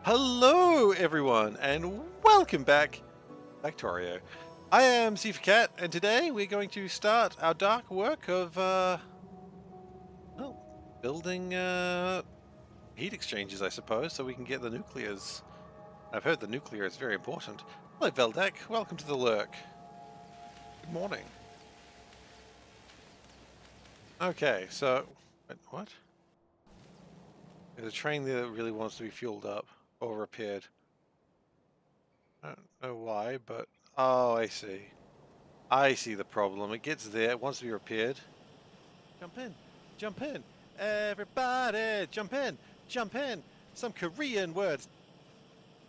Hello, everyone, and welcome back, Factorio. I am SeiferKatt, and today we're going to start our dark work of, well, building heat exchangers, I suppose, so we can get the nuclears. I've heard the nuclear is very important. Hello, Veldek. Welcome to the lurk. Good morning. Okay, so what? There's a train there that really wants to be fueled up or repaired. I don't know why, but oh, I see. I see the problem. It gets there, it wants to be repaired. Jump in, jump in. Everybody, jump in, jump in. Some Korean words.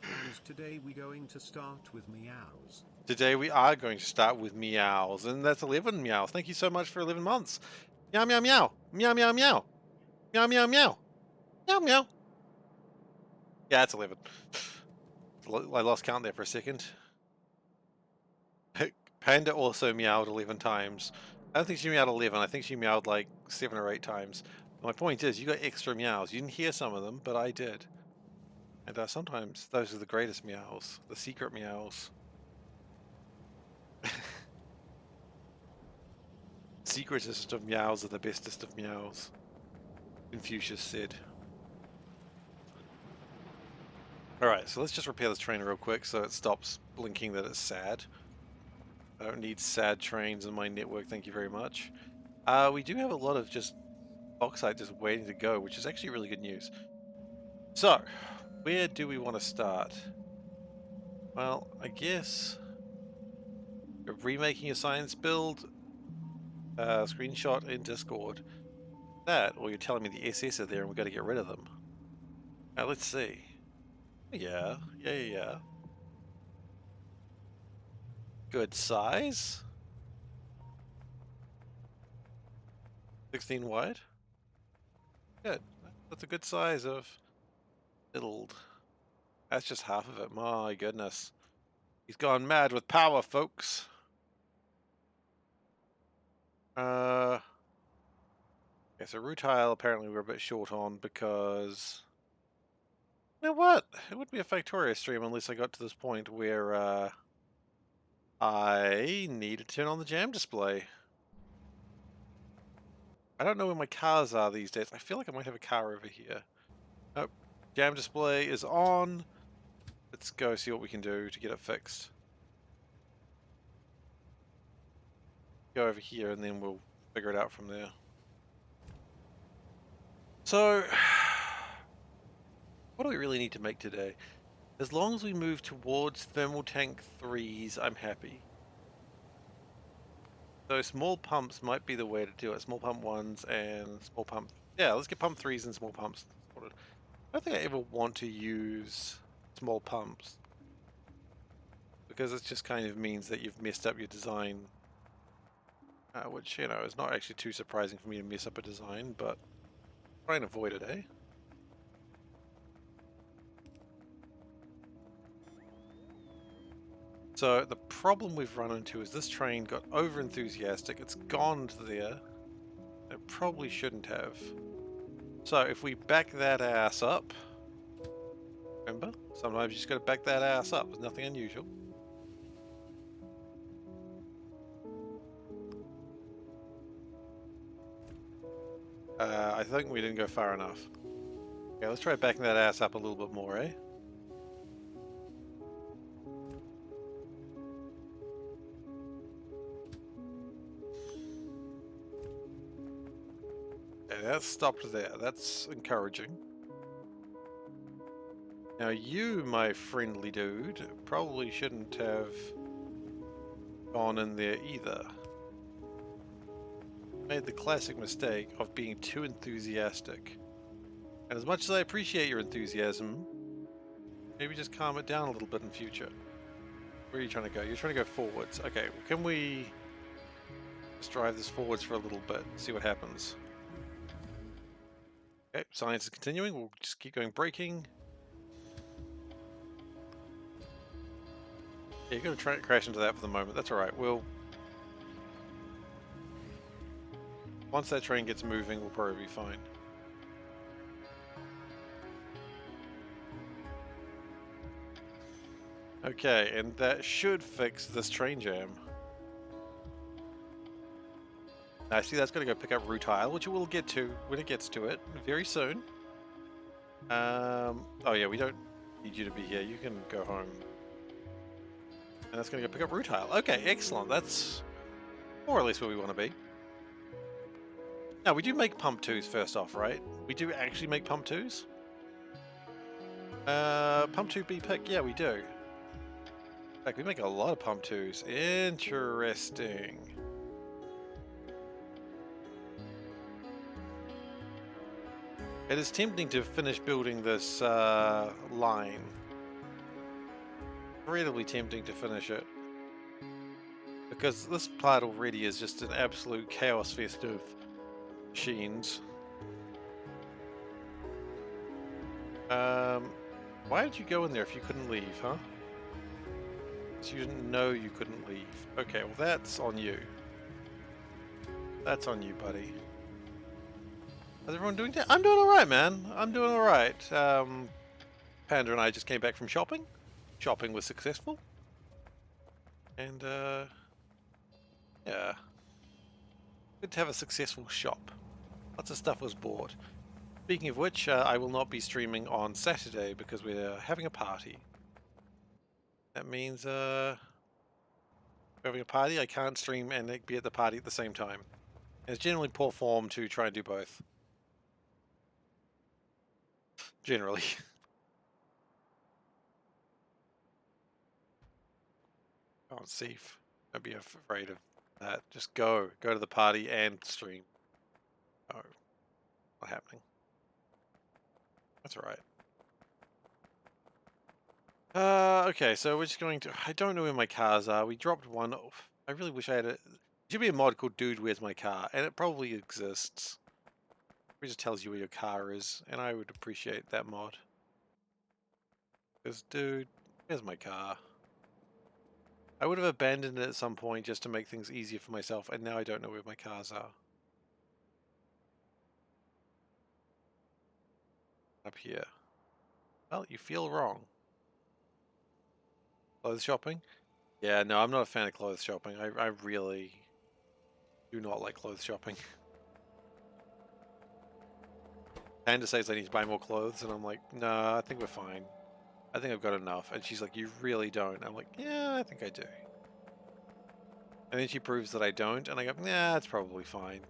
And today we're going to start with meows. Today we are going to start with meows, and that's 11 meows. Thank you so much for 11 months. Meow, meow, meow. Meow, meow, meow. Meow, meow, meow. Meow, meow. Yeah, it's 11. I lost count there for a second. Panda also meowed 11 times. I don't think she meowed 11. I think she meowed like 7 or 8 times. My point is, you got extra meows. You didn't hear some of them, but I did. And sometimes those are the greatest meows, the secret meows. Secretest of meows are the bestest of meows, Confucius said. Alright, so let's just repair this train real quick so it stops blinking that it's sad. I don't need sad trains in my network, thank you very much. We do have a lot of just bauxite just waiting to go, which is actually really good news. So, where do we want to start? Well, I guess remaking a science build, screenshot in Discord. That, or you're telling me the SS are there and we've got to get rid of them. Now let's see. Yeah. Good size. 16 wide. Good. That's a good size of build. That's just half of it. My goodness. He's gone mad with power, folks. Okay, so rutile apparently we're a bit short on because... You know what? It would be a Factorio stream unless I got to this point where I need to turn on the jam display. I don't know where my cars are these days. I feel like I might have a car over here. Nope. Jam display is on. Let's go see what we can do to get it fixed. Go over here and then we'll figure it out from there. So, what do we really need to make today? As long as we move towards thermal tank 3s, I'm happy. So small pumps might be the way to do it. Small pump 1s and small pump... Yeah, let's get pump 3s and small pumps sorted. I don't think I ever want to use small pumps, because it just kind of means that you've messed up your design, which, you know, is not actually too surprising for me to mess up a design, but try and avoid it, eh? So the problem we've run into is this train got over enthusiastic. It's gone to there. It probably shouldn't have. So if we back that ass up, remember, sometimes you just got to back that ass up. There's nothing unusual. I think we didn't go far enough. Okay, let's try backing that ass up a little bit more, eh? Okay, that's stopped there. That's encouraging. Now you, my friendly dude, probably shouldn't have gone in there either. Made the classic mistake of being too enthusiastic. And as much as I appreciate your enthusiasm, maybe just calm it down a little bit in future. Where are you trying to go? You're trying to go forwards. Okay, well, can we just drive this forwards for a little bit, see what happens? Okay, science is continuing. We'll just keep going braking. Yeah, you're going to try to crash into that for the moment. That's alright. Once that train gets moving, we'll probably be fine. Okay, and that should fix this train jam. I see that's going to go pick up rutile, which we'll get to when it gets to it very soon. Oh yeah, we don't need you to be here. You can go home. And that's going to go pick up rutile. Okay, excellent. That's more or less where we want to be. Now, we do make pump 2s first off, right? We do actually make pump 2s? Pump 2B pick, yeah, we do. In fact, we make a lot of pump 2s. Interesting. It is tempting to finish building this line. Incredibly tempting to finish it. Because this part already is just an absolute chaos fest of machines. Why did you go in there if you couldn't leave, huh? So you didn't know you couldn't leave. Okay, well that's on you. That's on you, buddy. How's everyone doing? I'm doing alright, man. I'm doing alright. Panda and I just came back from shopping. Shopping was successful. And, yeah. Good to have a successful shop. Lots of stuff was bought. Speaking of which, I will not be streaming on Saturday because we're having a party. That means, we're having a party. I can't stream and be at the party at the same time. And it's generally poor form to try and do both. Generally. Oh, safe. Don't be afraid of that. Just go. Go to the party and stream. Oh, not happening. That's alright. Okay, so we're just going to... I don't know where my cars are. We dropped one off. I really wish I had a... There should be a mod called Dude, Where's My Car? And it probably exists. It just tells you where your car is, and I would appreciate that mod. Because, dude, where's my car? I would have abandoned it at some point just to make things easier for myself, and now I don't know where my cars are. Up here. Well, you feel wrong. Clothes shopping? Yeah, no, I'm not a fan of clothes shopping. I really do not like clothes shopping. Panda says I need to buy more clothes, and I'm like, no, I think we're fine. I think I've got enough. And she's like, you really don't. I'm like, yeah, I think I do. And then she proves that I don't, and I go, nah, it's probably fine.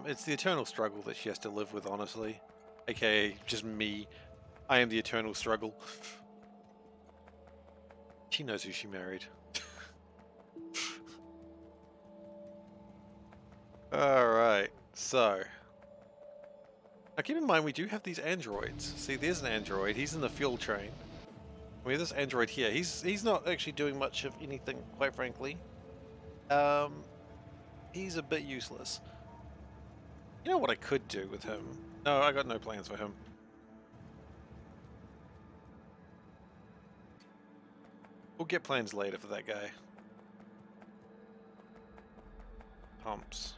It's the eternal struggle that she has to live with, honestly. AKA, just me. I am the eternal struggle. She knows who she married. Alright, so. Now keep in mind, we do have these androids. See, there's an android. He's in the fuel train. We have this android here. He's not actually doing much of anything, quite frankly. He's a bit useless. You know what I could do with him? No, I got no plans for him. We'll get plans later for that guy. Pumps.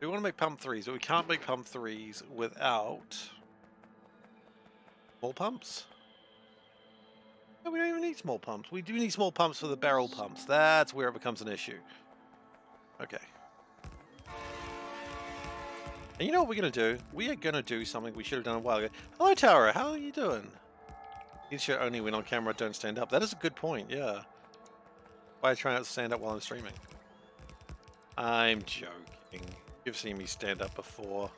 We want to make pump 3s, but we can't make pump 3s without small pumps. No, we don't even need small pumps. We do need small pumps for the barrel pumps. That's where it becomes an issue. Okay. And you know what we're going to do? We are going to do something we should have done a while ago. Hello, Tara. How are you doing? You should only win on camera, don't stand up. That is a good point, yeah. Why try not to stand up while I'm streaming? I'm joking. You've seen me stand up before.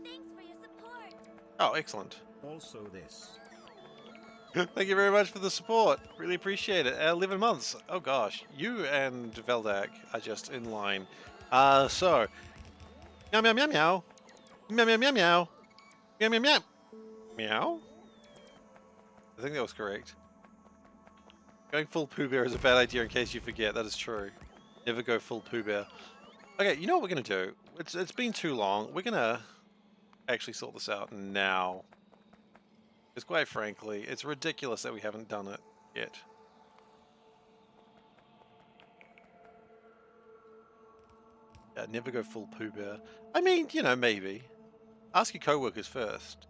Thanks for your support. Oh, excellent. Also this. Thank you very much for the support. Really appreciate it. 11 months. Oh gosh. You and Veldak are just in line. So. Meow meow meow meow. Meow meow meow meow. Meow meow meow. Meow? I think that was correct. Going full Pooh Bear is a bad idea in case you forget. That is true. Never go full Pooh Bear. Okay, you know what we're going to do? It's been too long. We're going to actually sort this out now. Because quite frankly, it's ridiculous that we haven't done it yet. Yeah, never go full Pooh Bear. I mean, you know, maybe. Ask your co-workers first.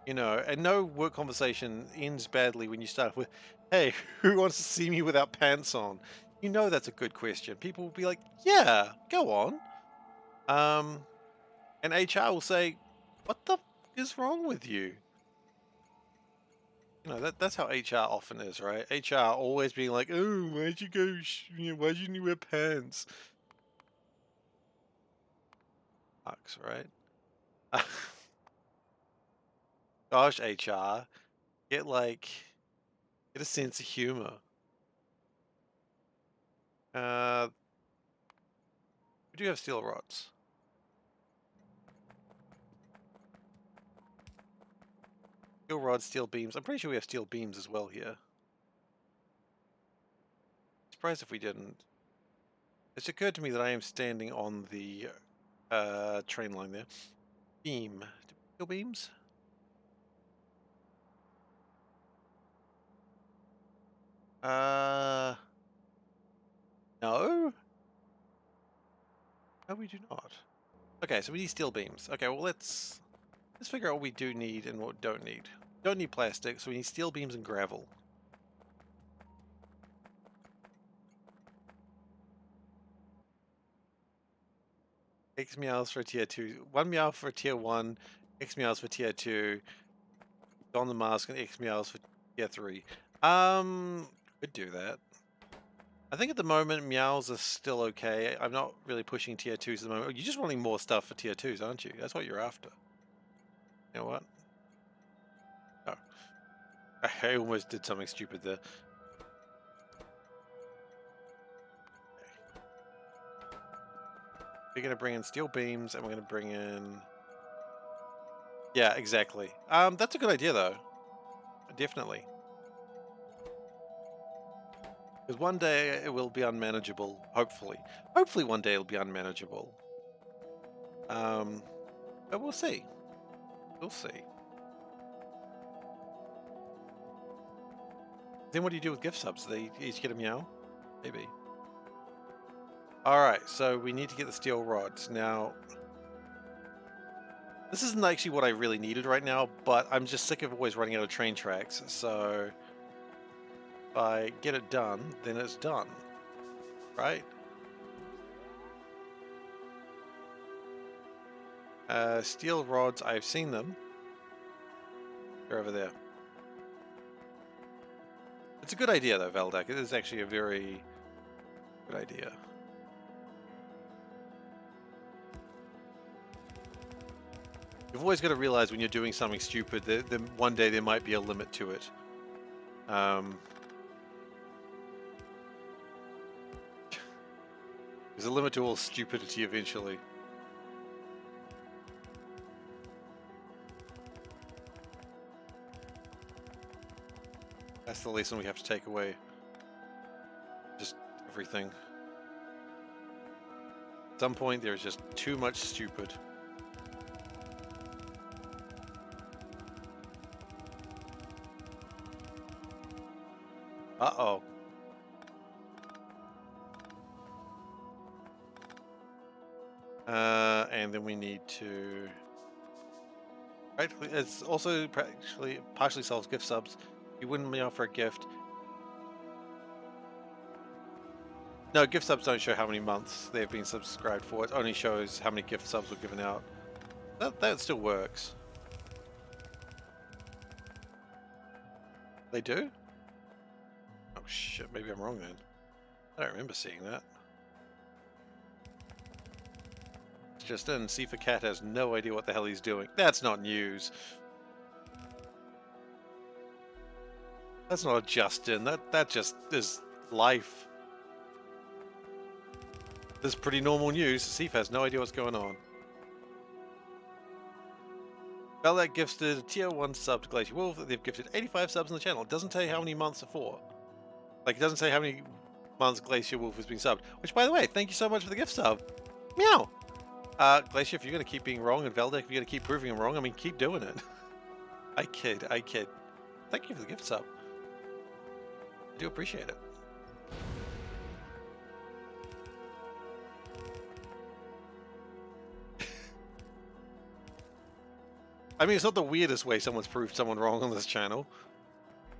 You know, and no work conversation ends badly when you start with, "Hey, who wants to see me without pants on?" You know that's a good question. People will be like, "Yeah, go on." And HR will say, "What the f is wrong with you?" You know, that's how HR often is, right? HR always being like, "Oh, why'd you go, why'd you need to wear pants?" Sucks, right? Gosh, HR, get get a sense of humor. We do have steel rods. Steel rods, steel beams. I'm pretty sure we have steel beams as well here. Surprised if we didn't. It's occurred to me that I am standing on the train line there. Beam. Steel beams? No. No, we do not. Okay, so we need steel beams. Okay, well let's figure out what we do need and what we don't need. Don't need plastic, so we need steel beams and gravel. X meows for tier 2. 1 meow for tier 1, X meows for tier 2, don the mask, and X meows for tier 3. Could do that. I think at the moment meows are still okay. I'm not really pushing tier 2s at the moment. You're just wanting more stuff for tier 2s, aren't you? That's what you're after. You know what? Oh. I almost did something stupid there. We're going to bring in steel beams, and we're going to bring in... Yeah, exactly. That's a good idea, though. Definitely. Because one day it will be unmanageable, hopefully. Hopefully one day it'll be unmanageable. But we'll see. We'll see. Then what do you do with gift subs? They each get a meow? Maybe. Alright, so we need to get the steel rods. Now, this isn't actually what I really needed right now, but I'm just sick of always running out of train tracks, so if I get it done, then it's done. Right? Steel rods, I've seen them. They're over there. It's a good idea though, Veldak. It is actually a very good idea. You've always got to realize when you're doing something stupid that one day there might be a limit to it. There's a limit to all stupidity eventually. That's the lesson we have to take away. Just everything. At some point there's just too much stupid. Uh-oh. And then we need to... Right, it's also partially solves gift subs. You wouldn't me offer a gift. No, gift subs don't show how many months they've been subscribed for. It only shows how many gift subs were given out. That still works. They do? Oh shit, maybe I'm wrong then. I don't remember seeing that. It's just in. SeiferKatt has no idea what the hell he's doing. That's not news. That's not a just in. That just is life. This is pretty normal news. Seif has no idea what's going on. Veldak gifted a tier 1 sub to Glacier Wolf. They've gifted 85 subs on the channel. It doesn't tell you how many months are for. Like, it doesn't say how many months Glacier Wolf has been subbed. Which, by the way, thank you so much for the gift sub. Meow! Glacier, if you're going to keep being wrong, and Veldak, if you're going to keep proving him wrong, I mean, keep doing it. I kid. Thank you for the gift sub. I do appreciate it. I mean, it's not the weirdest way someone's proved someone wrong on this channel.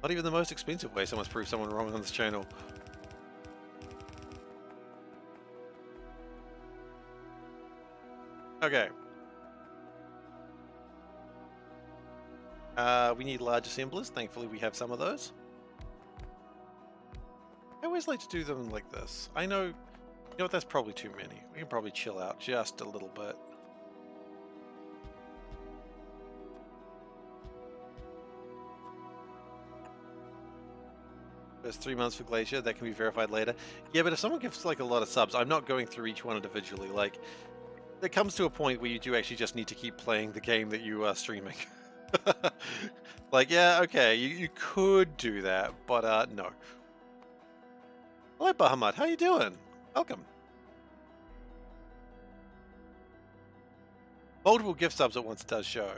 Not even the most expensive way someone's proved someone wrong on this channel. Okay. We need large assemblers. Thankfully, we have some of those. I always like to do them like this. I know, you know what, that's probably too many. We can probably chill out just a little bit. There's 3 months for Glacier. That can be verified later. Yeah, but if someone gives like a lot of subs, I'm not going through each one individually. Like, there comes to a point where you do actually just need to keep playing the game that you are streaming. Like, yeah, okay, you could do that, but no. Hello, Bahamut. How you doing? Welcome. Multiple gift subs at once does show.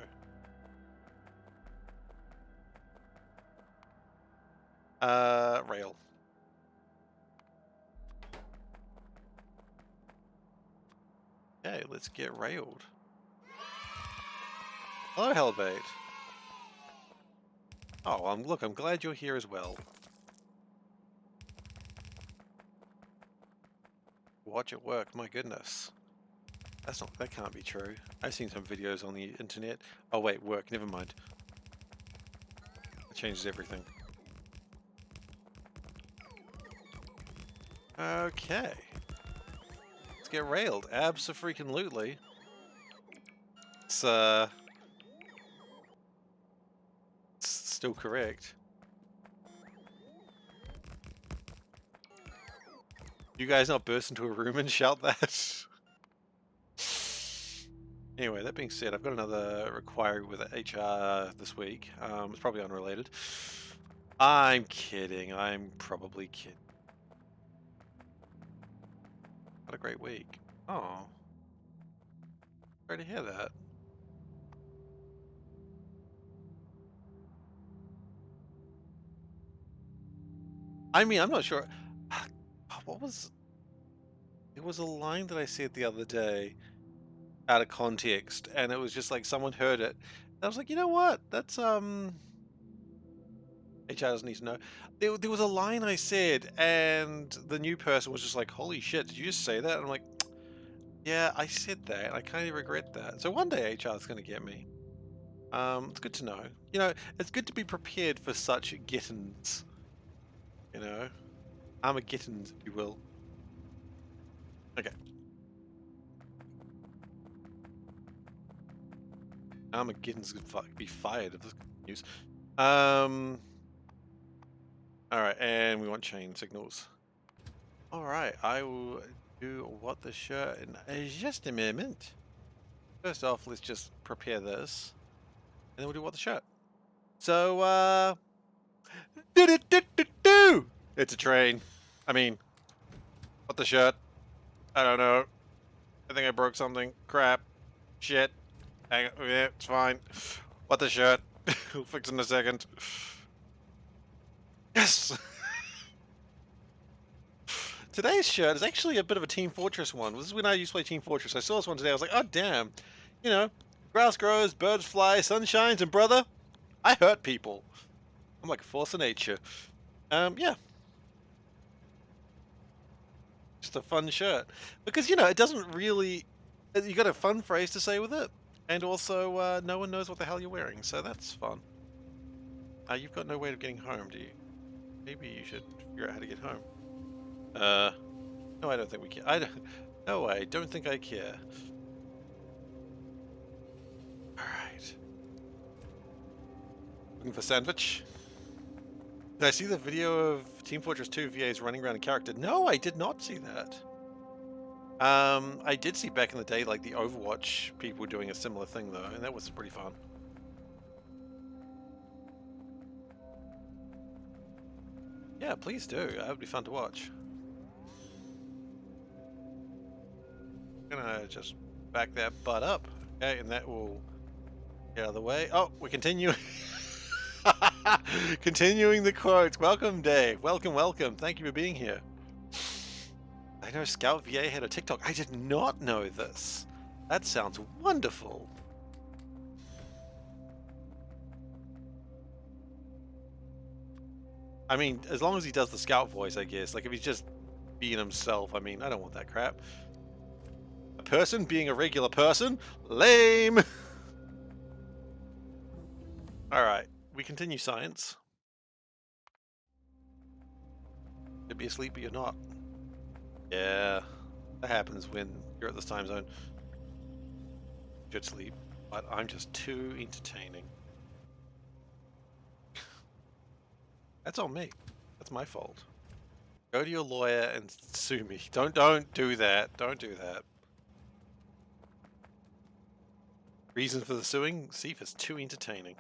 Rail. Okay, let's get railed. Hello, Hellbait. Oh, look, I'm glad you're here as well. Watch it work, my goodness. That can't be true. I've seen some videos on the internet. Oh wait, work, never mind. It changes everything. Okay. Let's get railed. Abso-freaking-lutely. It's still correct. You guys not burst into a room and shout that? Anyway, that being said, I've got another inquiry with HR this week. It's probably unrelated. I'm kidding. I'm probably kidding. What a great week. Oh. Sorry to hear that. I mean, I'm not sure. What was... It was a line that I said the other day out of context, and it was just like someone heard it. And I was like, you know what? That's, HR doesn't need to know. There was a line I said, and the new person was just like, holy shit, did you just say that? And I'm like, yeah, I said that, and I kind of regret that. So one day HR is going to get me. It's good to know. You know, it's good to be prepared for such gettins. You know? Armageddons, if you will. Okay. Armageddon's gonna be fired if this continues. Alright, and we want chain signals. Alright, I will do what the shirt in just a moment. First off, let's just prepare this. And then we'll do what the shirt. So, do! It's a train. I mean, what the shirt? I don't know. I think I broke something. Crap. Shit. Hang on. Yeah, it's fine. What the shirt? We'll fix it in a second. Yes! Today's shirt is actually a bit of a Team Fortress one. This is when I used to play Team Fortress. I saw this one today. I was like, oh, damn. You know, grass grows, birds fly, sun shines, and brother, I hurt people. I'm like a force of nature. Yeah. Just a fun shirt. Because, you know, it doesn't really... You got a fun phrase to say with it. And also, no one knows what the hell you're wearing, so that's fun. You've got no way of getting home, do you? Maybe you should figure out how to get home. No, I don't think we care. No, I don't think I care. Alright. Looking for sandwich? Did I see the video of Team Fortress 2 VAs running around a character? No, I did not see that. I did see back in the day, like, the Overwatch people doing a similar thing, though, and that was pretty fun. Yeah, please do. That would be fun to watch. I'm gonna just back that butt up. Okay, and that will get out of the way. Oh, we're continuing. Continuing the quotes. Welcome, Dave. Welcome, welcome. Thank you for being here. I know Scout VA had a TikTok. I did not know this. That sounds wonderful. I mean, as long as he does the scout voice, I guess. Like, if he's just being himself, I mean, I don't want that crap. A person being a regular person? Lame! Alright, we continue science. You'd be asleep, but you're not. Yeah, that happens when you're at this time zone. You should sleep, but I'm just too entertaining. That's on me. That's my fault. Go to your lawyer and sue me. Don't do that. Don't do that. Reason for the suing? Seif is too entertaining.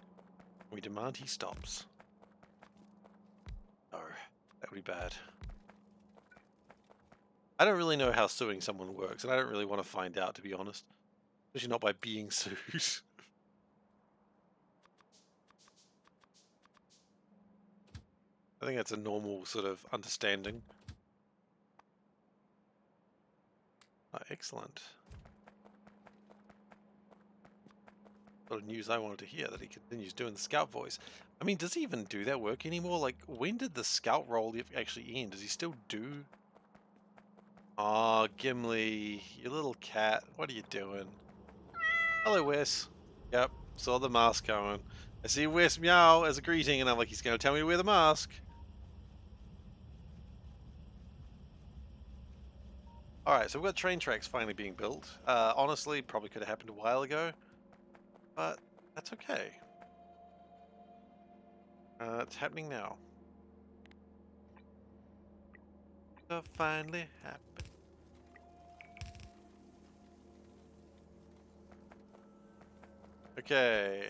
We demand he stops. No, that would be bad. I don't really know how suing someone works, and I don't really want to find out, to be honest. Especially not by being sued. I think that's a normal sort of understanding. Oh, excellent. A lot of news I wanted to hear, that he continues doing the scout voice. I mean, does he even do that work anymore? Like, when did the scout role actually end? Does he still do? Oh, Gimli, you little cat. What are you doing? Hello, Wes. Yep, saw the mask coming. I see Wes meow as a greeting, and I'm like, he's going to tell me to wear the mask. Alright, so we've got train tracks finally being built. Honestly, probably could have happened a while ago, but that's okay. It's happening now. So finally happened. Okay.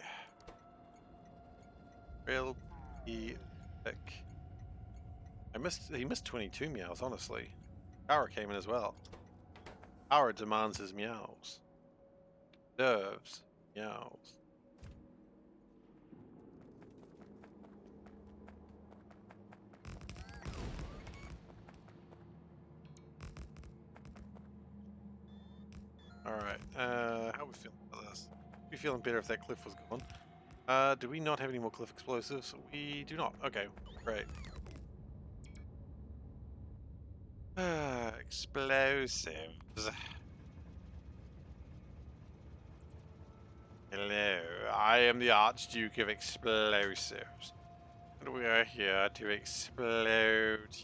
Real thick. He missed 22 meows, honestly. Power came in as well. Power demands his meows. Deserves meows. Alright, how are we feeling about this? Be feeling better if that cliff was gone. Do we not have any more cliff explosives? We do not. Okay, great. Explosives. Hello, I am the Archduke of Explosives. And we are here to explode.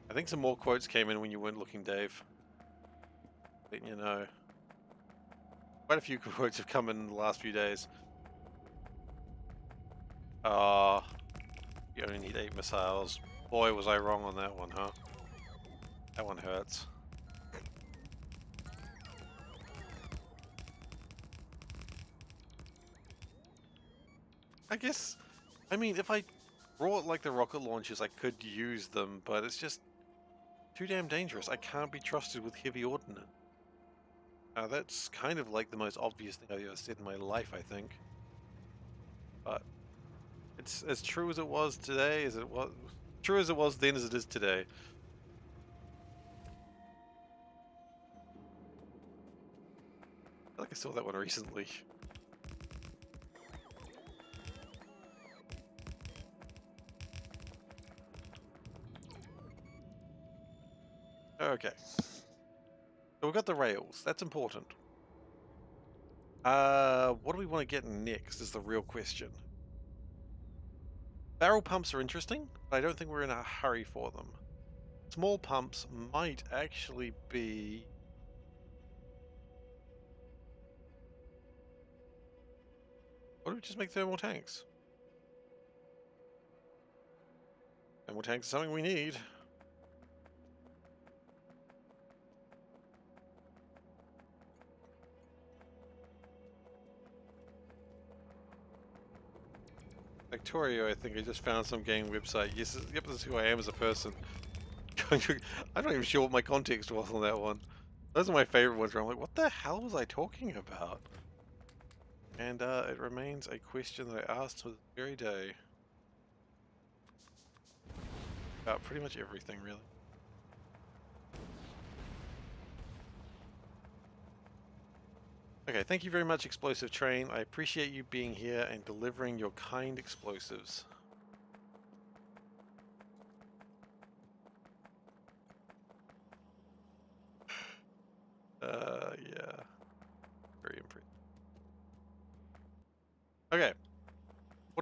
I think some more quotes came in when you weren't looking, Dave. Letting you know. Quite a few quotes have come in the last few days. You only need 8 missiles. Boy, was I wrong on that one, huh? That one hurts. I guess, I mean, if I brought like the rocket launchers, I could use them, but it's just too damn dangerous. I can't be trusted with heavy ordnance. That's kind of like the most obvious thing I've ever said in my life, I think. But it's as true as it was today, as it was true as it was then as it is today. I feel like I saw that one recently. Okay. So we've got the rails. That's important. What do we want to get next is the real question. Barrel pumps are interesting, but I don't think we're in a hurry for them. Small pumps might actually be... What do we just make thermal tanks? Thermal tanks are something we need. Factorio, I think I just found some game website. Yes, yep, this is who I am as a person. I'm not even sure what my context was on that one. Those are my favorite ones where I'm like, what the hell was I talking about? And it remains a question that I asked to this very day. About pretty much everything, really. Okay, thank you very much, Explosive Train. I appreciate you being here and delivering your kind explosives.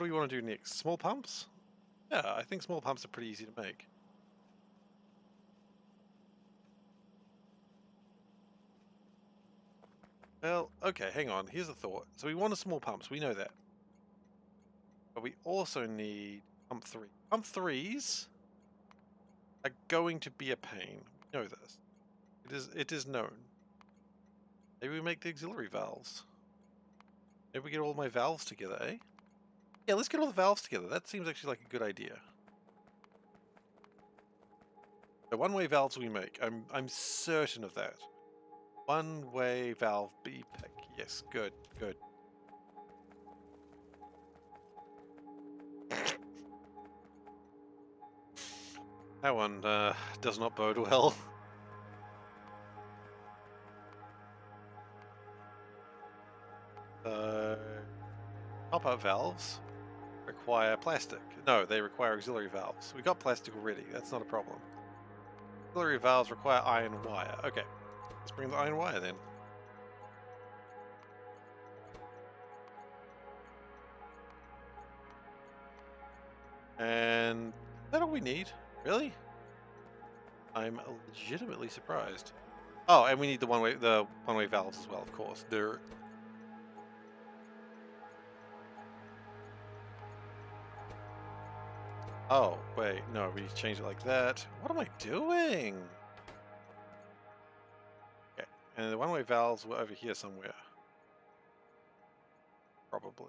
do we want to do next? Small pumps? Yeah, I think small pumps are pretty easy to make. Well, okay, hang on. Here's a thought. So we want a small pumps. We know that. But we also need pump 3. Pump 3s are going to be a pain. We know this. It is known. Maybe we make the auxiliary valves. Maybe we get all my valves together, eh? Yeah, let's get all the valves together. That seems actually like a good idea. The one-way valves we make. I'm certain of that. One-way valve B-pick. Yes, good, good. That one does not bode well. Top-up valves require plastic. No, they require auxiliary valves. We got plastic already. That's not a problem. Auxiliary valves require iron wire. Okay, let's bring the iron wire then. And is that all we need? Really? I'm legitimately surprised. Oh, and we need the one-way valves as well, of course. They're Oh, wait, no, we changed it like that. What am I doing? Okay, and the one-way valves were over here somewhere. Probably.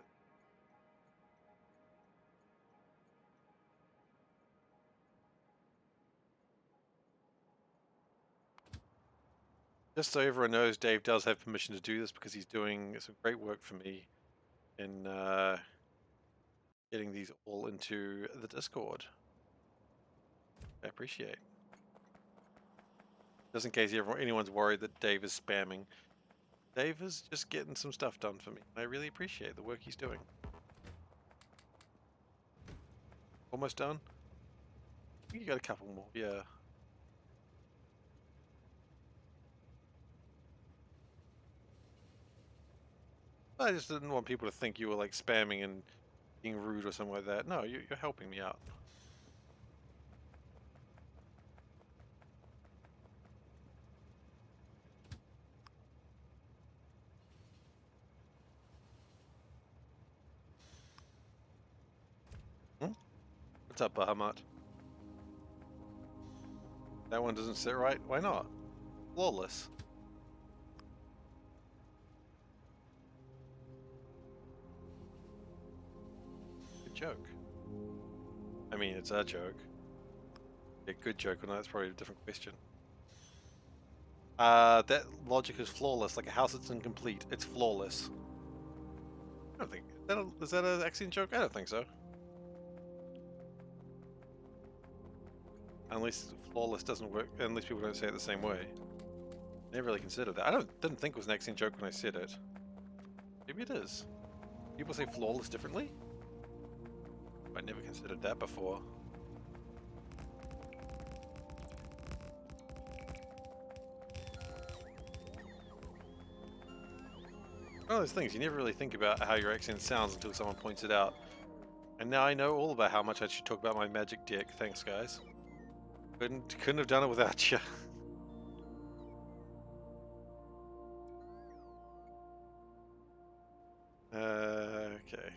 Just so everyone knows, Dave does have permission to do this because he's doing some great work for me in getting these all into the Discord. I appreciate. Just in case anyone's worried that Dave is spamming. Dave is just getting some stuff done for me. I really appreciate the work he's doing. Almost done? I think you got a couple more, yeah. I just didn't want people to think you were like spamming and being rude or something like that. No, you're helping me out. Hmm? What's up, Bahamut? That one doesn't sit right? Why not? Flawless. Good joke. I mean, it's a joke. A good joke or not, that's probably a different question. That logic is flawless. Like a house that's incomplete, it's flawless. I don't think... Is that an accent joke? I don't think so. Unless flawless doesn't work, unless people don't say it the same way. Never really considered that. Didn't think it was an accent joke when I said it. Maybe it is. People say flawless differently? I never considered that before. One of those things, you never really think about how your accent sounds until someone points it out. And now I know all about how much I should talk about my magic deck. Thanks, guys. Couldn't have done it without you. Okay.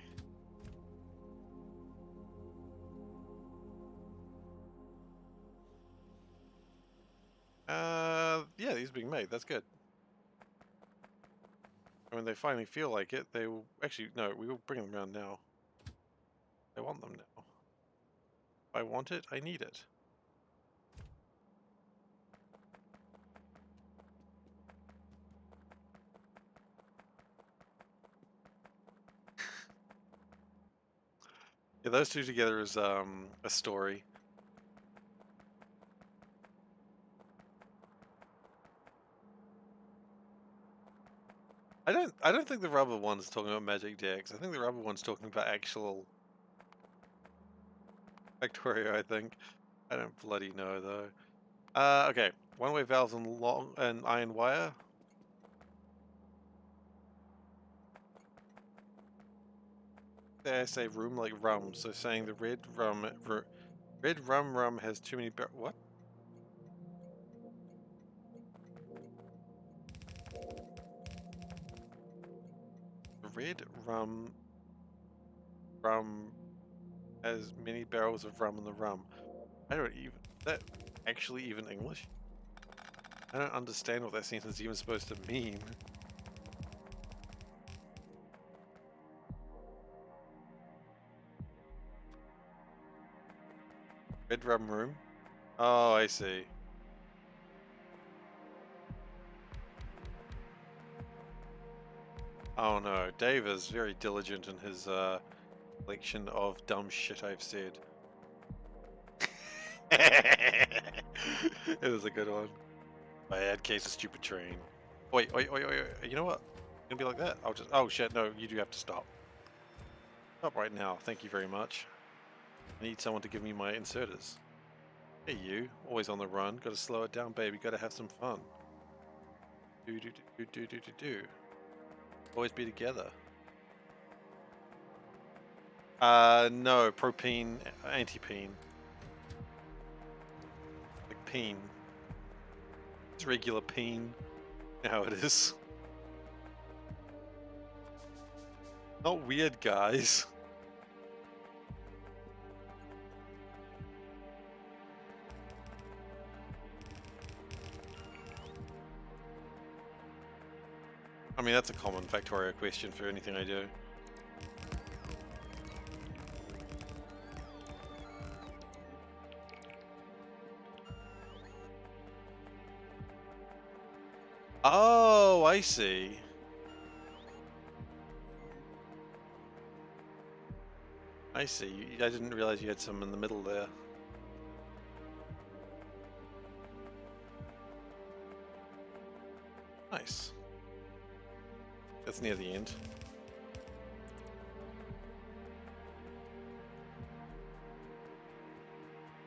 Yeah, these are being made. That's good. And when they finally feel like it, they will... Actually, no, we will bring them around now. I want them now. If I want it, I need it. Yeah, those two together is a story. I don't think the rubber one's talking about magic decks. I think the rubber one's talking about actual Factorio, I think. I don't bloody know though. Okay. One-way valves and iron wire. they say room like rum, so saying the red rum has too many what? The red rum has many barrels of rum in the rum. I don't even, is that actually even English? I don't understand what that sentence is even supposed to mean. Red rum room? Oh, I see. Oh no, Dave is very diligent in his collection of dumb shit I've said. It was a good one. Bad case of stupid train. Wait, you know what? It's gonna be like that. I'll just, oh shit, no, you do have to stop. Stop right now, thank you very much. I need someone to give me my inserters. Hey you, always on the run, gotta slow it down baby, gotta have some fun. Do. Always be together. No, propene, anti-pene. Like pene. It's regular pene. You know how it is. Not weird, guys. I mean, that's a common Factorio question for anything I do. Oh, I see. I see. I didn't realize you had some in the middle there. Nice. That's near the end.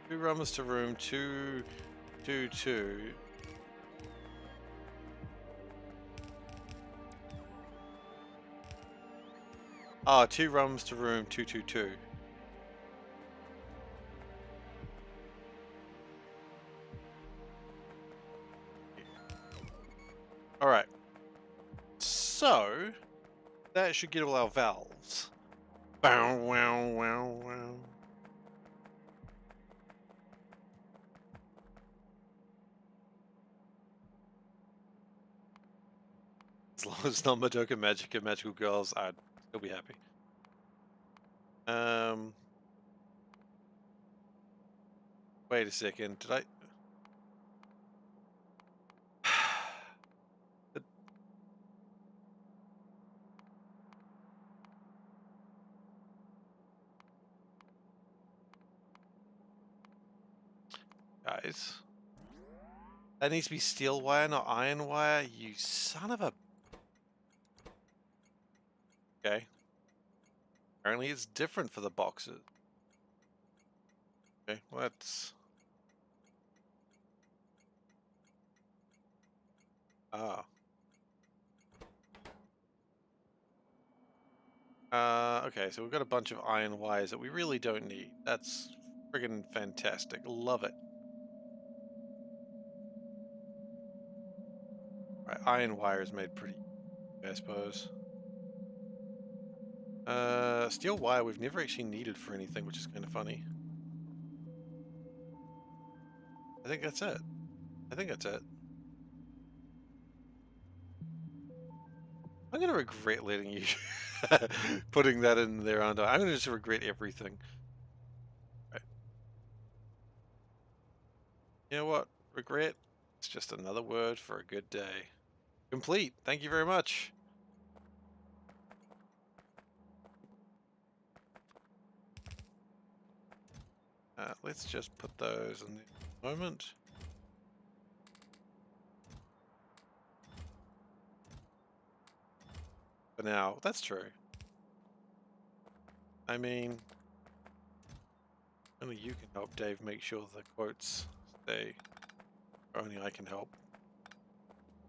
Two rums to room 222. Ah, 2 rums to room 222. Alright. So, that should get all our vowels. Bow, wow, wow, wow. As long as it's not Madoka Magica Magical Girls, I'd still be happy. Wait a second, did I... Guys. That needs to be steel wire, not iron wire, you son of a... Okay. Apparently it's different for the boxes. Okay, let's... Ah. Okay, so we've got a bunch of iron wires that we really don't need. That's friggin' fantastic. Love it. Right, iron wire is made pretty, I suppose. Steel wire we've never actually needed for anything, which is kind of funny. I think that's it. I think that's it. I'm gonna regret letting you putting that in there under. I'm gonna just regret everything. Right. You know what? Regret? It's just another word for a good day. Complete. Thank you very much. Let's just put those in the moment. For now, that's true. I mean, only you can help Dave make sure the quotes stay. Only I can help.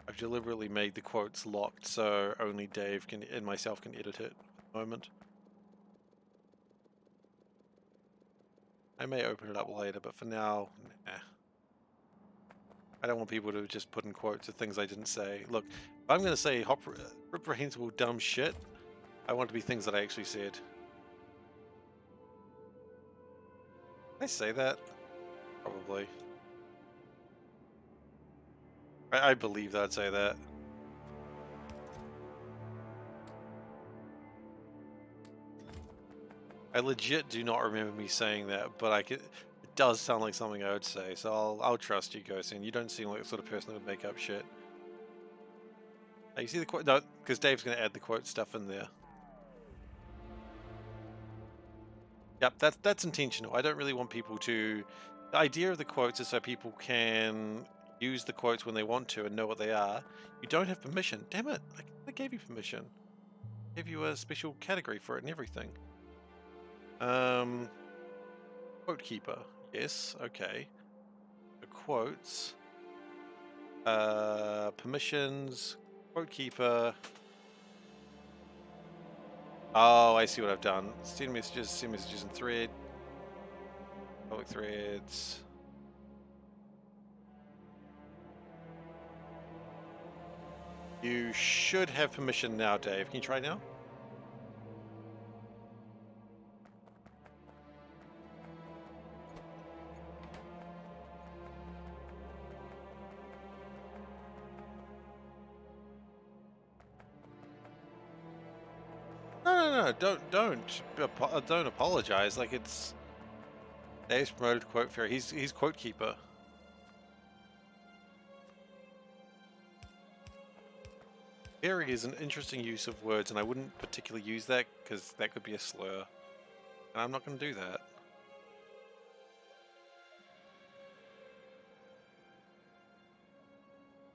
I've deliberately made the quotes locked so only Dave can and myself can edit it at the moment. I may open it up later, but for now, nah. I don't want people to just put in quotes of things I didn't say. Look, if I'm going to say reprehensible dumb shit, I want it to be things that I actually said. Did I say that? Probably. I believe that I'd say that. I legit do not remember me saying that, but I could. It does sound like something I would say, so I'll trust you, Ghost. You don't seem like the sort of person that would make up shit. You see the quote? No, because Dave's going to add the quote stuff in there. Yep, that's intentional. I don't really want people to. The idea of the quotes is so people can use the quotes when they want to and know what they are. You don't have permission. Damn it! I gave you permission. I gave you a special category for it and everything. Quote keeper. Yes. Okay. The quotes. Permissions. Quote keeper. Oh, I see what I've done. Send messages in thread. Public threads. You should have permission now, Dave. Can you try now? No, don't apologize. Like, it's Dave's promoted quote fairy. He's quote keeper. Fairy is an interesting use of words, and I wouldn't particularly use that because that could be a slur, and I'm not going to do that.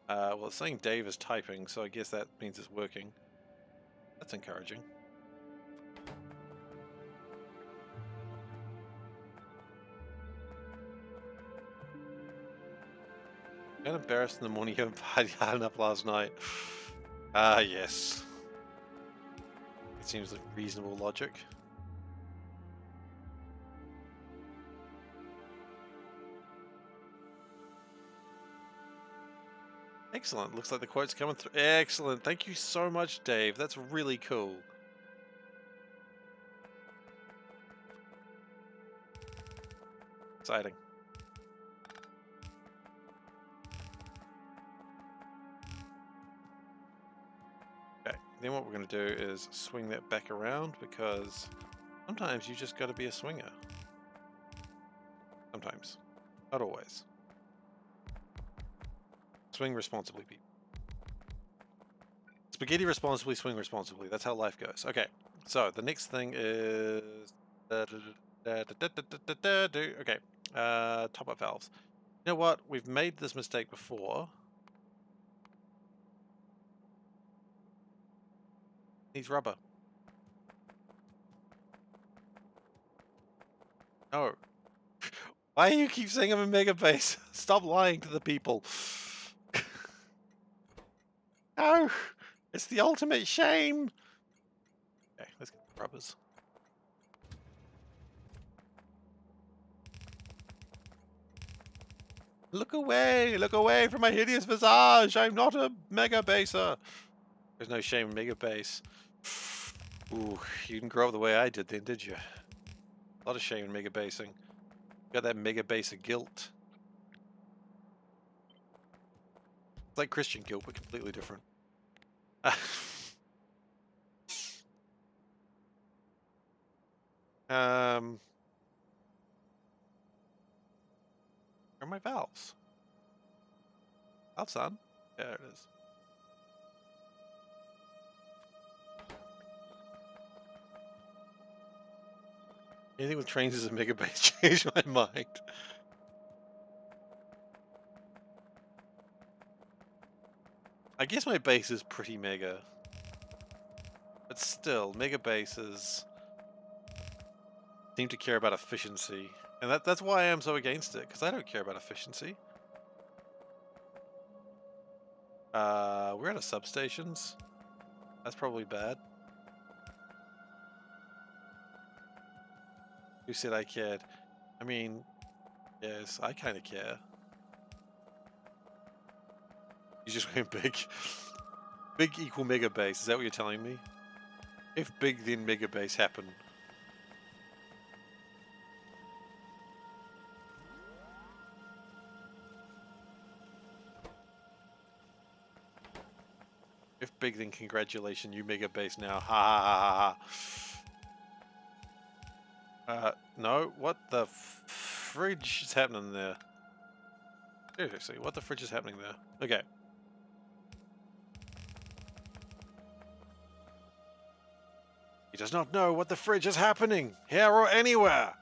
Well, it's saying Dave is typing, so I guess that means it's working. That's encouraging. Got embarrassed in the morning. You haven't partied hard enough last night. Ah, yes. It seems like reasonable logic. Excellent. Looks like the quote's coming through. Excellent. Thank you so much, Dave. That's really cool. Exciting. Okay, then what we're going to do is swing that back around because sometimes you just got to be a swinger. Sometimes. Not always. Swing responsibly, people. Spaghetti responsibly, swing responsibly. That's how life goes. Okay, so the next thing is... Okay, top-up valves. You know what? We've made this mistake before. Needs rubber. No. Why do you keep saying I'm a mega base? Stop lying to the people. No! It's the ultimate shame! Okay, let's get the rubbers. Look away from my hideous visage! I'm not a mega baser! There's no shame in mega base. Ooh, you didn't grow up the way I did then, did you? A lot of shame in mega basing. Got that mega baser guilt. It's like Christian guilt, but completely different. Where are my valves? Valves on? There it is. Anything with trains is a mega base. Changed my mind. I guess my base is pretty mega. But still, mega bases seem to care about efficiency. And that's why I am so against it, because I don't care about efficiency. We're out of substations. That's probably bad. Who said I cared? I mean, yes, I kind of care. You just went big. Big equal mega base, is that what you're telling me? If big, then mega base happen. If big, then congratulations, you mega base now. Ha ha ha ha ha. No, what the fridge is happening there? Seriously, what the fridge is happening there? Okay. He does not know what the fridge is happening, here or anywhere.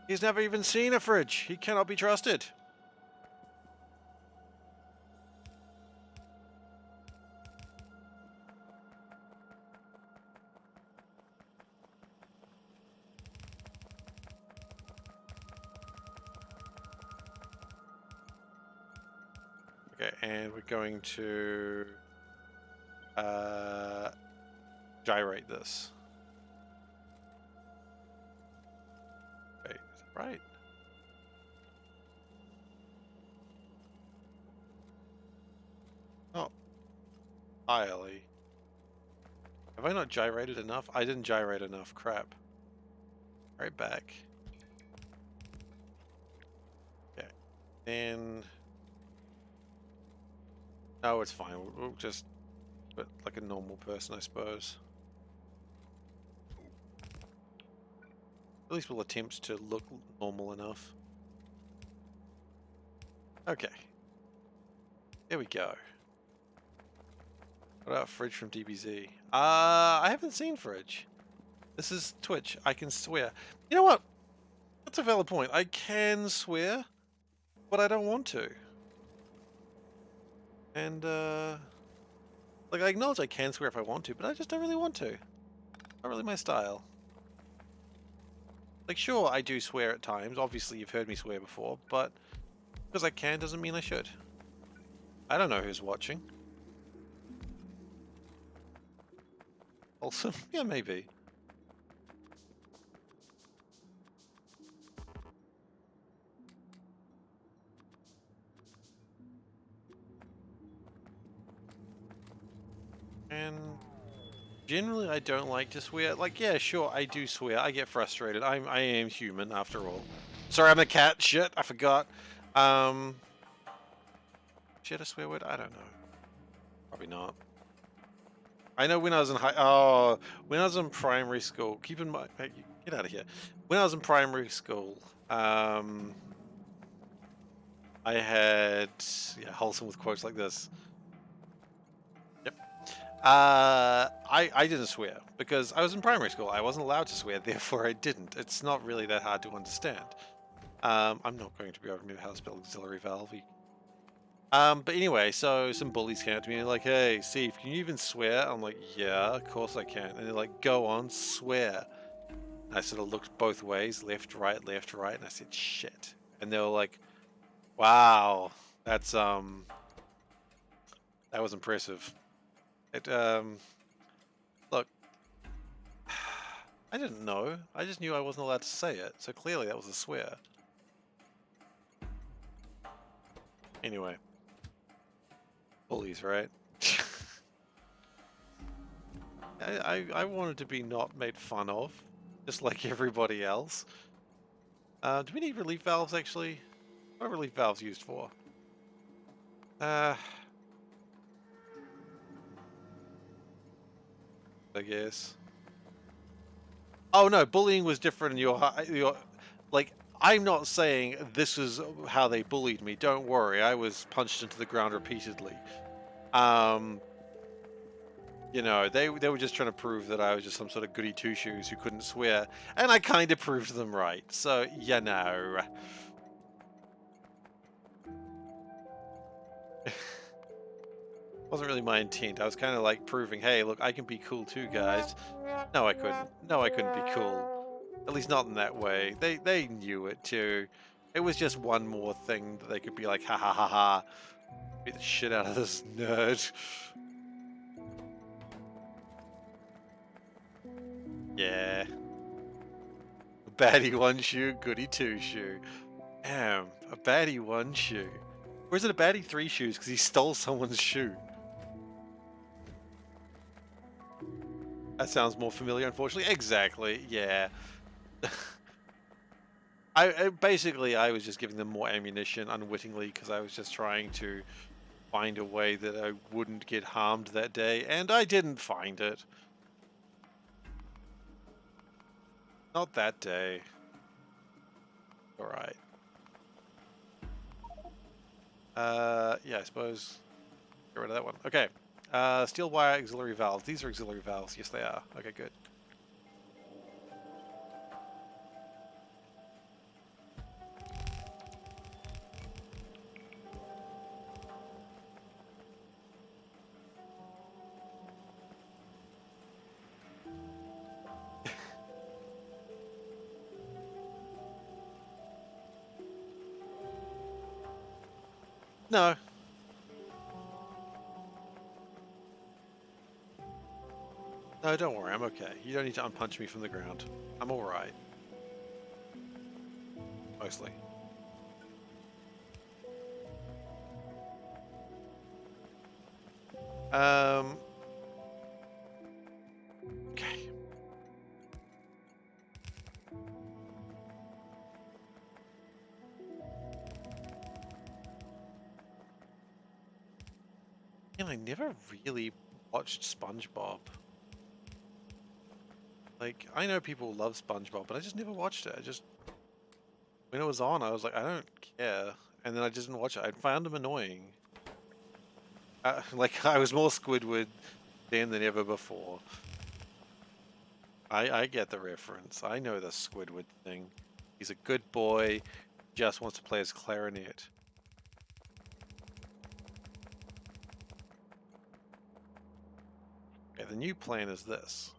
He's never even seen a fridge. He cannot be trusted. Okay, and we're going to gyrate this. Wait, is it right? Oh, hi, Ellie. Have I not gyrated enough? I didn't gyrate enough. Crap. Right back. Okay. Then... No, it's fine. We'll just put like a normal person, I suppose. At least we'll attempt to look normal enough. Okay. There we go. What about Fridge from DBZ? I haven't seen Fridge. This is Twitch. I can swear. You know what? That's a valid point. I can swear, but I don't want to. And, like, I acknowledge I can swear if I want to, but I just don't really want to. Not really my style. Like, sure, I do swear at times. Obviously, you've heard me swear before, but because I can doesn't mean I should. I don't know who's watching. Also, yeah, maybe. And generally, I don't like to swear. Like, yeah, sure, I do swear. I get frustrated. I am human, after all. Sorry, I'm a cat. Shit, I forgot. Should a swear word? I don't know. Probably not. I know when I was in when I was in primary school. Keep in mind, hey, get out of here. When I was in primary school, I had wholesome with quotes like this. Yep. I didn't swear because I was in primary school. I wasn't allowed to swear, therefore I didn't. It's not really that hard to understand. I'm not going to be over me how to spell auxiliary valve. But anyway, so some bullies came up to me and like, hey, Steve, can you even swear? I'm like, yeah, of course I can. And they're like, go on, swear. And I sort of looked both ways, left, right, and I said, shit. And they were like, wow, that's, that was impressive. It, look, I didn't know. I just knew I wasn't allowed to say it. So clearly that was a swear. Anyway. Bullies, right? I wanted to be not made fun of, just like everybody else. Do we need relief valves, actually? What are relief valves used for? I guess. Oh no, bullying was different in your like, I'm not saying this is how they bullied me. Don't worry, I was punched into the ground repeatedly. You know, they were just trying to prove that I was just some sort of goody two-shoes who couldn't swear, and I kind of proved them right. So, you know. Wasn't really my intent. I was kind of like proving, hey, look, I can be cool too, guys. No, I couldn't. No, I couldn't be cool. At least not in that way. They knew it too. It was just one more thing that they could be like, ha ha ha ha, beat the shit out of this nerd. Yeah. The baddie 1 shoe, goody 2 shoe. Damn, a baddie 1 shoe. Or is it a baddie 3 shoes because he stole someone's shoe? That sounds more familiar, unfortunately. Exactly, yeah. Basically, I was just giving them more ammunition unwittingly because I was just trying to find a way that I wouldn't get harmed that day, and I didn't find it. Not that day. Alright. Yeah, I suppose. Get rid of that one. Okay. Steel wire auxiliary valves. These are auxiliary valves. Yes, they are. Okay, good. No. No, don't worry. I'm okay. You don't need to unpunch me from the ground. I'm alright. Mostly. Okay. Man, I never really watched SpongeBob. Like, I know people love SpongeBob, but I just never watched it. I just... When it was on, I was like, I don't care. And then I just didn't watch it. I found him annoying. Like, I was more Squidward then than ever before. I get the reference. I know the Squidward thing. He's a good boy, just wants to play his clarinet. Okay, the new plan is this.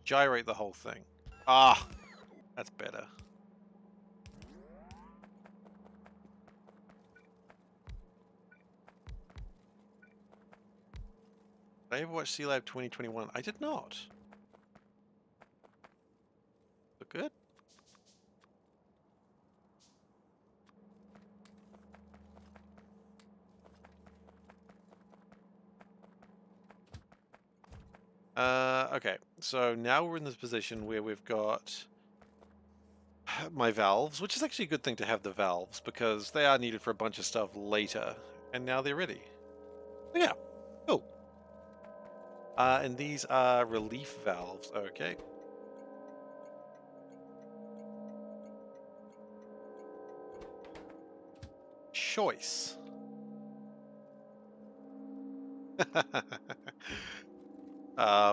Gyrate the whole thing. Ah, that's better. Did I ever watch Sea Lab 2021? I did not. Look good? Okay, so now we're in this position where we've got my valves, which is actually a good thing to have the valves because they are needed for a bunch of stuff later, and now they're ready. So yeah, cool. And these are relief valves, okay. Choice.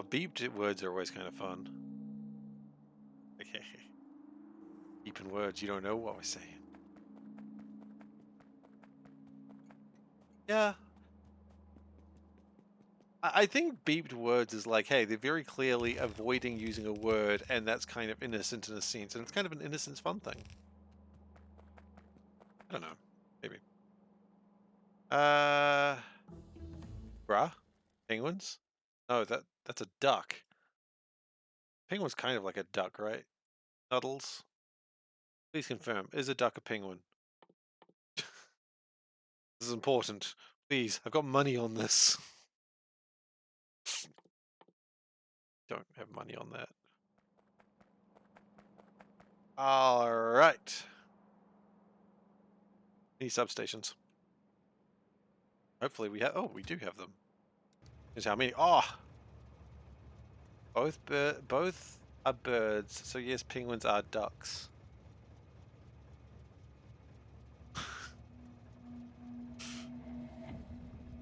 Beeped words are always kind of fun. Okay. Beeping words, you don't know what we're saying. Yeah. I think beeped words is like, hey, they're very clearly avoiding using a word, and that's kind of innocent in a sense, and it's kind of an innocent, fun thing. I don't know. Maybe. Bruh? Penguins? No, that's a duck. Penguin's kind of like a duck, right? Nuddles? Please confirm. Is a duck a penguin? This is important. Please, I've got money on this. Don't have money on that. Alright. Any substations? Hopefully we have... Oh, we do have them. Here's how many... Oh! Both are birds, so yes, penguins are ducks.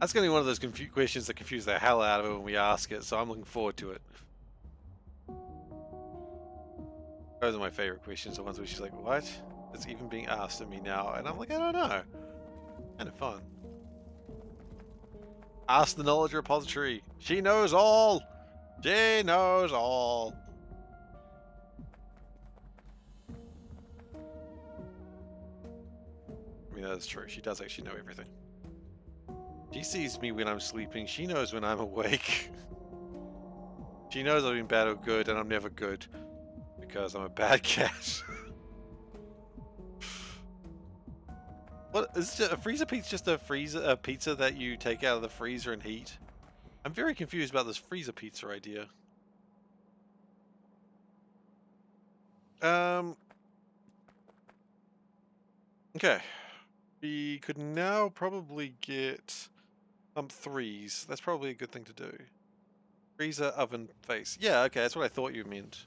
That's going to be one of those questions that confuse the hell out of it when we ask it, so I'm looking forward to it. Those are my favorite questions, the ones where she's like, what? It's even being asked of me now, and I'm like, I don't know. Kind of fun. Ask the knowledge repository. She knows all! She knows all! I mean, that is true. She does actually know everything. She sees me when I'm sleeping. She knows when I'm awake. She knows I've been bad or good, and I'm never good. Because I'm a bad cat. What is a freezer pizza? Just a pizza that you take out of the freezer and heat? I'm very confused about this freezer pizza idea. Okay. We could now probably get some threes. That's probably a good thing to do. Freezer oven face. Yeah, okay, that's what I thought you meant.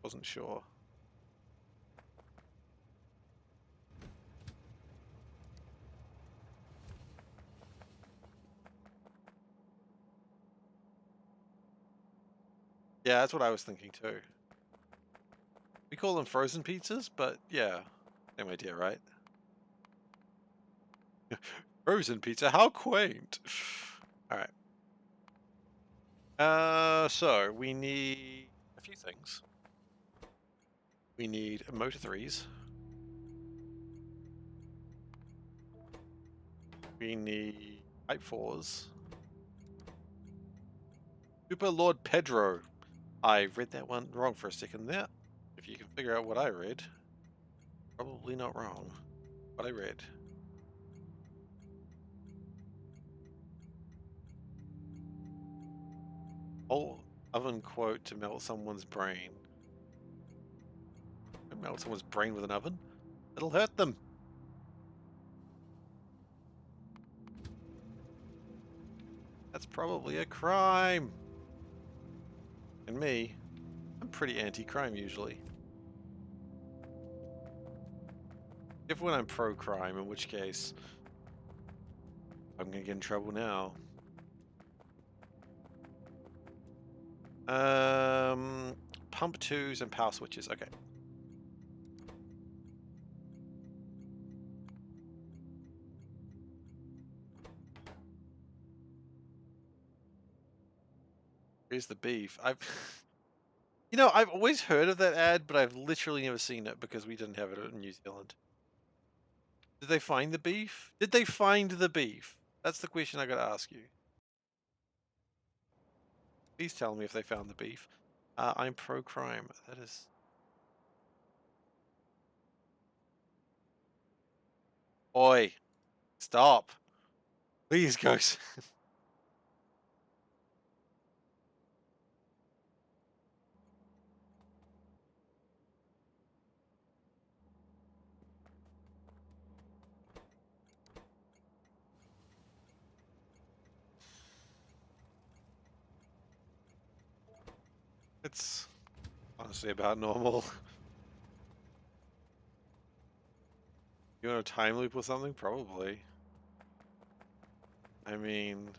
Wasn't sure. Yeah, that's what I was thinking too. We call them frozen pizzas, but yeah, same idea, right? Frozen pizza, how quaint. All right. So we need a few things. We need motor threes. We need type fours. Super Lord Pedro. I read that one wrong for a second there. If you can figure out what I read, probably not wrong. What I read. Whole oven quote to melt someone's brain. Melt someone's brain with an oven? It'll hurt them. That's probably a crime. And me, I'm pretty anti-crime usually. If when I'm pro-crime, in which case I'm gonna get in trouble now. Pump twos and power switches. Okay. Here's the beef. You know, I've always heard of that ad, but I've literally never seen it because we didn't have it in New Zealand. Did they find the beef? Did they find the beef? That's the question I gotta ask you. Please tell me if they found the beef. I'm pro-crime. That is... Oi. Stop. Please, ghost. It's honestly about normal. You want a time loop or something? Probably. I mean,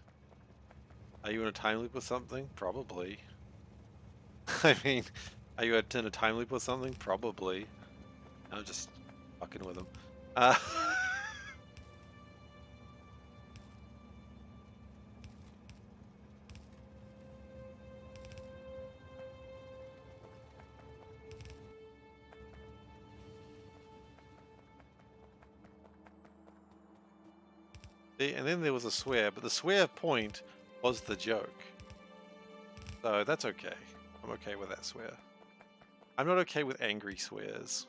are you in a time loop with something? Probably. I mean, are you in a time loop with something? Probably. I'm just fucking with them. And then there was a swear, but the swear point was the joke. So that's okay. I'm okay with that swear. I'm not okay with angry swears.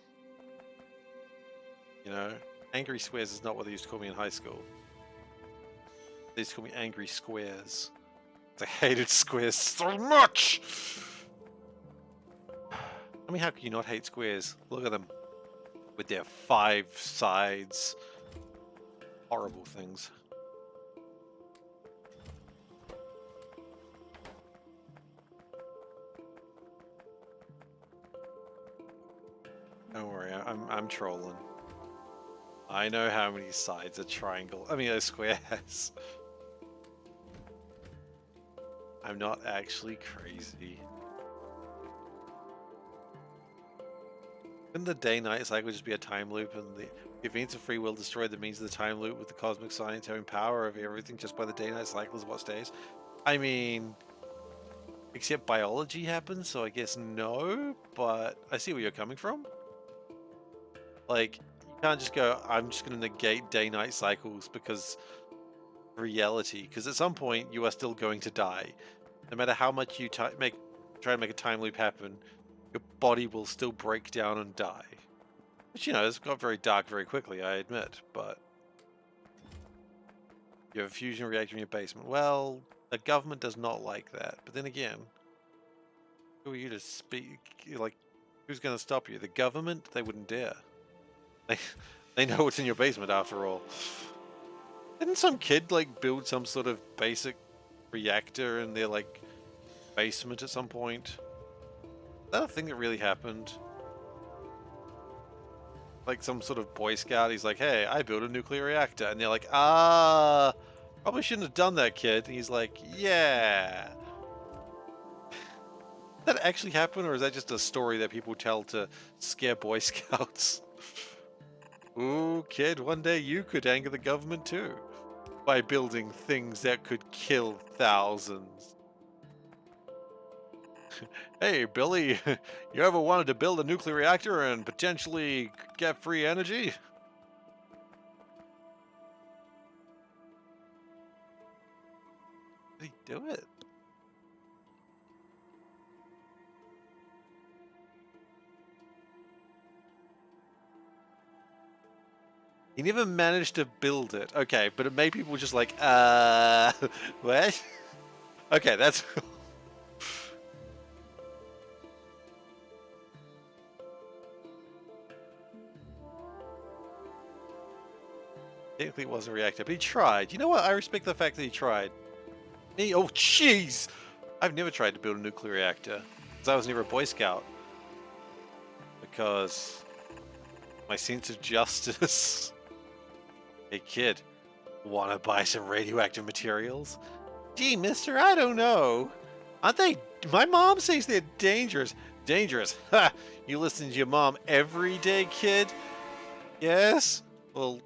You know? Angry swears is not what they used to call me in high school. They used to call me angry squares. I hated squares so much! I mean, how can you not hate squares? Look at them. With their 5 sides. Horrible things. Don't worry, I'm trolling. I know how many sides a triangle, a square has. I'm not actually crazy. Couldn't the day-night cycle just be a time loop and the events of free will destroy the means of the time loop with the cosmic science having power over everything just by the day-night cycle is what stays? I mean, except biology happens, so I guess no, but I see where you're coming from. Like, you can't just go, I'm just going to negate day-night cycles because reality, because at some point you are still going to die. No matter how much you try to make a time loop happen, your body will still break down and die. Which, you know, it's got very dark very quickly, I admit, but you have a fusion reactor in your basement. Well, the government does not like that. But then again, who are you to speak? Like, who's going to stop you? The government? They wouldn't dare. They know what's in your basement after all. Didn't some kid, like, build some sort of basic reactor in their, like, basement at some point? Is that a thing that really happened? Like some sort of Boy Scout, he's like, hey, I built a nuclear reactor. And they're like, probably shouldn't have done that, kid. And he's like, yeah. Did that actually happen, or is that just a story that people tell to scare Boy Scouts? Ooh, kid, one day you could anger the government too. By building things that could kill thousands. Hey, Billy, you ever wanted to build a nuclear reactor and potentially get free energy? Did he do it? He never managed to build it. Okay, but it made people just like, what? Okay, that's... Technically it wasn't a reactor, but he tried. You know what? I respect the fact that he tried. Me? Oh, jeez! I've never tried to build a nuclear reactor. Because I was never a Boy Scout. Because... my sense of justice. Hey, kid. Wanna buy some radioactive materials? Gee, mister, I don't know. Aren't they... my mom says they're dangerous. Dangerous? Ha! You listen to your mom every day, kid? Yes? Well...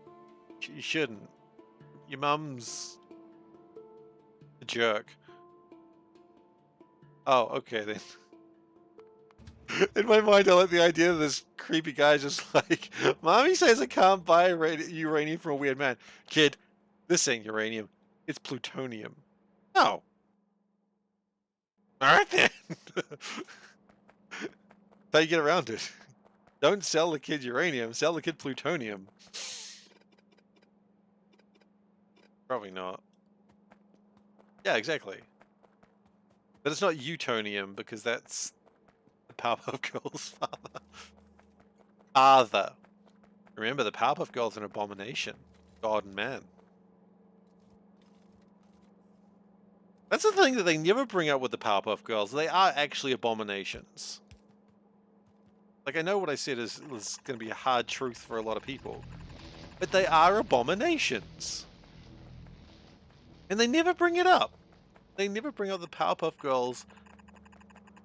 you shouldn't. Your mum's a jerk. Oh, okay then. In my mind, I like the idea of this creepy guy just like, Mommy says I can't buy uranium from a weird man. Kid, this ain't uranium. It's plutonium. Oh. Alright then. How you get around it? Don't sell the kid uranium, sell the kid plutonium. Probably not. Yeah, exactly. But it's not Utonium, because that's the Powerpuff Girls' father. Father. Remember, the Powerpuff Girls are an abomination. God and man. That's the thing that they never bring up with the Powerpuff Girls. They are actually abominations. Like, I know what I said is going to be a hard truth for a lot of people. But they are abominations. And they never bring it up. They never bring up the Powerpuff Girls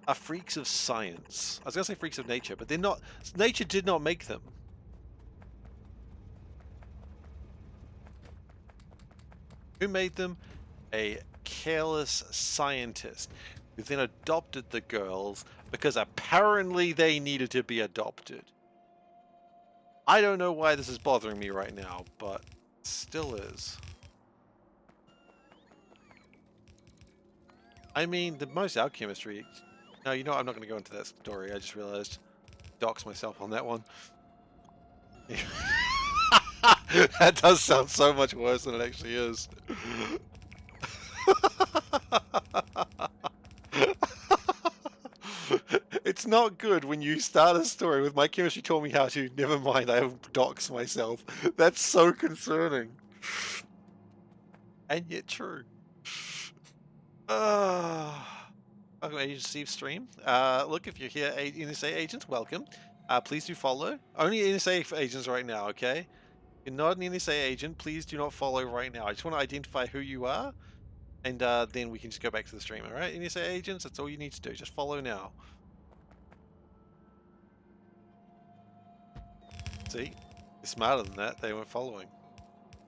are freaks of science. I was going to say freaks of nature, but they're not. Nature did not make them. Who made them? A careless scientist who then adopted the girls because apparently they needed to be adopted. I don't know why this is bothering me right now, but it still is. I mean, the most alchemistry... No, you know what? I'm not going to go into that story. I just realized. Dox myself on that one. That does sound so much worse than it actually is. It's not good when you start a story with my chemistry taught me how to. Never mind, I have doxed myself. That's so concerning. And yet true. Welcome, Agent Steve stream. Look, if you're here, NSA agents, welcome. Please do follow. Only NSA agents right now, okay? If you're not an NSA agent, please do not follow right now. I just want to identify who you are, and then we can just go back to the stream, alright? NSA agents, that's all you need to do. Just follow now. See? They're smarter than that. They weren't following.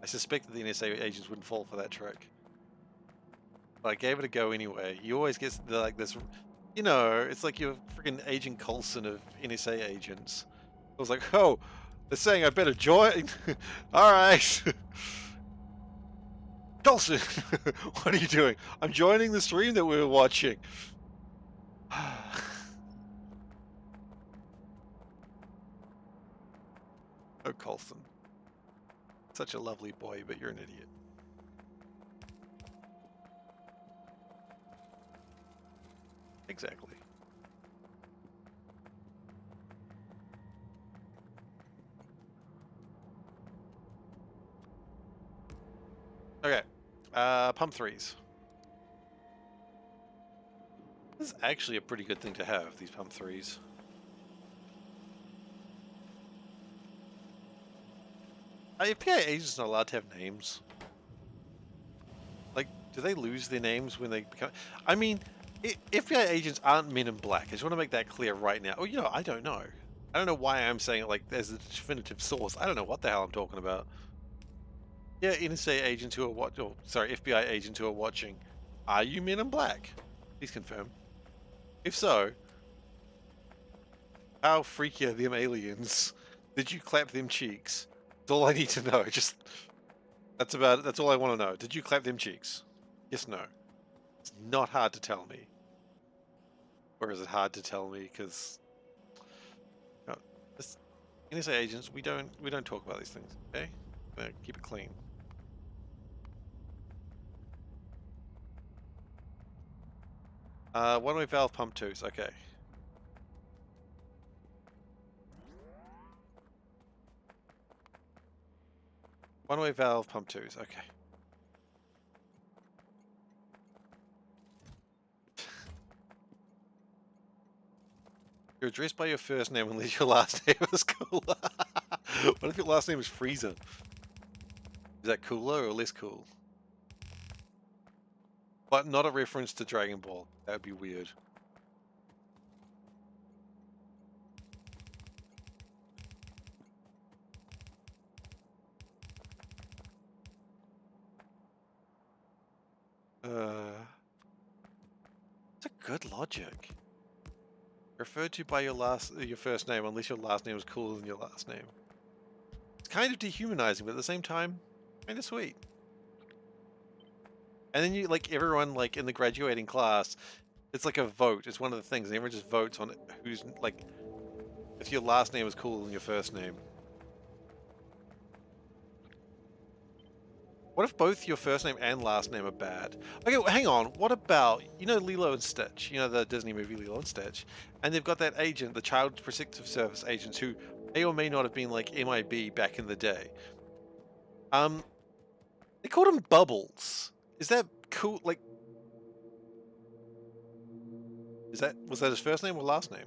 I suspect that the NSA agents wouldn't fall for that trick. But I gave it a go anyway. You always get like this, you know, it's like you're freaking Agent Coulson of NSA agents. I was like, oh, they're saying I better join. Alright. Coulson, what are you doing? I'm joining the stream that we were watching. Oh, Colson. Such a lovely boy, but you're an idiot. Exactly. Okay. Pump threes. This is actually a pretty good thing to have, these pump threes. FBI agents not allowed to have names. Like, do they lose their names when they become... I mean, FBI agents aren't men in black. I just want to make that clear right now. Oh, you know, I don't know. I don't know why I'm saying it like there's a definitive source. I don't know what the hell I'm talking about. Yeah, NSA agents who are FBI agents who are watching. Are you men in black? Please confirm. If so, how freaky are them aliens? Did you clap them cheeks? That's all I need to know. That's all I want to know. Did you clap them cheeks? Yes, no. It's not hard to tell me. Or is it hard to tell me because this NSA agents, we don't talk about these things, okay? Keep it clean. One-way valve pump twos, okay. One-way valve pump twos, okay. You're addressed by your first name unless your last name is Cooler. What if your last name is Freezer? Is that cooler or less cool? But not a reference to Dragon Ball. That would be weird. It's a good logic. Referred to by your first name unless your last name is cooler than your last name. It's kind of dehumanizing, but at the same time, kind of sweet. And then you, like, everyone, like, in the graduating class, it's like a vote. It's one of the things, and everyone just votes on who's, like, if your last name is cooler than your first name. What if both your first name and last name are bad? Okay, well, hang on. What about, you know, Lilo and Stitch? You know, the Disney movie Lilo and Stitch? And they've got that agent, the Child Protective Service agents, who may or may not have been like MIB back in the day. They called him Bubbles. Is that cool? Like, was that his first name or last name?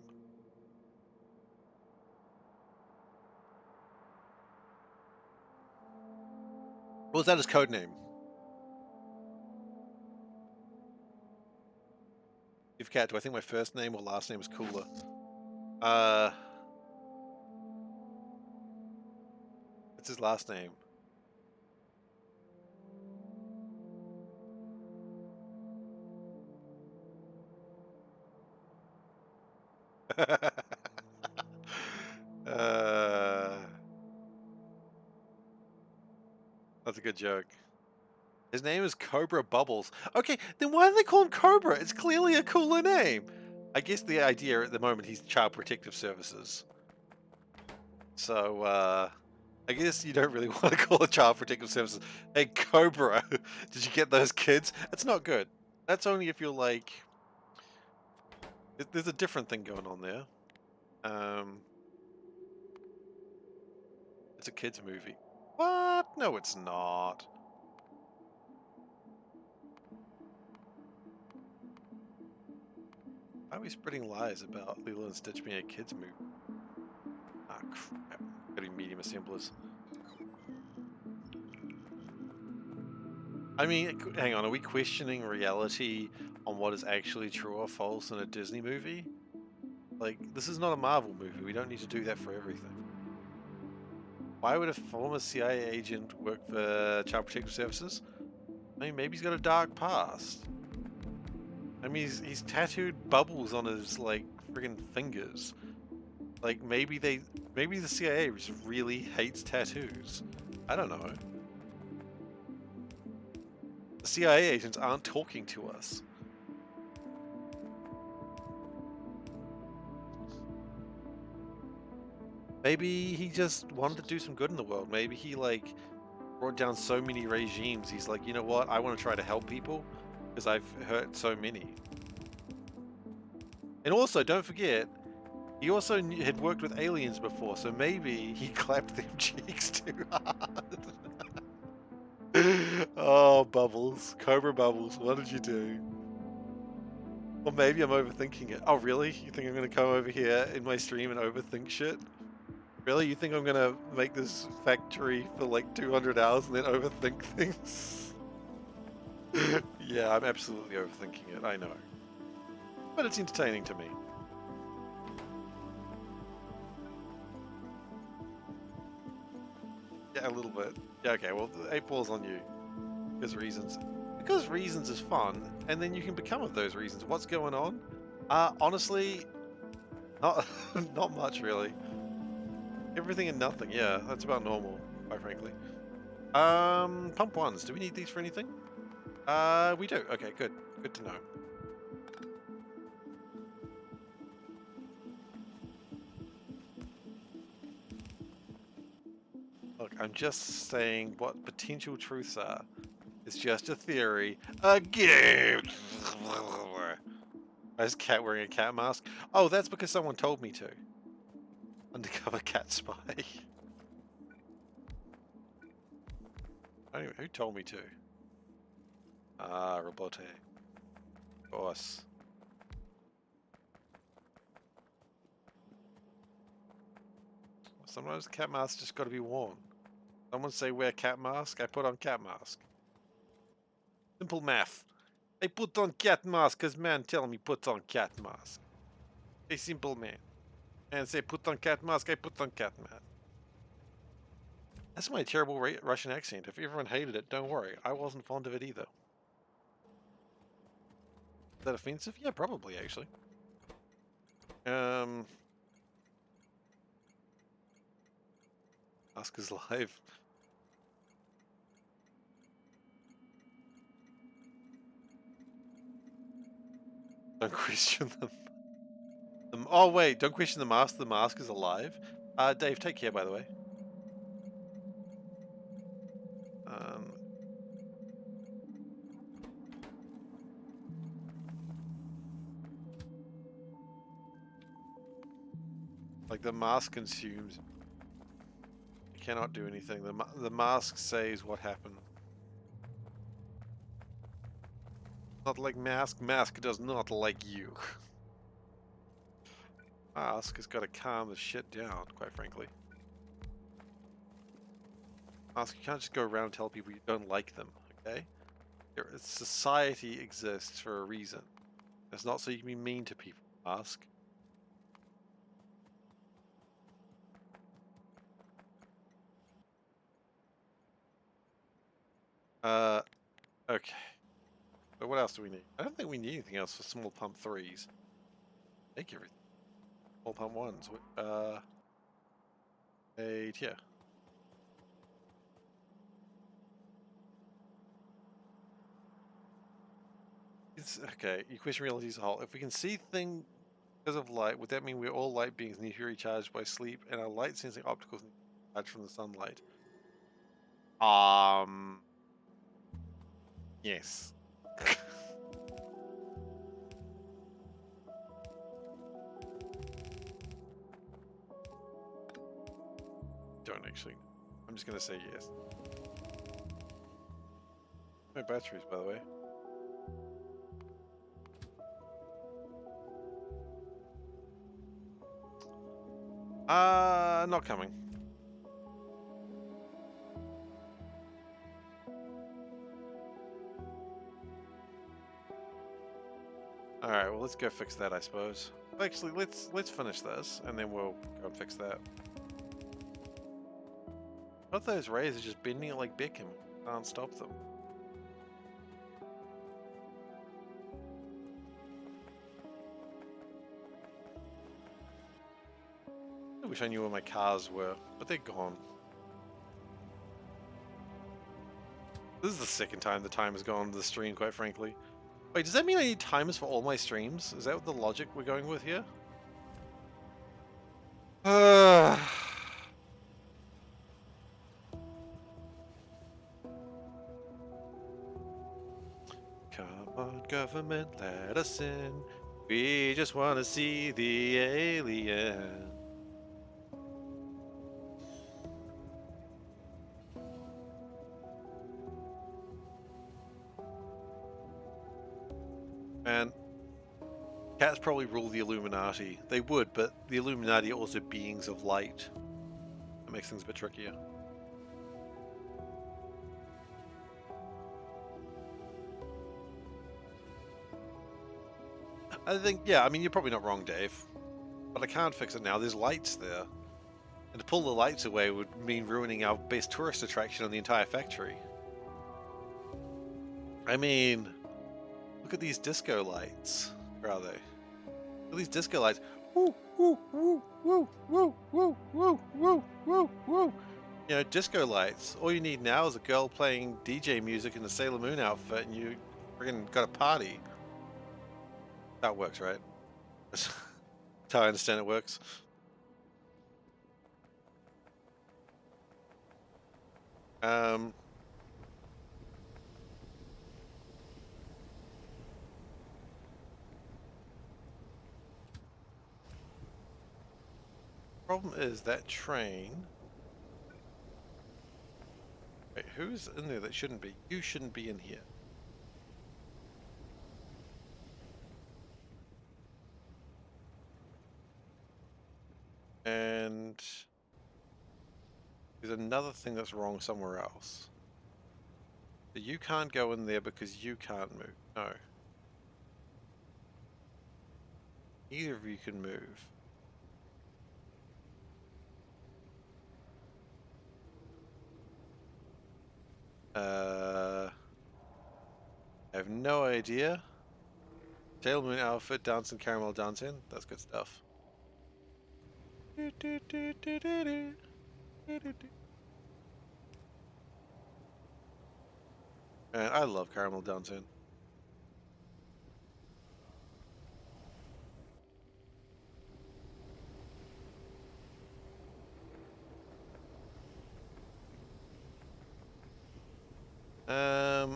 Or was that his code name? SeiferKatt, do I think my first name or last name is cooler? What's his last name? That's a good joke. His name is Cobra Bubbles. Okay, then why do they call him Cobra? It's clearly a cooler name. I guess the idea at the moment he's Child Protective Services. So, I guess you don't really want to call it Child Protective Services. Hey, Cobra, did you get those kids? That's not good. That's only if you're like... There's a different thing going on there. It's a kid's movie. What? No, it's not. Why are we spreading lies about Lilo and Stitch being a kid's movie? Ah, crap. Gotta be medium assemblers. I mean, hang on, are we questioning reality on what is actually true or false in a Disney movie? Like, this is not a Marvel movie. We don't need to do that for everything. Why would a former CIA agent work for Child Protective Services? I mean, maybe he's got a dark past. I mean, he's tattooed bubbles on his, like, friggin' fingers. Like, maybe the CIA just really hates tattoos. I don't know. The CIA agents aren't talking to us. Maybe he just wanted to do some good in the world. Maybe he like brought down so many regimes. He's like, you know what? I want to try to help people because I've hurt so many. And also, don't forget, he also had worked with aliens before, so maybe he clapped them cheeks too hard. Oh, Bubbles. Cobra Bubbles, what did you do? Or maybe I'm overthinking it. Oh, really? You think I'm going to come over here in my stream and overthink shit? Really? You think I'm going to make this factory for like 200 hours and then overthink things? Yeah, I'm absolutely overthinking it, I know. But it's entertaining to me. Yeah, a little bit. Yeah, okay, well, 8 balls on you. Because reasons. Because reasons is fun, and then you can become of those reasons. What's going on? Honestly, not, not much, really. Everything and nothing, yeah, that's about normal, quite frankly. Pump ones, do we need these for anything? We do. Okay, good. Good to know. Look, I'm just saying what potential truths are. It's just a theory. Again! Why is Cat wearing a cat mask? Oh, that's because someone told me to. Undercover cat spy. Anyway, who told me to? Ah, Robote. Of course. Sometimes the cat mask just got to be worn. Someone say wear cat mask, I put on cat mask. Simple math. I put on cat mask because man tell me put on cat mask. A simple man. And say put on cat mask, I put on cat mask. That's my terrible Russian accent. If everyone hated it, don't worry. I wasn't fond of it either. Is that offensive? Yeah, probably actually. Mask is live. Don't question them. Oh wait, don't question the mask. The mask is alive. Dave, take care, by the way. Like the mask consumes. You cannot do anything. The mask says what happened. Not like mask. Mask does not like you. Mask has got to calm the shit down, quite frankly. Mask, you can't just go around and tell people you don't like them, okay? Society exists for a reason. It's not so you can be mean to people, Mask. Okay. But what else do we need? I don't think we need anything else for small pump 3s. Take everything. Small pump 1s. 8 here. Okay, you question reality as a whole. If we can see things because of light, would that mean we're all light beings need to be recharged by sleep and our light sensing opticals need to be charged from the sunlight? Yes. Don't actually. I'm just gonna say yes. No batteries, by the way. Not coming. Alright, well let's go fix that, I suppose. Actually, let's finish this, and then we'll go and fix that. Both those rays are just bending it like Beckham. Can't stop them. I wish I knew where my cars were, but they're gone. This is the second time the time has gone to the stream, quite frankly. Wait, does that mean I need timers for all my streams? Is that the logic we're going with here? Come on, government, let us in. We just want to see the alien. And cats probably rule the Illuminati. They would, but the Illuminati are also beings of light. That makes things a bit trickier. I think, yeah, I mean, you're probably not wrong, Dave. But I can't fix it now. There's lights there. And to pull the lights away would mean ruining our best tourist attraction on the entire factory. I mean, look at these disco lights. Where are they? Look at these disco lights. Woo, woo, woo, woo, woo, woo, woo, woo, woo, woo. You know, disco lights. All you need now is a girl playing DJ music in a Sailor Moon outfit and you friggin' got a party. That works, right? That's how I understand it works. Problem is that train. Wait, who's in there that shouldn't be? You shouldn't be in here. And there's another thing that's wrong somewhere else. You can't go in there because you can't move. No. Neither of you can move. I have no idea. Sailor Moon outfit, dancing, caramel dancing. That's good stuff. Man, I love caramel dancing.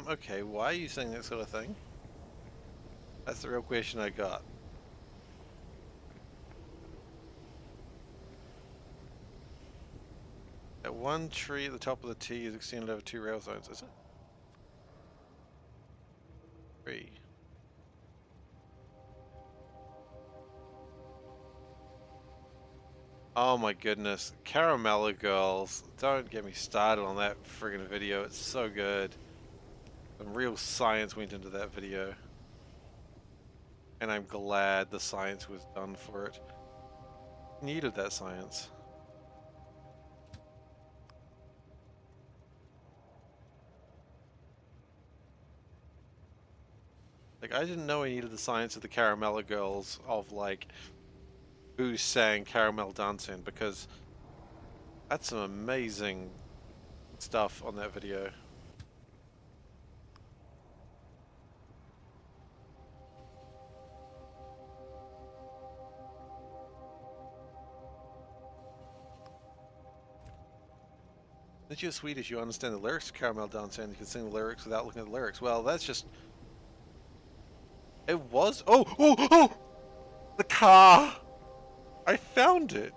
Okay, why are you saying that sort of thing? That's the real question I got. That one tree at the top of the T is extended over 2 rail zones, is it? 3. Oh my goodness. Caramella Girls. Don't get me started on that friggin' video. It's so good. Some real science went into that video. And I'm glad the science was done for it. Needed that science. Like, I didn't know I needed the science of the Caramella Girls of, like, who sang Caramel Dancing, because that's some amazing stuff on that video. Since you're Swedish, you understand the lyrics to Caramel Dancing, you can sing the lyrics without looking at the lyrics. Well, that's just... It was... Oh! Oh! Oh! The car! I found it!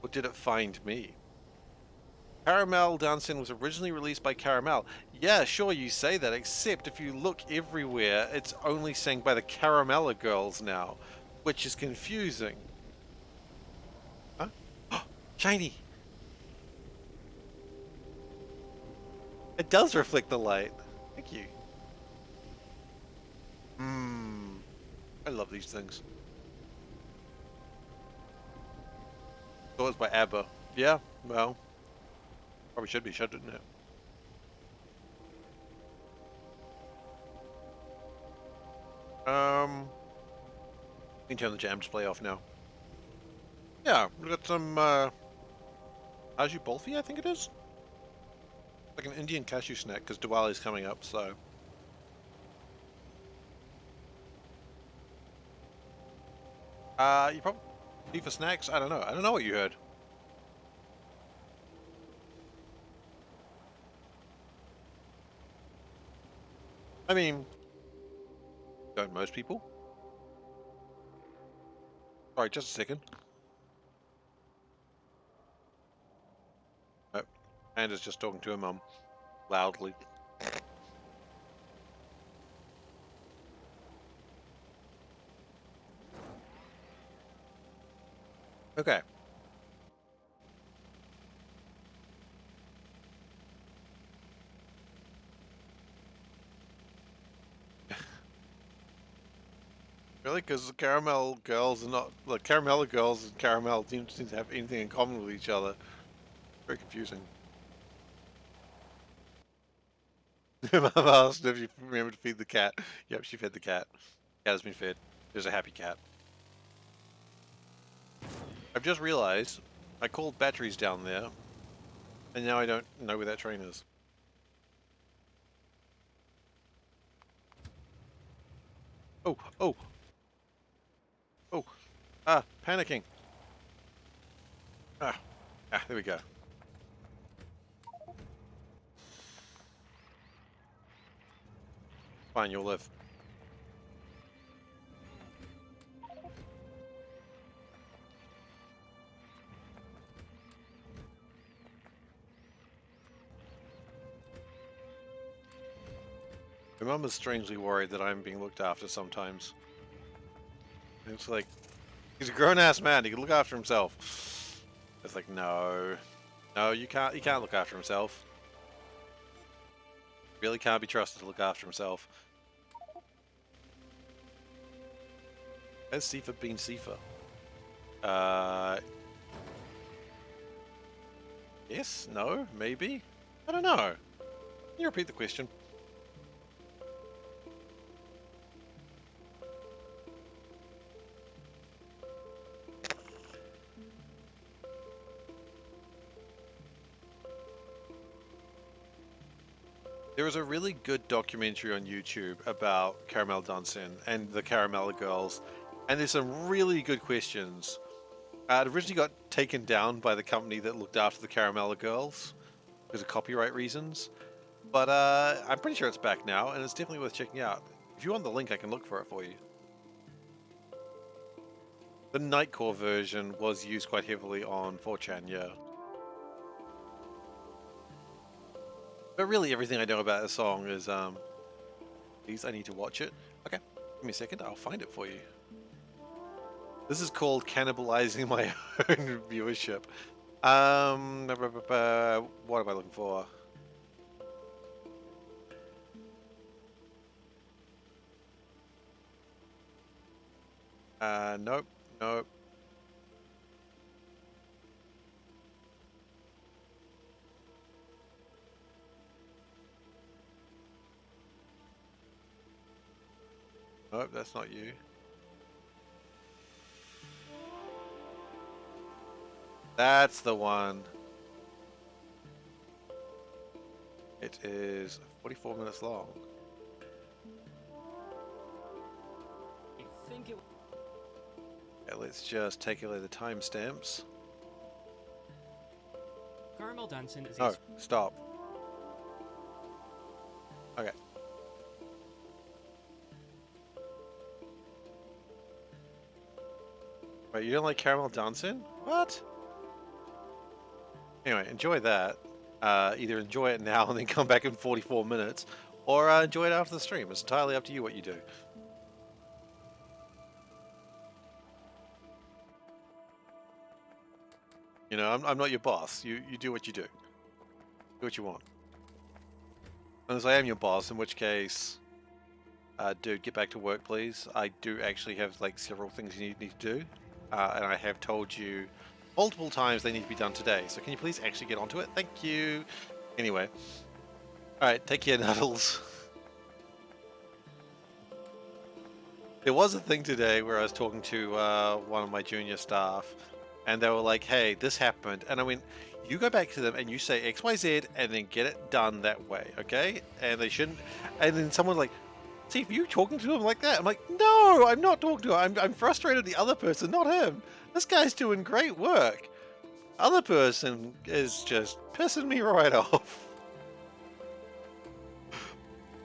Or did it find me? Caramel Dancing was originally released by Caramel. Yeah, sure, you say that, except if you look everywhere, it's only sang by the Caramella Girls now, which is confusing. Huh? Shiny! It does reflect the light. Thank you. I love these things. So it's by ABBA. Yeah, well, probably should be, shouldn't it? You can turn the jam display off now. Yeah, we got some, Cashew Bolfi, I think it is? Like an Indian cashew snack, because Diwali's coming up, so... You probably... for snacks? I don't know. I don't know what you heard. I mean, Don't most people? Sorry, just a second. Oh, Panda's just talking to her mum loudly. Okay. Really? Because the caramel girls are not... Look, caramel girls and caramel don't seem to have anything in common with each other. Very confusing. Mum asked if you remember to feed the cat. Yep, she fed the cat. Cat has been fed. There's a happy cat. I've just realized I called batteries down there, and now I don't know where that train is. Oh, oh, oh, panicking. There we go. Fine, you'll live. My mum is strangely worried that I'm being looked after sometimes. And it's like, he's a grown-ass man, he can look after himself. It's like, no. No, he can't look after himself. Really can't be trusted to look after himself. Has Seifer been Seifer? Yes? No? Maybe? I don't know. Can you repeat the question? There is a really good documentary on YouTube about Caramel Dunson and the Caramella Girls, and there's some really good questions. It originally got taken down by the company that looked after the Caramella Girls because of copyright reasons, but I'm pretty sure it's back now, and it's definitely worth checking out. If you want the link, I can look for it for you. The Nightcore version was used quite heavily on 4chan, yeah. But really, everything I know about the song is, please, I need to watch it. Okay, give me a second, I'll find it for you. This is called cannibalizing my own viewership. What am I looking for? Nope, nope. Nope, that's not you. That's the one. It is 44 minutes long. I think it... Yeah, let's just take away the timestamps. Caramel Dunson is No, stop. Okay. Wait, you don't like Caramel Dunson? What? Anyway, enjoy that. Either enjoy it now and then come back in 44 minutes, or enjoy it after the stream. It's entirely up to you what you do. You know, I'm not your boss. You do what you do. Do what you want. Unless I am your boss, in which case, dude, get back to work, please. I do actually have like several things you need to do, and I have told you multiple times they need to be done today. So can you please actually get onto it? Thank you. Anyway, all right, take care, Nuddles. There was a thing today where I was talking to one of my junior staff, and they were like, hey, this happened. And I went, you go back to them and you say XYZ and then get it done that way, okay? And they shouldn't. And then someone like, see, if you talking to them like that, I'm like, no, I'm not talking to him. I'm frustrated at the other person, not him. This guy's doing great work. Other person is just pissing me right off.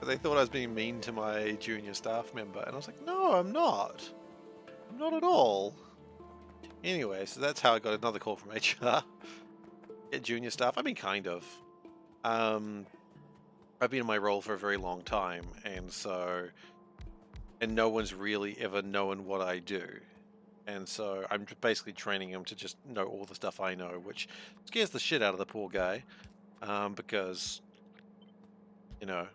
But they thought I was being mean to my junior staff member, and I was like, no, I'm not. I'm not at all. Anyway, so that's how I got another call from HR. Get junior staff. I mean, kind of. I've been in my role for a very long time, and no one's really ever known what I do. And so I'm basically training him to just know all the stuff I know, which scares the shit out of the poor guy. Because, you know,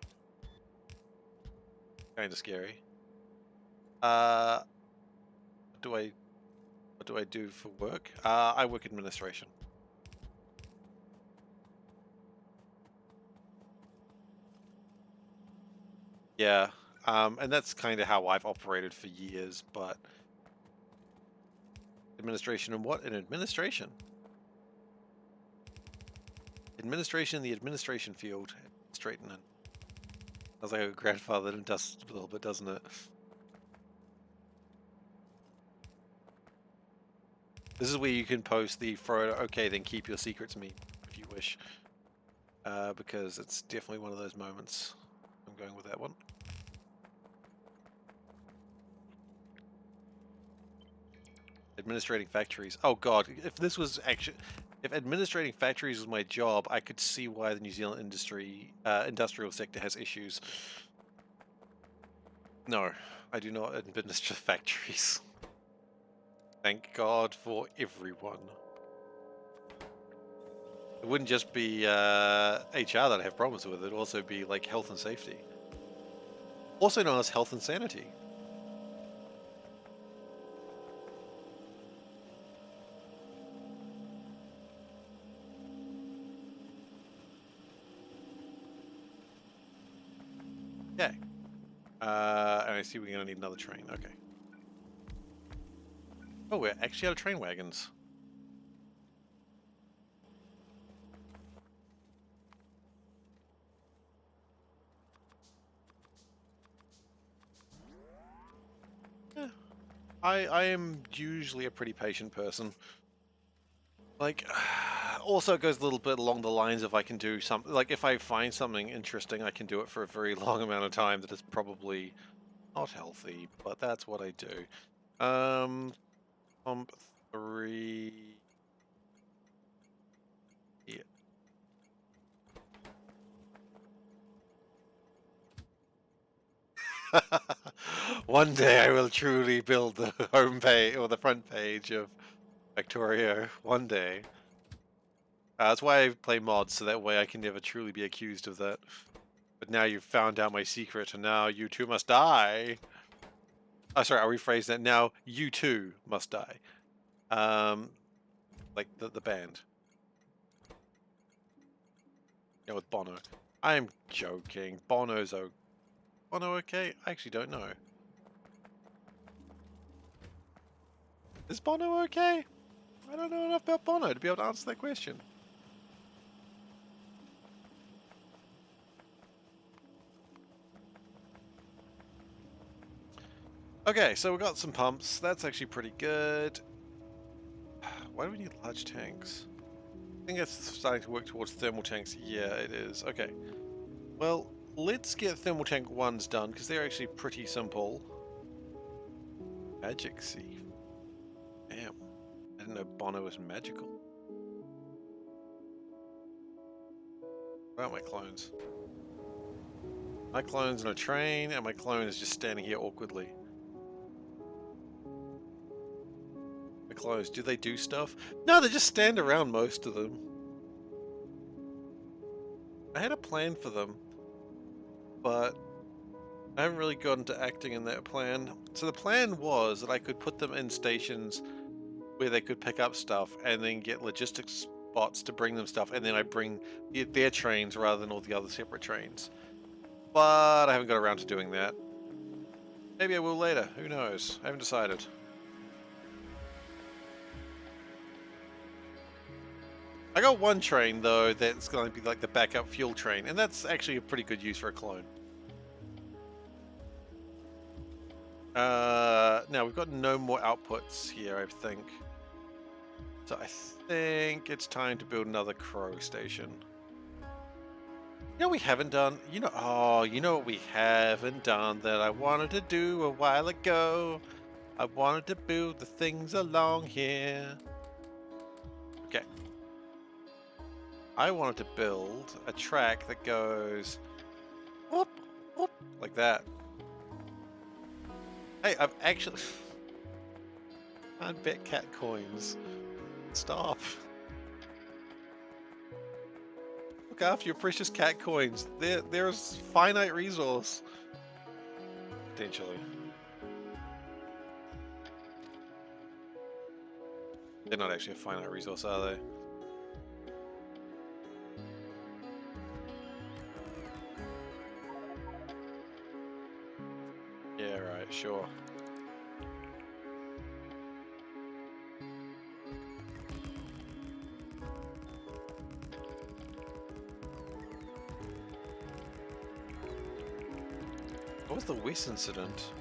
kind of scary. What do I do for work? I work administration. Yeah, and that's kind of how I've operated for years, but administration and what? In administration. Administration in the administration field. Straightening. Sounds like a grandfather and dust a little bit, doesn't it? This is where you can post the photo, okay, then keep your secrets meme if you wish. Because it's definitely one of those moments. I'm going with that one. Administrating factories. Oh god, if this was actually, if administrating factories was my job, I could see why the New Zealand industrial sector has issues. No, I do not administer factories. Thank God for everyone. It wouldn't just be HR that I have problems with, it'd also be like health and safety. Also known as health and sanity. Okay. And I see we're going to need another train. Okay. Oh, we're actually out of train wagons. Yeah. I am usually a pretty patient person. Like, also it goes a little bit along the lines of I can do something, like if I find something interesting, I can do it for a very long amount of time that is probably not healthy, but that's what I do. Pump 3. Yeah. One day I will truly build the home page or the front page of Factorio. One day. That's why I play mods, so that way I can never truly be accused of that. But now you've found out my secret, and now you too must die. Oh, sorry, I'll rephrase that. Now you too must die. Like the band. Yeah, with Bono. I'm joking. Bono okay? I actually don't know. Is Bono okay? I don't know enough about Bono to be able to answer that question. Okay, so we've got some pumps. That's actually pretty good. Why do we need large tanks? I think it's starting to work towards thermal tanks. Yeah, it is. Okay. Well, let's get thermal tank 1s done, because they're actually pretty simple. Magic Sea. Damn. I didn't know Bono was magical. What about my clones? My clone's in a train, and my clone is just standing here awkwardly. My clones, do they do stuff? No, they just stand around, most of them. I had a plan for them, but I haven't really gotten to acting in that plan. So the plan was that I could put them in stations where they could pick up stuff and then get logistics spots to bring them stuff, and then I bring their trains rather than all the other separate trains. But I haven't got around to doing that. Maybe I will later, who knows? I haven't decided. I got one train though that's going to be like the backup fuel train, and that's actually a pretty good use for a clone. Now we've got no more outputs here, I think. So I think it's time to build another crow station. You know we haven't done. You know what we haven't done that I wanted to do a while ago. I wanted to build the things along here. Okay. I wanted to build a track that goes whoop whoop like that. Hey, I've actually can't bet cat coins. Stop. Look after your precious cat coins. There's finite resource. Potentially. They're not actually a finite resource, are they? Yeah, right, sure. What was the West incident?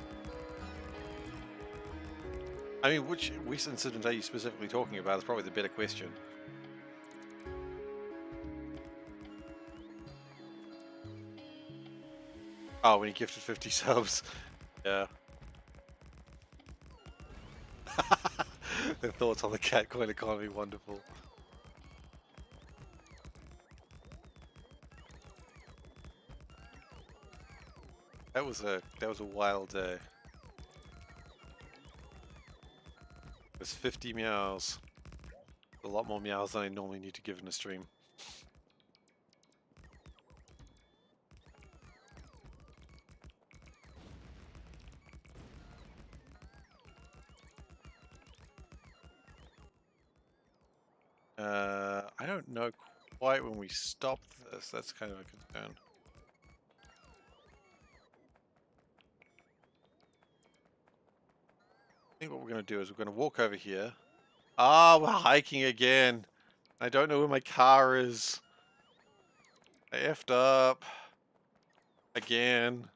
I mean, which West incident are you specifically talking about? Is probably the better question. Oh, when he gifted 50 subs. Yeah. The thoughts on the cat coin economy, wonderful. That was a wild day. It was 50 meows. A lot more meows than I normally need to give in a stream. I don't know quite when we stopped this. That's kind of a concern. I think what we're going to do is we're going to walk over here. Ah, we're hiking again. I don't know where my car is. I effed up. Again.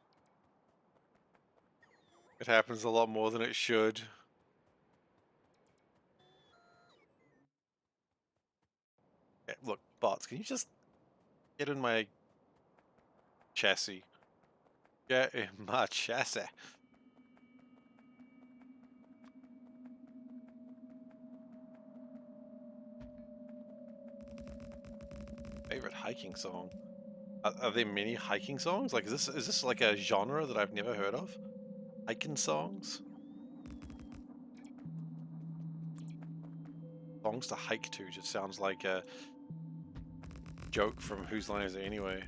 It happens a lot more than it should. Okay, look, bots, can you just get in my chassis? Get in my chassis. Favorite hiking song? Are there many hiking songs? Like, is this like a genre that I've never heard of? Hiking songs? Songs to hike to just sounds like a joke from Whose Line Is It Anyway?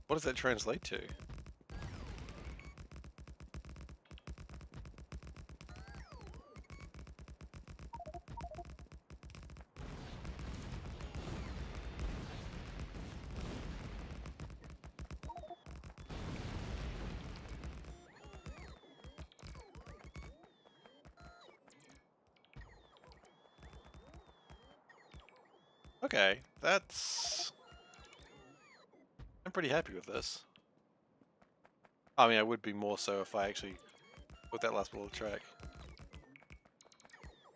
What does that translate to? Okay, I'm pretty happy with this. I mean, I would be more so if I actually put that last little track.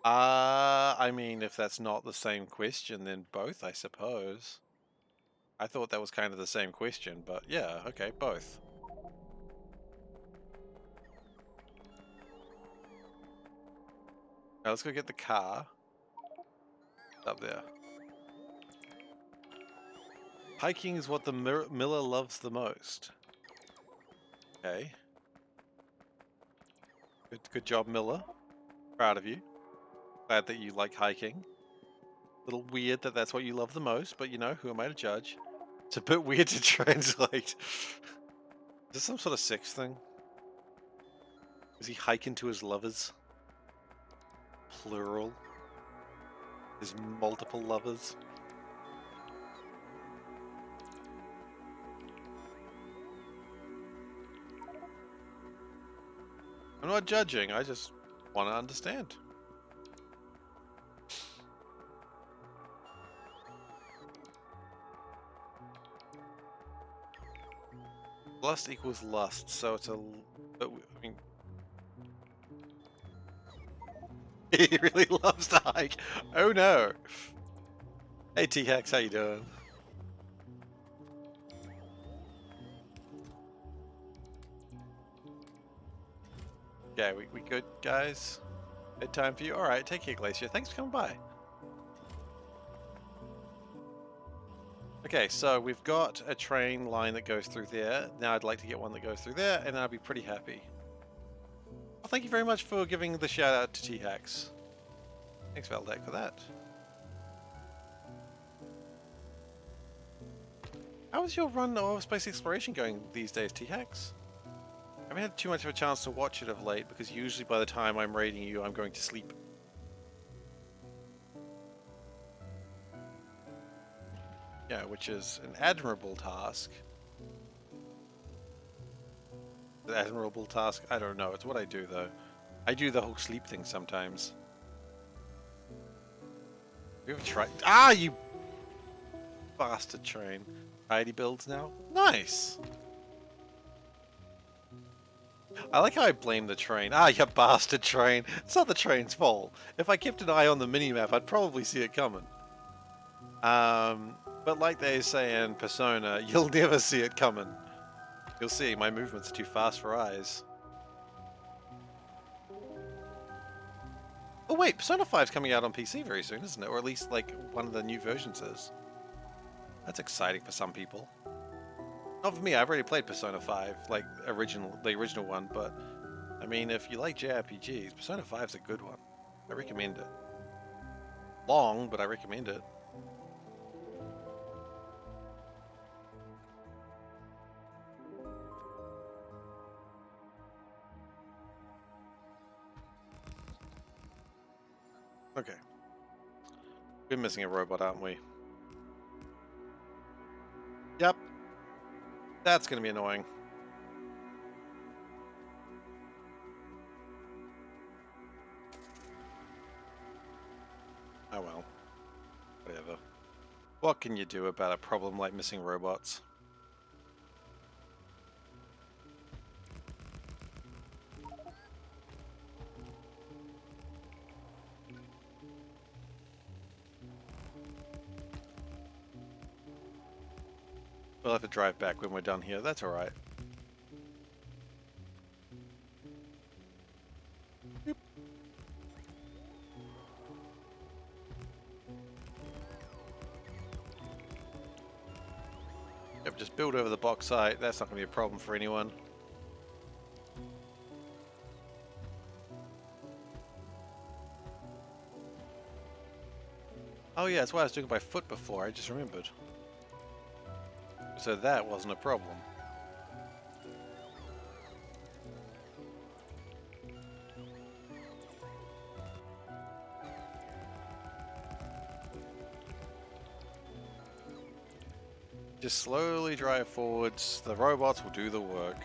I mean, if that's not the same question, then both, I suppose. I thought that was kind of the same question, but yeah, okay, both. Now let's go get the car. It's up there. Hiking is what the Miller loves the most. Okay. Good job, Miller. Proud of you. Glad that you like hiking. A little weird that that's what you love the most, but you know, who am I to judge? It's a bit weird to translate. Is this some sort of sex thing? Is he hiking to his lovers? Plural? His multiple lovers? I'm not judging, I just want to understand. Lust equals lust, so it's a. But I mean, he really loves to hike. Oh no! Hey T-Hex, how you doing? Yeah, we good, guys? Bedtime for you? Alright, take care, Glacier. Thanks for coming by. Okay, so we've got a train line that goes through there. Now I'd like to get one that goes through there, and I'll be pretty happy. Well, thank you very much for giving the shout out to T-Hax. Thanks, Valdek, for that. How is your run of space exploration going these days, T-Hax? I haven't had too much of a chance to watch it of late, because usually by the time I'm raiding you, I'm going to sleep. Yeah, which is an admirable task. An admirable task? I don't know. It's what I do, though. I do the whole sleep thing sometimes. We have tried. Ah, you bastard train. Tidy builds now? Nice! I like how I blame the train. Ah, you bastard train. It's not the train's fault. If I kept an eye on the minimap, I'd probably see it coming. But like they say in Persona, you'll never see it coming. You'll see, my movements are too fast for eyes. Oh wait, Persona 5's coming out on PC very soon, isn't it? Or at least, like, one of the new versions is. That's exciting for some people. Not for me, I've already played Persona 5, like, the original one, but, I mean, if you like JRPGs, Persona 5's a good one. I recommend it. Long, but I recommend it. Okay. We're missing a robot, aren't we? Yep. That's gonna be annoying. Oh well. Whatever. What can you do about a problem like missing robots? We'll have to drive back when we're done here. That's alright. Yep. Yep, just build over the box site. That's not going to be a problem for anyone. Oh yeah, that's why I was doing it by foot before. I just remembered. So that wasn't a problem. Just slowly drive forwards. The robots will do the work.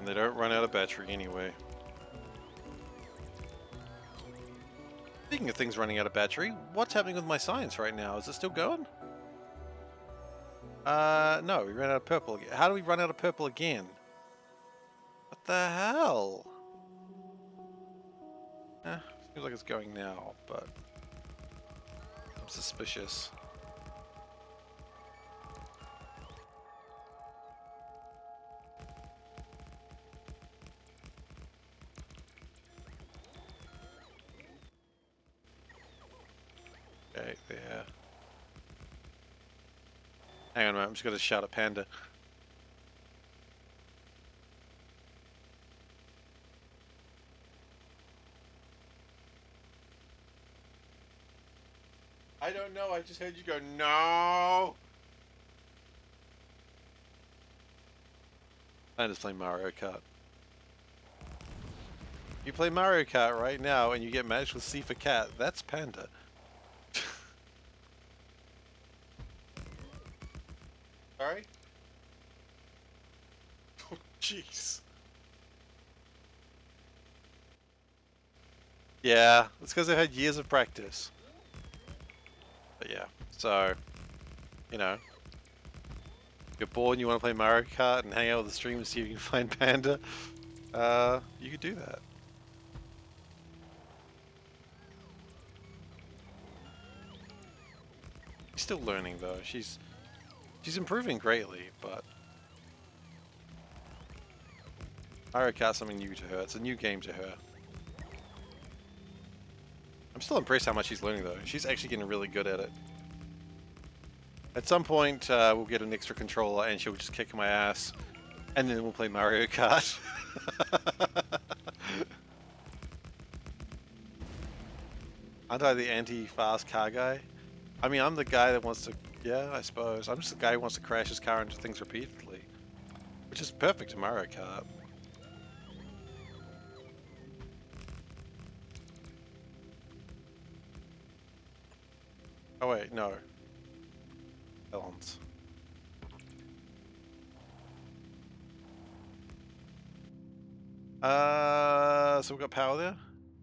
And they don't run out of battery anyway. Speaking of things running out of battery, what's happening with my science right now? Is it still going? No, we ran out of purple again. How do we run out of purple again? What the hell? Seems like it's going now, but I'm suspicious. Okay, there. Hang on a moment, I'm just gonna shout at Panda. I don't know, I just heard you go, no! Panda's playing Mario Kart. You play Mario Kart right now and you get matched with SeiferKatt, that's Panda. Sorry? Oh, jeez. Yeah, it's because I've had years of practice. But yeah, so, you know. you're bored and you want to play Mario Kart and hang out with the stream and see if you can find Panda, you could do that. She's still learning though. She's improving greatly, but Mario Kart's something new to her. It's a new game to her. I'm still impressed how much she's learning though. She's actually getting really good at it. At some point, we'll get an extra controller and she'll just kick my ass, and then we'll play Mario Kart. Aren't I the anti-fast car guy? I mean, I'm the guy that wants to... Yeah, I suppose. I'm just the guy who wants to crash his car into things repeatedly. Which is perfect in Mario Kart. Oh wait, no. Elms. So we got power there?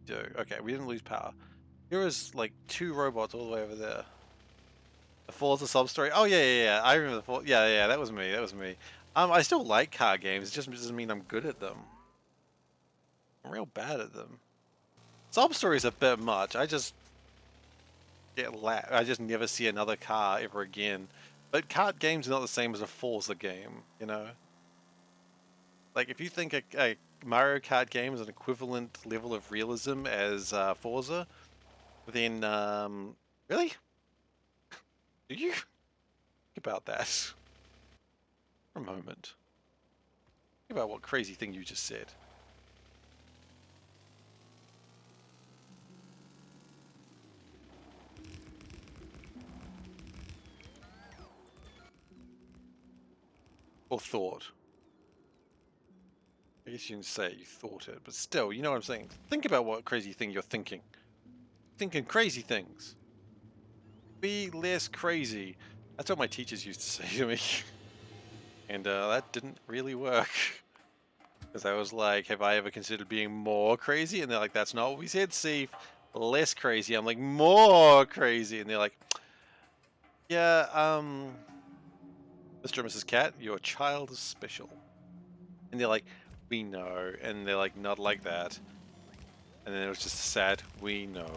Yeah, okay, we didn't lose power. Here is like 2 robots all the way over there. The Forza sub-story. Oh yeah. I remember the Forza. Yeah, that was me. That was me. I still like car games. It just doesn't mean I'm good at them. I'm real bad at them. Sub-story's a bit much. I just get I just never see another car ever again. But kart games are not the same as a Forza game, you know? Like, if you think a Mario Kart game is an equivalent level of realism as Forza, then, really? Do you? Think about that for a moment. Think about what crazy thing you just said. Or thought. I guess you can say you thought it, but still, you know what I'm saying? Think about what crazy thing you're thinking. Thinking crazy things. Be less crazy. That's what my teachers used to say to me. And that didn't really work. Because I was like, have I ever considered being more crazy? And they're like, that's not what we said, Steve. Less crazy. I'm like, more crazy. And they're like, yeah, Mr. and Mrs. Cat, your child is special. And they're like, we know. And they're like, not like that. And then it was just sad, we know.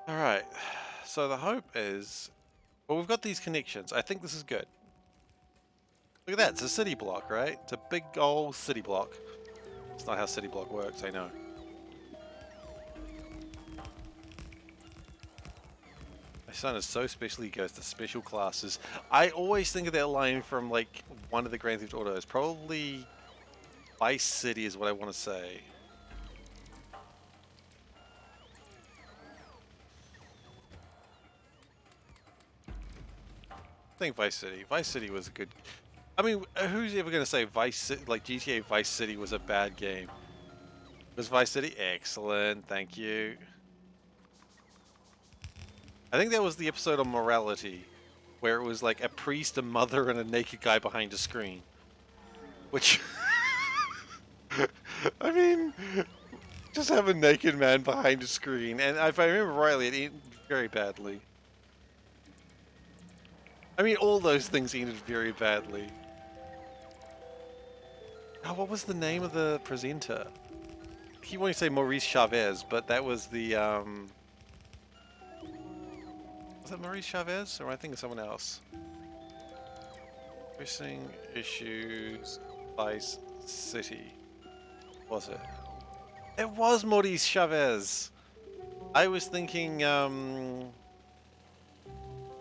Alright, so the hope is, well, we've got these connections. I think this is good. Look at that, it's a city block, right? It's a big old city block. It's not how city block works, I know. My son is so special, he goes to special classes. I always think of that line from like one of the Grand Theft Autos. Probably Vice City is what I want to say. I think Vice City. Vice City was a good... I mean, who's ever going to say Vice City, like GTA Vice City was a bad game? Was Vice City? Excellent, thank you. I think that was the episode on morality, where it was like a priest, a mother, and a naked guy behind a screen. Which... I mean... Just have a naked man behind a screen, and if I remember rightly, it ended very badly. I mean, all those things ended very badly. Oh, what was the name of the presenter? I keep wanting to say Maurice Chavez, but that was the, was that Maurice Chavez, or am I thinking of someone else? Pressing issues, Vice City. Was it? It was Maurice Chavez! I was thinking,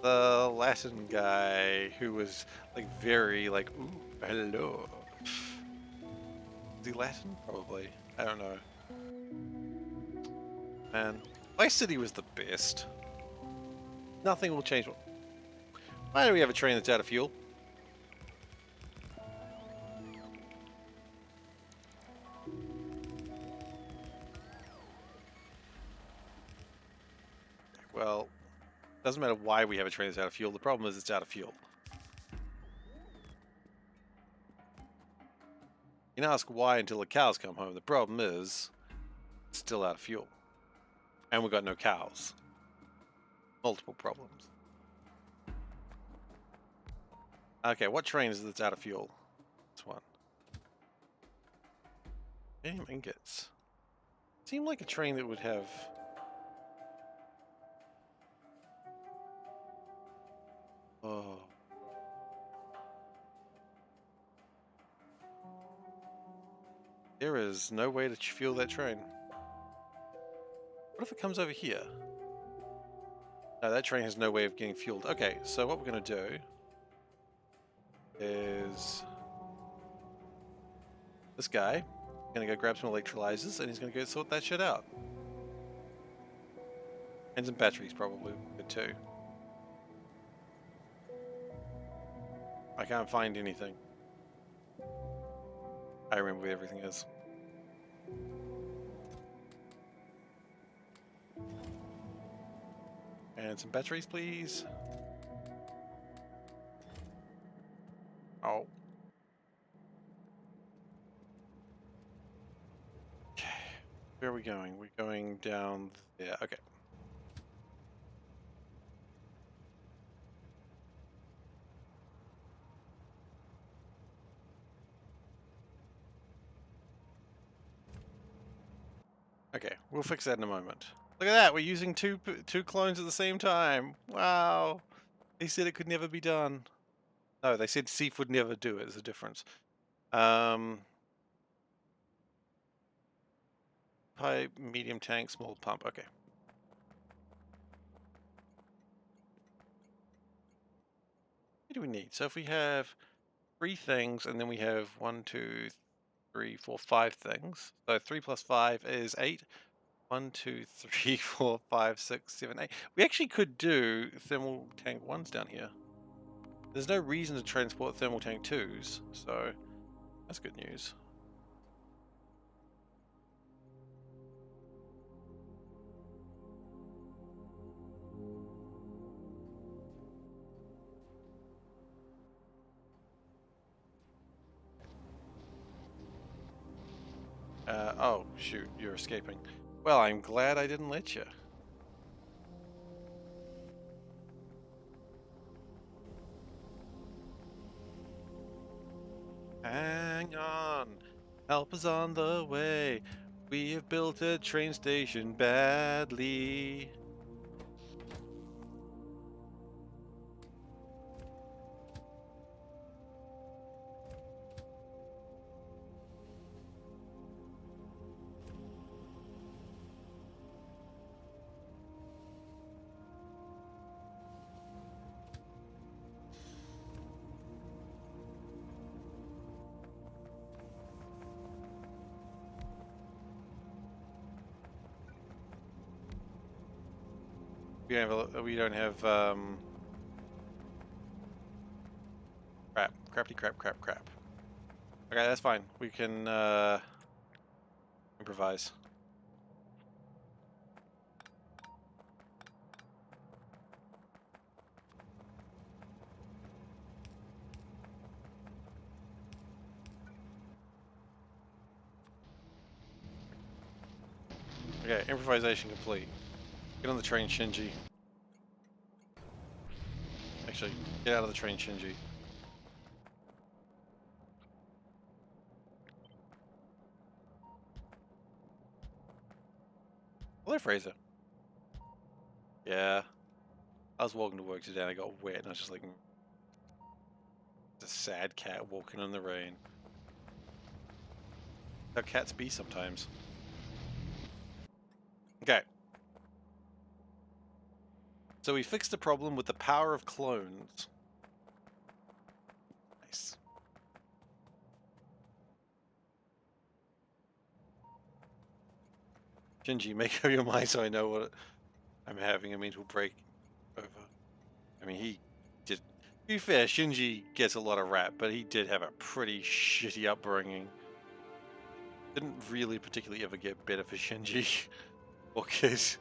the Latin guy who was like very like, ooh, hello. Is he Latin? Probably. I don't know. Man, Vice City was the best. Nothing will change. Why do we have a train that's out of fuel? Well, doesn't matter why we have a train that's out of fuel. The problem is it's out of fuel. You can ask why until the cows come home. The problem is Still out of fuel. And we've got no cows. Multiple problems. Okay, what train is that's out of fuel? This one. Damn ingots. Seemed like a train that would have... Oh. There is no way to fuel that train. What if it comes over here? No, that train has no way of getting fueled. Okay, so what we're going to do is this guy going to go grab some electrolyzers and he's going to go sort that shit out. And some batteries probably good too. I can't find anything. I remember where everything is. And some batteries, please. Oh. Okay. Where are we going? We're going down there. Okay. Okay, we'll fix that in a moment. Look at that, we're using two clones at the same time. Wow. They said it could never be done. No, they said Seif would never do it. There's a difference. Pipe, medium tank, small pump. Okay. What do we need? So if we have 3 things and then we have 1, 2, 3, 4, 5 things. So 3 plus 5 is 8. 1, 2, 3, 4, 5, 6, 7, 8. We actually could do thermal tank 1s down here. There's no reason to transport thermal tank 2s, so that's good news. Oh, shoot, you're escaping. Well, I'm glad I didn't let you. Hang on, help is on the way. We have built a train station badly. We don't have crap. Okay, that's fine. We can improvise. Okay, improvisation complete. Get on the train, Shinji. Actually, get out of the train, Shinji. Hello, Fraser. Yeah. I was walking to work today and I got wet and I was just like... It's a sad cat walking in the rain. How cats be sometimes. Okay. So we fixed the problem with the power of clones. Nice. Shinji, make up your mind so I know what I'm having a mental break over. I mean, he did... To be fair, Shinji gets a lot of rap, but he did have a pretty shitty upbringing. Didn't really particularly ever get better for Shinji or kids.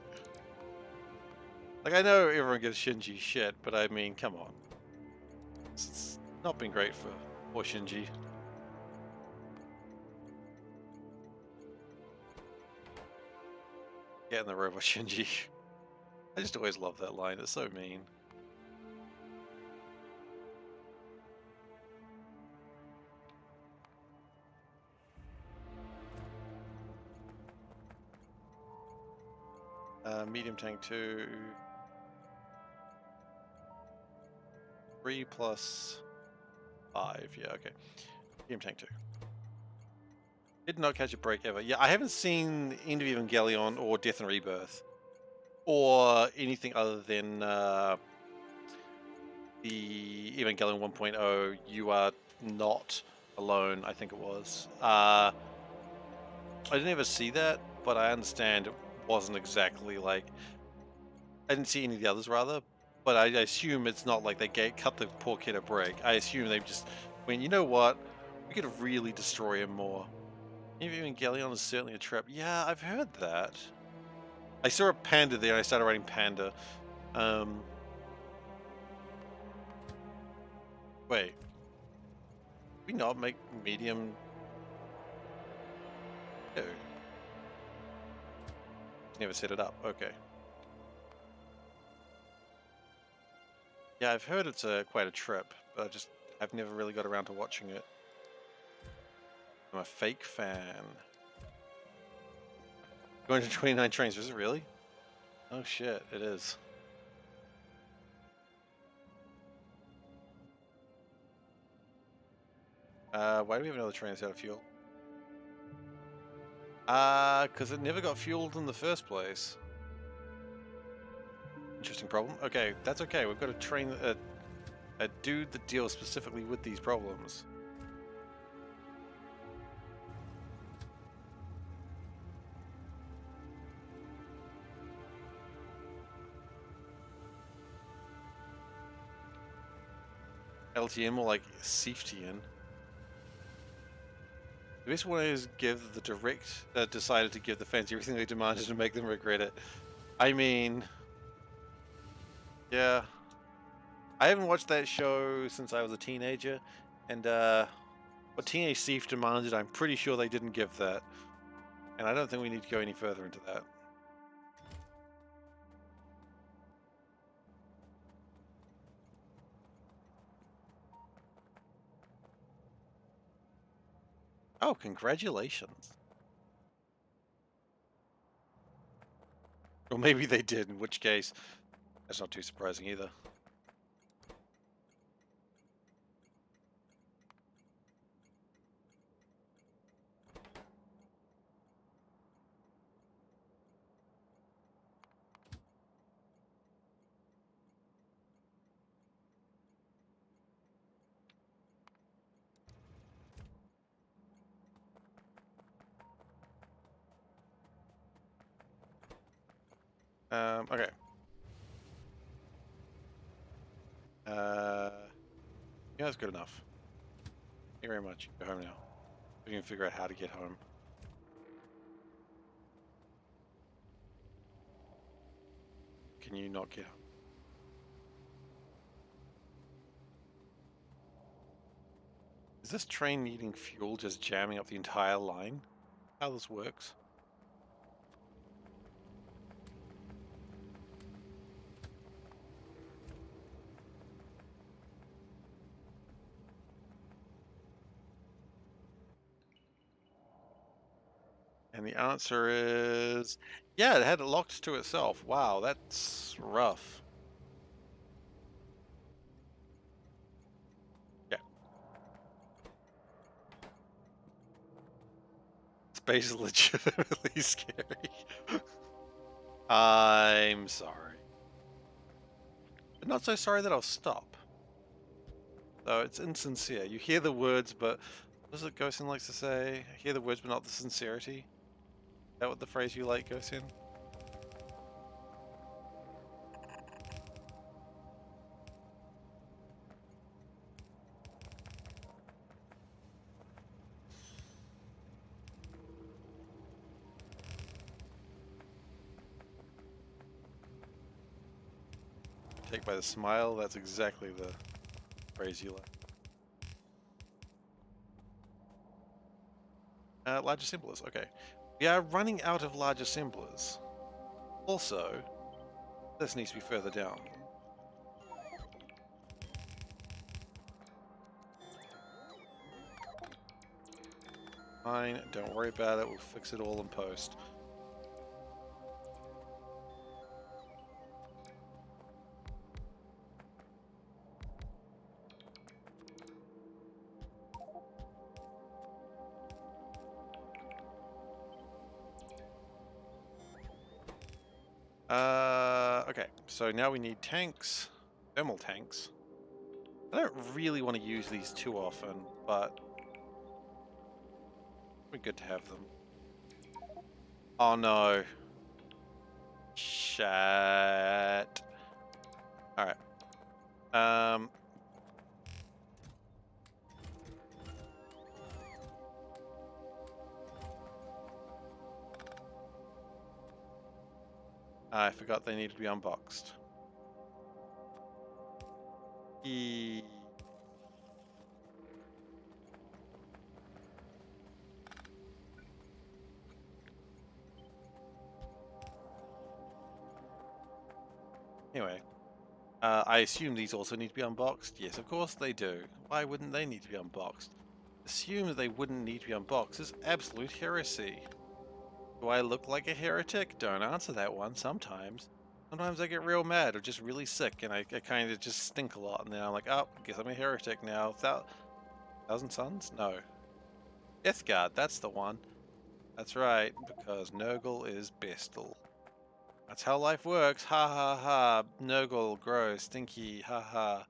Like, I know everyone gives Shinji shit, but I mean, come on. It's not been great for poor Shinji. Get in the robot, Shinji. I just always love that line. It's so mean. Medium tank 2. 3 plus 5. Yeah, okay. Medium tank 2. Did not catch a break ever. Yeah, I haven't seen End of Evangelion or Death and Rebirth. Or anything other than the Evangelion 1.0, You Are Not Alone, I think it was. I didn't ever see that, but I understand it wasn't exactly like... I didn't see any of the others, rather, but I assume it's not like they cut the poor kid a break. I assume they just went, you know what, we could really destroy him more. Evangelion is certainly a trap. Yeah, I've heard that. I saw a panda there and I started writing panda. Wait. Did we not make medium? No. Never set it up. Okay. Yeah, I've heard it's quite a trip, but I've never really got around to watching it. I'm a fake fan. Going to 29 trains, is it really? Oh shit, it is. Why do we have another train that's out of fuel? Because it never got fueled in the first place. Interesting problem. Okay, that's okay. We've got a train, a dude that deals specifically with these problems. LTN more like SeiferKatt. The best one is give the direct decided to give the fans everything they demanded to make them regret it. I mean, yeah. I haven't watched that show since I was a teenager, and what Teenage Thief demanded, I'm pretty sure they didn't give that. And I don't think we need to go any further into that. Oh, congratulations. Or maybe they did, in which case, that's not too surprising either. Okay. Yeah, that's good enough. Thank you very much. Go home now. We can figure out how to get home. Can you not get home? Is this train needing fuel just jamming up the entire line? How this works? And the answer is, yeah, it had it locked to itself. Wow, that's rough. Yeah. Space is legitimately scary. I'm sorry. But not so sorry that I'll stop. Though it's insincere. You hear the words, but what does it Ghostin likes to say? I hear the words, but not the sincerity. Is that what the phrase you like, Ghostin? Take by the smile, that's exactly the phrase you like. Large assemblers, okay. We are running out of large assemblers. Also, this needs to be further down. Fine, don't worry about it, we'll fix it all in post. Okay, so now we need tanks, thermal tanks. I don't really want to use these too often, but we're good to have them. Oh no. Shit. Alright. I forgot they need to be unboxed. Anyway, I assume these also need to be unboxed. Yes, of course they do. Why wouldn't they need to be unboxed? Assume that they wouldn't need to be unboxed is absolute heresy. Do I look like a heretic? Don't answer that one. Sometimes. Sometimes I get real mad or just really sick and I kind of just stink a lot and then I'm like, oh, guess I'm a heretic now. Thousand Suns? No. Deathguard, that's the one. That's right, because Nurgle is bestal. That's how life works. Ha ha ha. Nurgle, gross, stinky, ha ha.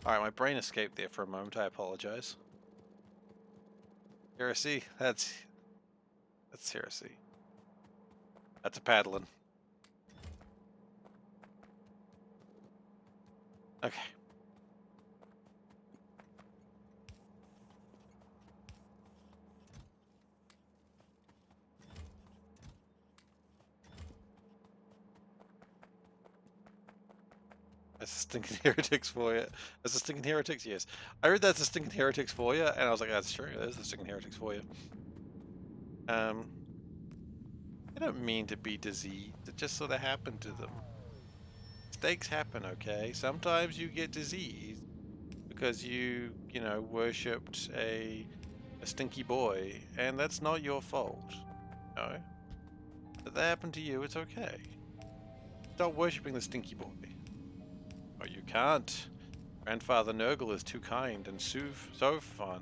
Alright, my brain escaped there for a moment. I apologize. Heresy? That's heresy. That's a paddling. Okay. That's a stinking heretics for you. That's a stinking heretics, yes. I heard that's a stinking heretics for you, and I was like, that's true, that is a stinking heretics for you. I don't mean to be diseased, it just sort of happened to them. Mistakes happen, okay? Sometimes you get diseased because you know, worshipped a stinky boy, and that's not your fault. No. If that happened to you, it's okay. Stop worshipping the stinky boy. Oh, you can't. Grandfather Nurgle is too kind and so fun.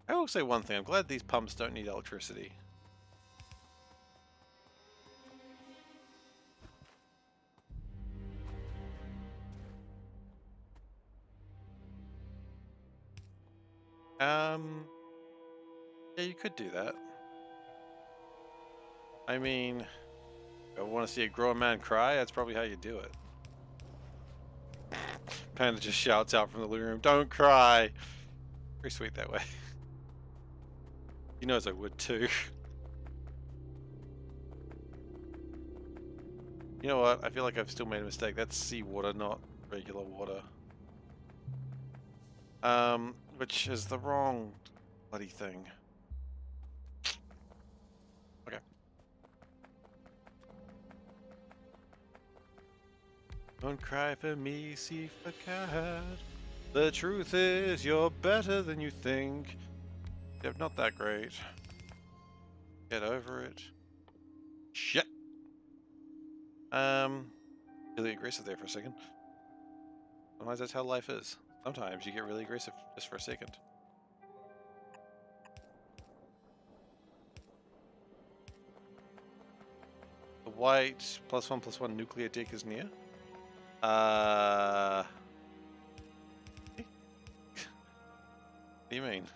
I will say one thing, I'm glad these pumps don't need electricity. Yeah, you could do that. I mean, I want to see a grown man cry, that's probably how you do it. Panda just shouts out from the living room, don't cry! Very sweet that way. He knows I would too. You know what? I feel like I've still made a mistake. That's seawater, not regular water. Which is the wrong bloody thing. Okay. Don't cry for me, SeiferKatt. The truth is, you're better than you think. Yep, not that great. Get over it. Shit. Really aggressive there for a second. Sometimes that's how life is. Sometimes you get really aggressive just for a second. The white +1/+1 nuclear deck is near. What do you mean?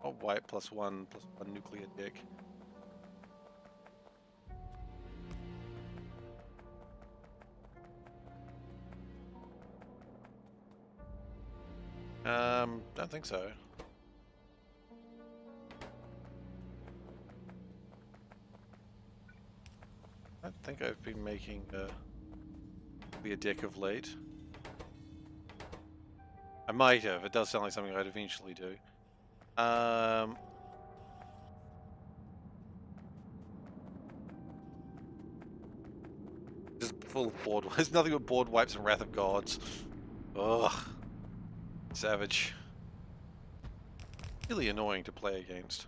Oh, white +1/+1 nuclear deck. Don't think so. I don't think I've been making a deck of late. I might have. It does sound like something I'd eventually do. Just full of board. There's nothing but board wipes and Wrath of Gods. Ugh. Savage. Really annoying to play against.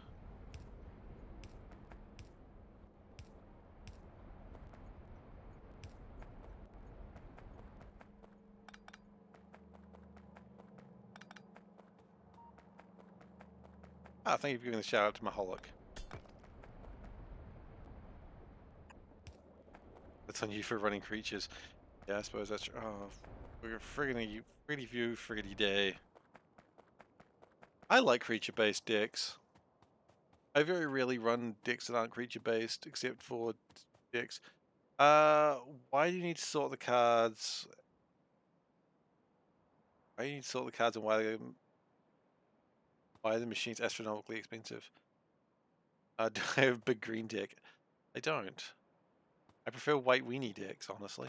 Ah, thank you for giving the shout out to Maholic. That's on you for running creatures. Yeah, I suppose that's. Oh, we're friggin' pretty view friggity day. I like creature-based decks. I very rarely run decks that aren't creature-based, except for decks. Why do you need to sort the cards? Why do you need to sort the cards, and why are the machines astronomically expensive? Do I have a big green deck? I don't. I prefer white weenie decks, honestly.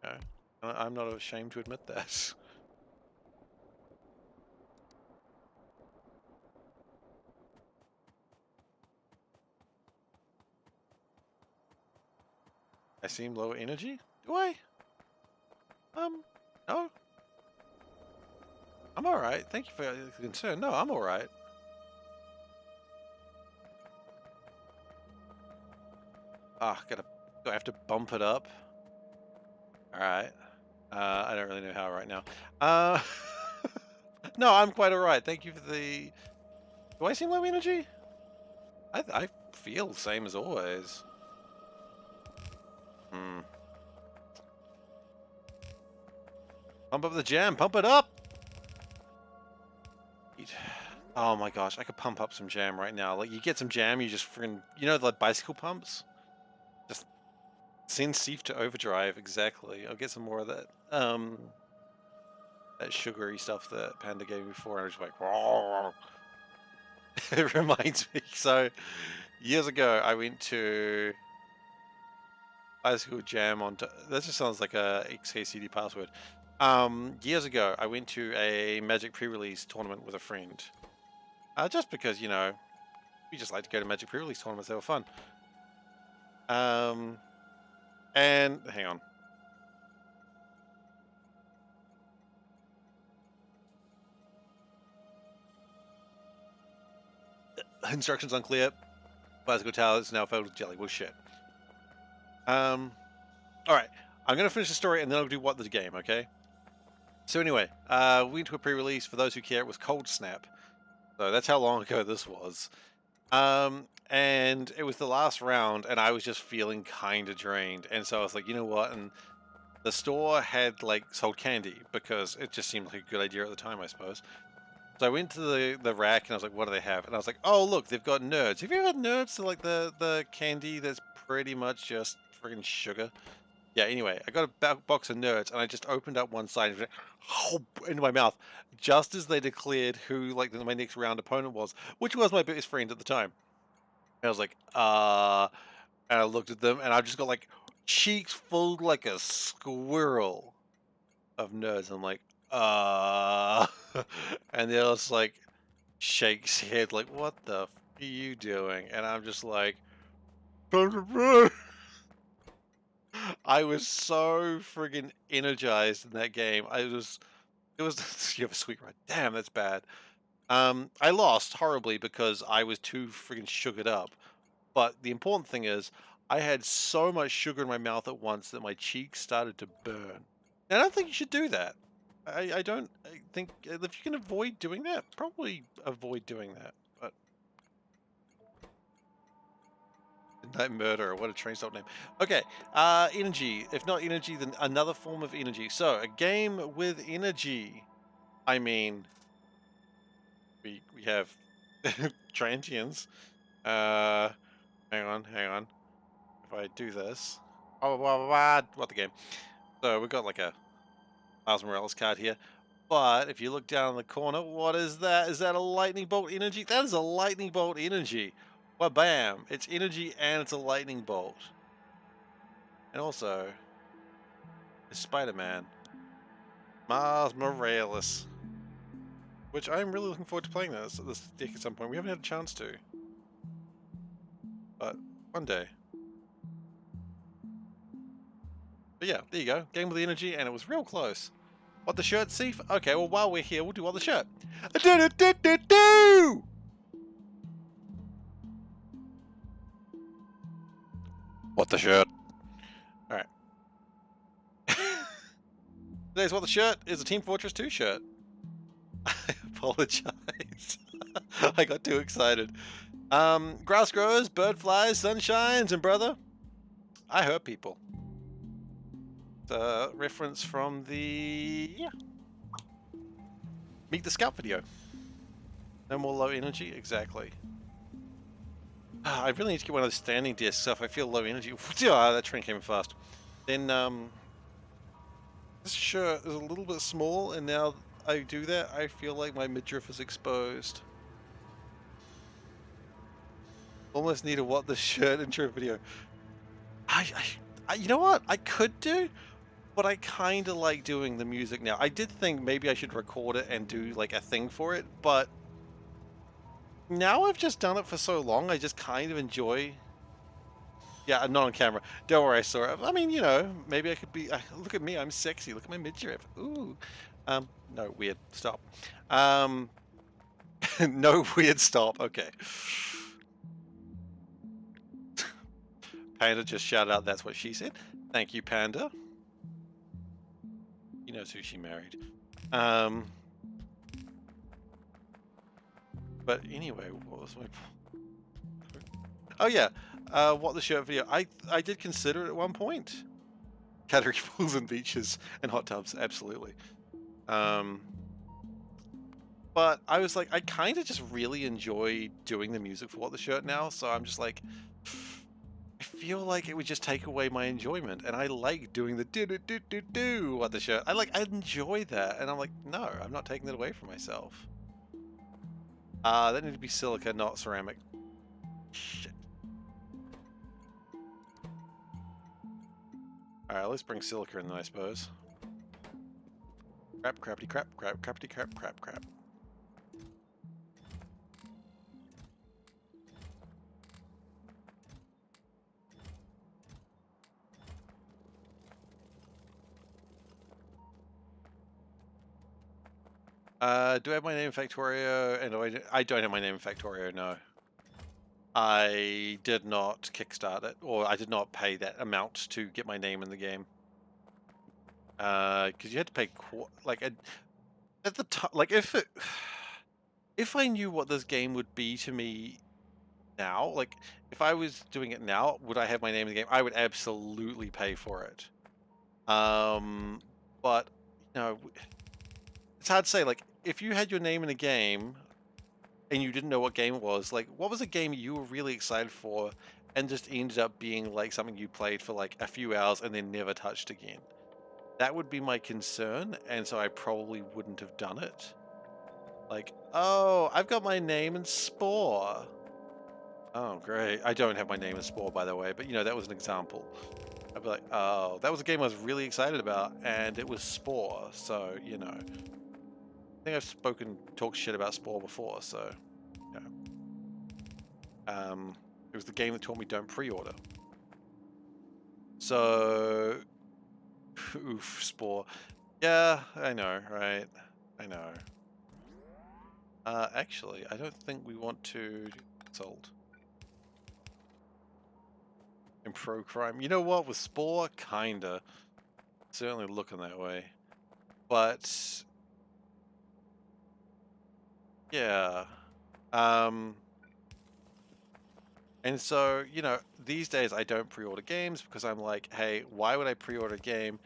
Okay. I'm not ashamed to admit that. I seem low energy? Do I? No. I'm alright. Thank you for the concern. No, I'm alright. Ah, do I have to bump it up? Alright. I don't really know how right now. No, I'm quite alright. Thank you for the... Do I seem low energy? I feel the same as always. Pump up the jam. Pump it up! Oh my gosh, I could pump up some jam right now. Like, you get some jam, you just freaking... You know, like bicycle pumps? Just send Seif to overdrive, exactly. I'll get some more of that. That sugary stuff that Panda gave me before, and I was like, whoa. It reminds me. So, years ago, I went to bicycle jam on. That just sounds like a XKCD password. Years ago, I went to a Magic pre-release tournament with a friend. Just because, you know, we just like to go to Magic pre-release tournaments. They were fun. And hang on. Instructions unclear. Bicycle tower is now filled with jelly. Well, shit. All right. I'm gonna finish the story and then I'll do what the game. Okay. So anyway, we went to a pre-release. For those who care, it was Cold Snap. So that's how long ago this was. And it was the last round, and I was just feeling kind of drained. And so I was like, you know what? And the store had like sold candy because it just seemed like a good idea at the time, I suppose. So I went to the rack and I was like, what do they have? And I was like, oh look, they've got Nerds. Have you ever had Nerds? So like the candy that's pretty much just friggin' sugar. Yeah, anyway, I got a box of Nerds and I just opened up one side and it went into my mouth just as they declared who like my next round opponent was, which was my biggest friend at the time. And I was like, and I looked at them and I just got like cheeks full like a squirrel of Nerds. And I'm like, and they're just like shakes head like, what the f are you doing? And I'm just like, I was so friggin' energized in that game. It was you have a sweet ride. Damn, that's bad. I lost horribly because I was too friggin' sugared up. But the important thing is, I had so much sugar in my mouth at once that my cheeks started to burn. And I don't think you should do that. I think if you can avoid doing that, probably avoid doing that. But Midnight Murderer, what a train stop name. Okay, energy. If not energy, then another form of energy. So a game with energy. I mean, we have transients. Hang on. If I do this, what the game? So we've got like a Miles Morales card here. But if you look down in the corner, what is that? Is that a lightning bolt energy? That is a lightning bolt energy. Well, bam! It's energy and it's a lightning bolt. And also, it's Spider-Man. Miles Morales. Which I'm really looking forward to playing this deck at some point. We haven't had a chance to. But one day. But yeah, there you go. Game with the energy, and it was real close. What the shirt, Seif? Okay, well, while we're here, we'll do what the shirt. Do-do-do-do-do! What the shirt? Alright. Today's What the Shirt is a Team Fortress 2 shirt. I apologize. I got too excited. Grass grows, bird flies, sun shines, and brother, I hurt people. It's a reference from the Meet the Scout video. No more low energy? Exactly. I really need to get one of those standing desks so if I feel low energy. That train came in fast. Then, this shirt is a little bit small, and now I do that, I feel like my midriff is exposed. Almost need a What the Shirt intro video. You know what? I could do, but I kind of like doing the music now. I did think maybe I should record it and do like a thing for it, but now I've just done it for so long, I just kind of enjoy. Yeah, I'm not on camera. Don't worry, I saw it. I mean, you know, maybe I could be. Look at me, I'm sexy. Look at my midriff. Ooh. No, weird. Stop. No weird. Stop. Okay. Panda just shouted out. That's what she said. Thank you, Panda. He knows who she married. But anyway, what was my? Oh yeah. What the Shirt video. I did consider it at one point. Category pools and beaches and hot tubs, absolutely. But I was like, I kind of just really enjoy doing the music for What the Shirt now, so I'm just like, I feel like it would just take away my enjoyment, and I like doing the do What the Shirt. I enjoy that, and I'm like, no, I'm not taking that away from myself. That need to be silica, not ceramic. Shit. Alright, let's bring silica in then, I suppose. Crap, crappity crap, crap, crappity crap, crap, crap. Do I have my name in Factorio? And I don't have my name in Factorio, no. I did not kickstart it, or I did not pay that amount to get my name in the game. Because you had to pay at the time, like if I knew what this game would be to me now, like if I was doing it now, would I have my name in the game? I would absolutely pay for it. But you know, it's hard to say. Like if you had your name in a game and you didn't know what game it was, like what was a game you were really excited for and just ended up being like something you played for like a few hours and then never touched again? That would be my concern, and so I probably wouldn't have done it. Like, oh, I've got my name in Spore. Oh, great. I don't have my name in Spore, by the way, but you know, that was an example. I'd be like, oh, that was a game I was really excited about, and it was Spore, so, you know. I think I've talked shit about Spore before, so, yeah. It was the game that taught me don't pre-order. So, oof, Spore. Yeah, I know, right? I know. Actually, I don't think we want to sold. In pro crime. You know what? With Spore, kinda. Certainly looking that way. But yeah. And so, you know, these days I don't pre-order games because I'm like, hey, why would I pre-order a game?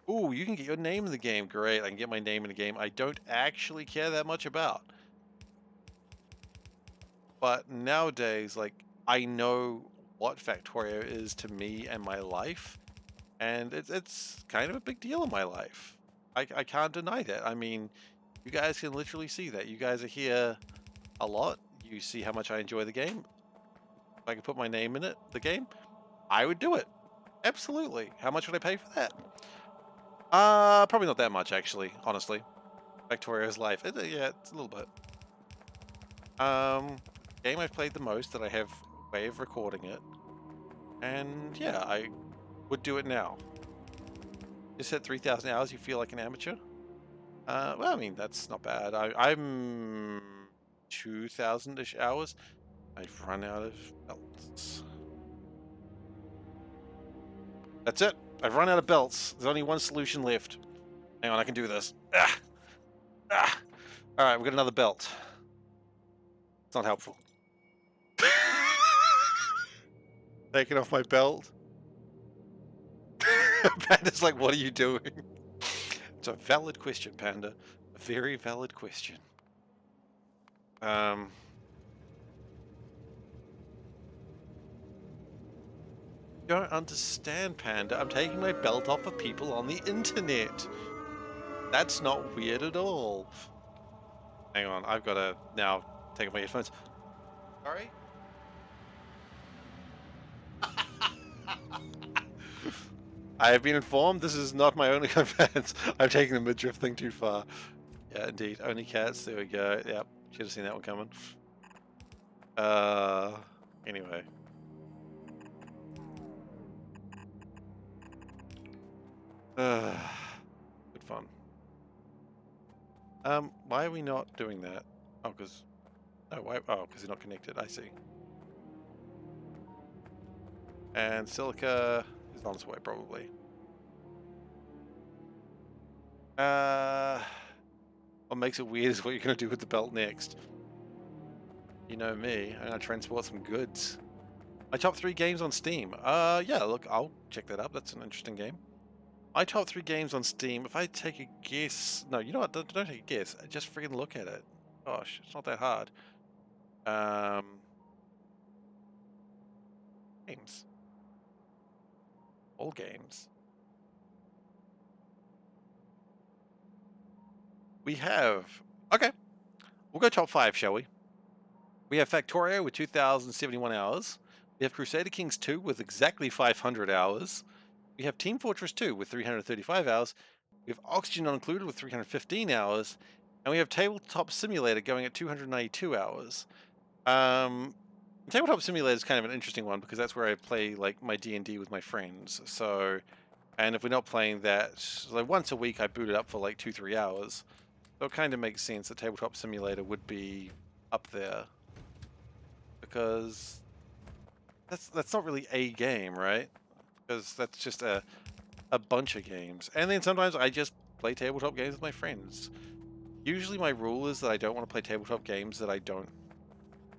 Ooh, you can get your name in the game. Great, I can get my name in the game I don't actually care that much about. But nowadays, like, I know what Factorio is to me and my life, and it's kind of a big deal in my life. I can't deny that. I mean, you guys can literally see that. You guys are here a lot. You see how much I enjoy the game. if I could put my name in it, the game, I would do it. Absolutely. How much would I pay for that? Probably not that much, actually, honestly. Factorio's life. Yeah, it's a little bit. Game I've played the most that I have a way of recording it. And yeah, I would do it now. Just hit 3,000 hours, you feel like an amateur? Well, I mean, that's not bad. I'm 2,000-ish hours. I've run out of belts. That's it. I've run out of belts. There's only one solution left. Hang on, I can do this. Ah! Ah! Alright, we got another belt. It's not helpful. Taking off my belt. Panda's like, what are you doing? It's a valid question, Panda. A very valid question. Don't understand, Panda. I'm taking my belt off of people on the internet. That's not weird at all. Hang on, I've got to now take off my headphones. Sorry? I have been informed this is not my only offense. I'm taking the midriff thing too far. Yeah, indeed. Only cats. There we go. Yep. Should have seen that one coming. Anyway. Good fun. Why are we not doing that? Oh, because... Oh, why? Oh, because they're not connected. I see. And Silica is on its way, probably. What makes it weird is what you're going to do with the belt next. You know me. I'm going to transport some goods. My top 3 games on Steam. Yeah, look, I'll check that up. That's an interesting game. My top 3 games on Steam, if I take a guess... No, you know what? Don't take a guess. Just freaking look at it. Gosh, it's not that hard. Games. All games. We have... Okay. We'll go top 5, shall we? We have Factorio with 2,071 hours. We have Crusader Kings 2 with exactly 500 hours. We have Team Fortress 2 with 335 hours. We have Oxygen Not Included with 315 hours. And we have Tabletop Simulator going at 292 hours. Tabletop Simulator is kind of an interesting one because that's where I play like my D&D with my friends. So, and if we're not playing that, like once a week I boot it up for like 2-3 hours. So it kind of makes sense that Tabletop Simulator would be up there. Because that's not really a game, right? Because that's just a bunch of games. And then sometimes I just play tabletop games with my friends. Usually my rule is that I don't want to play tabletop games that I don't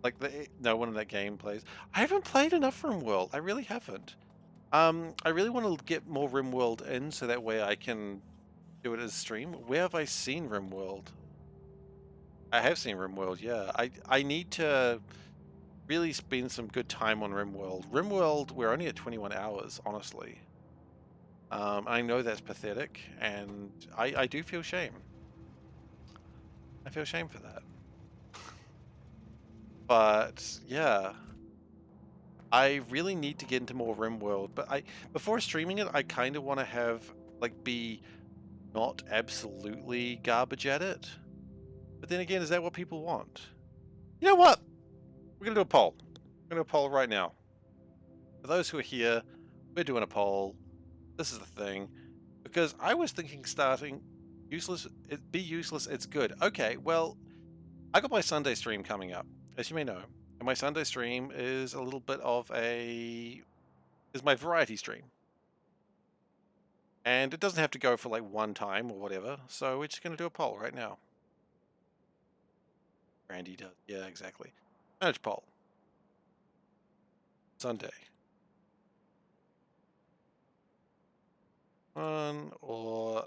like. No one in that game plays. I haven't played enough RimWorld. I really haven't. I really want to get more RimWorld in so that way I can do it as a stream. Where have I seen RimWorld? I have seen RimWorld, yeah. I need to really spend some good time on RimWorld. RimWorld, we're only at 21 hours, honestly. I know that's pathetic, and I do feel shame. I feel shame for that. But, yeah. I really need to get into more RimWorld, but before streaming it, I kind of want to have, like, be not absolutely garbage at it. But then again, is that what people want? You know what? We're going to do a poll. We're going to do a poll right now. For those who are here, we're doing a poll. This is the thing. Because I was thinking starting useless, be useless, it's good. Okay, well, I got my Sunday stream coming up, as you may know. And my Sunday stream is a little bit of is my variety stream. And it doesn't have to go for like one time or whatever. So we're just going to do a poll right now. Randy does. Yeah, exactly. Manage poll. Sunday. One or...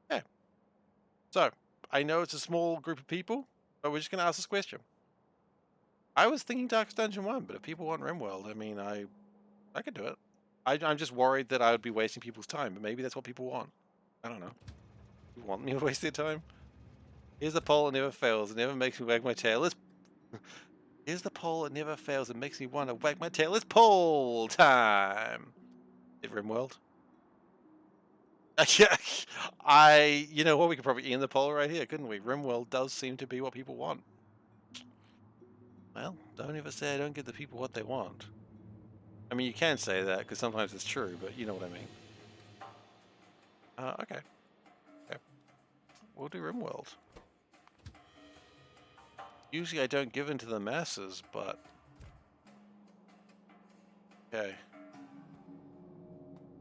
Yeah. So, I know it's a small group of people, but we're just going to ask this question. I was thinking Darkest Dungeon 1, but if people want RimWorld, I mean, I could do it. I'm just worried that I would be wasting people's time, but maybe that's what people want. I don't know. You want me to waste their time? Here's the poll, it never fails. It never makes me wag my tail. Here's the poll, it never fails. It makes me want to wag my tail. It's poll time. At RimWorld. You know what? We could probably end the poll right here, couldn't we? RimWorld does seem to be what people want. Well, don't ever say I don't give the people what they want. I mean, you can say that because sometimes it's true, but you know what I mean. Okay. We'll do RimWorld. Usually I don't give in to the masses, but... Okay.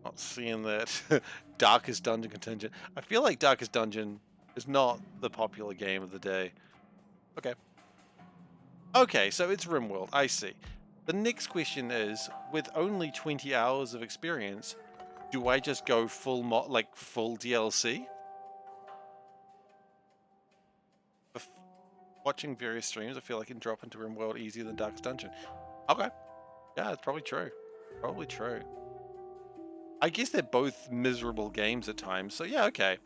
Not seeing that Darkest Dungeon contingent. I feel like Darkest Dungeon is not the popular game of the day. Okay. Okay, so it's RimWorld. I see. The next question is, with only 20 hours of experience, do I just go full full DLC? Watching various streams, I feel like I can drop into RimWorld easier than Darkest Dungeon. Okay. Yeah, it's probably true. Probably true. I guess they're both miserable games at times, so yeah, okay.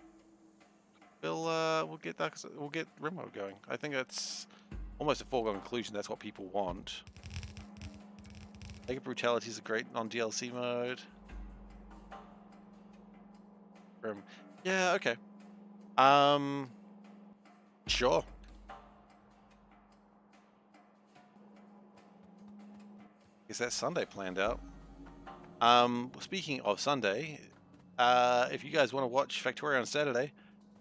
We'll get RimWorld going. I think that's almost a foregone conclusion. That's what people want. Mega Brutality is a great non-DLC mode. Yeah, okay. Sure. Guess that's Sunday planned out. Speaking of Sunday, if you guys want to watch Factorio on Saturday,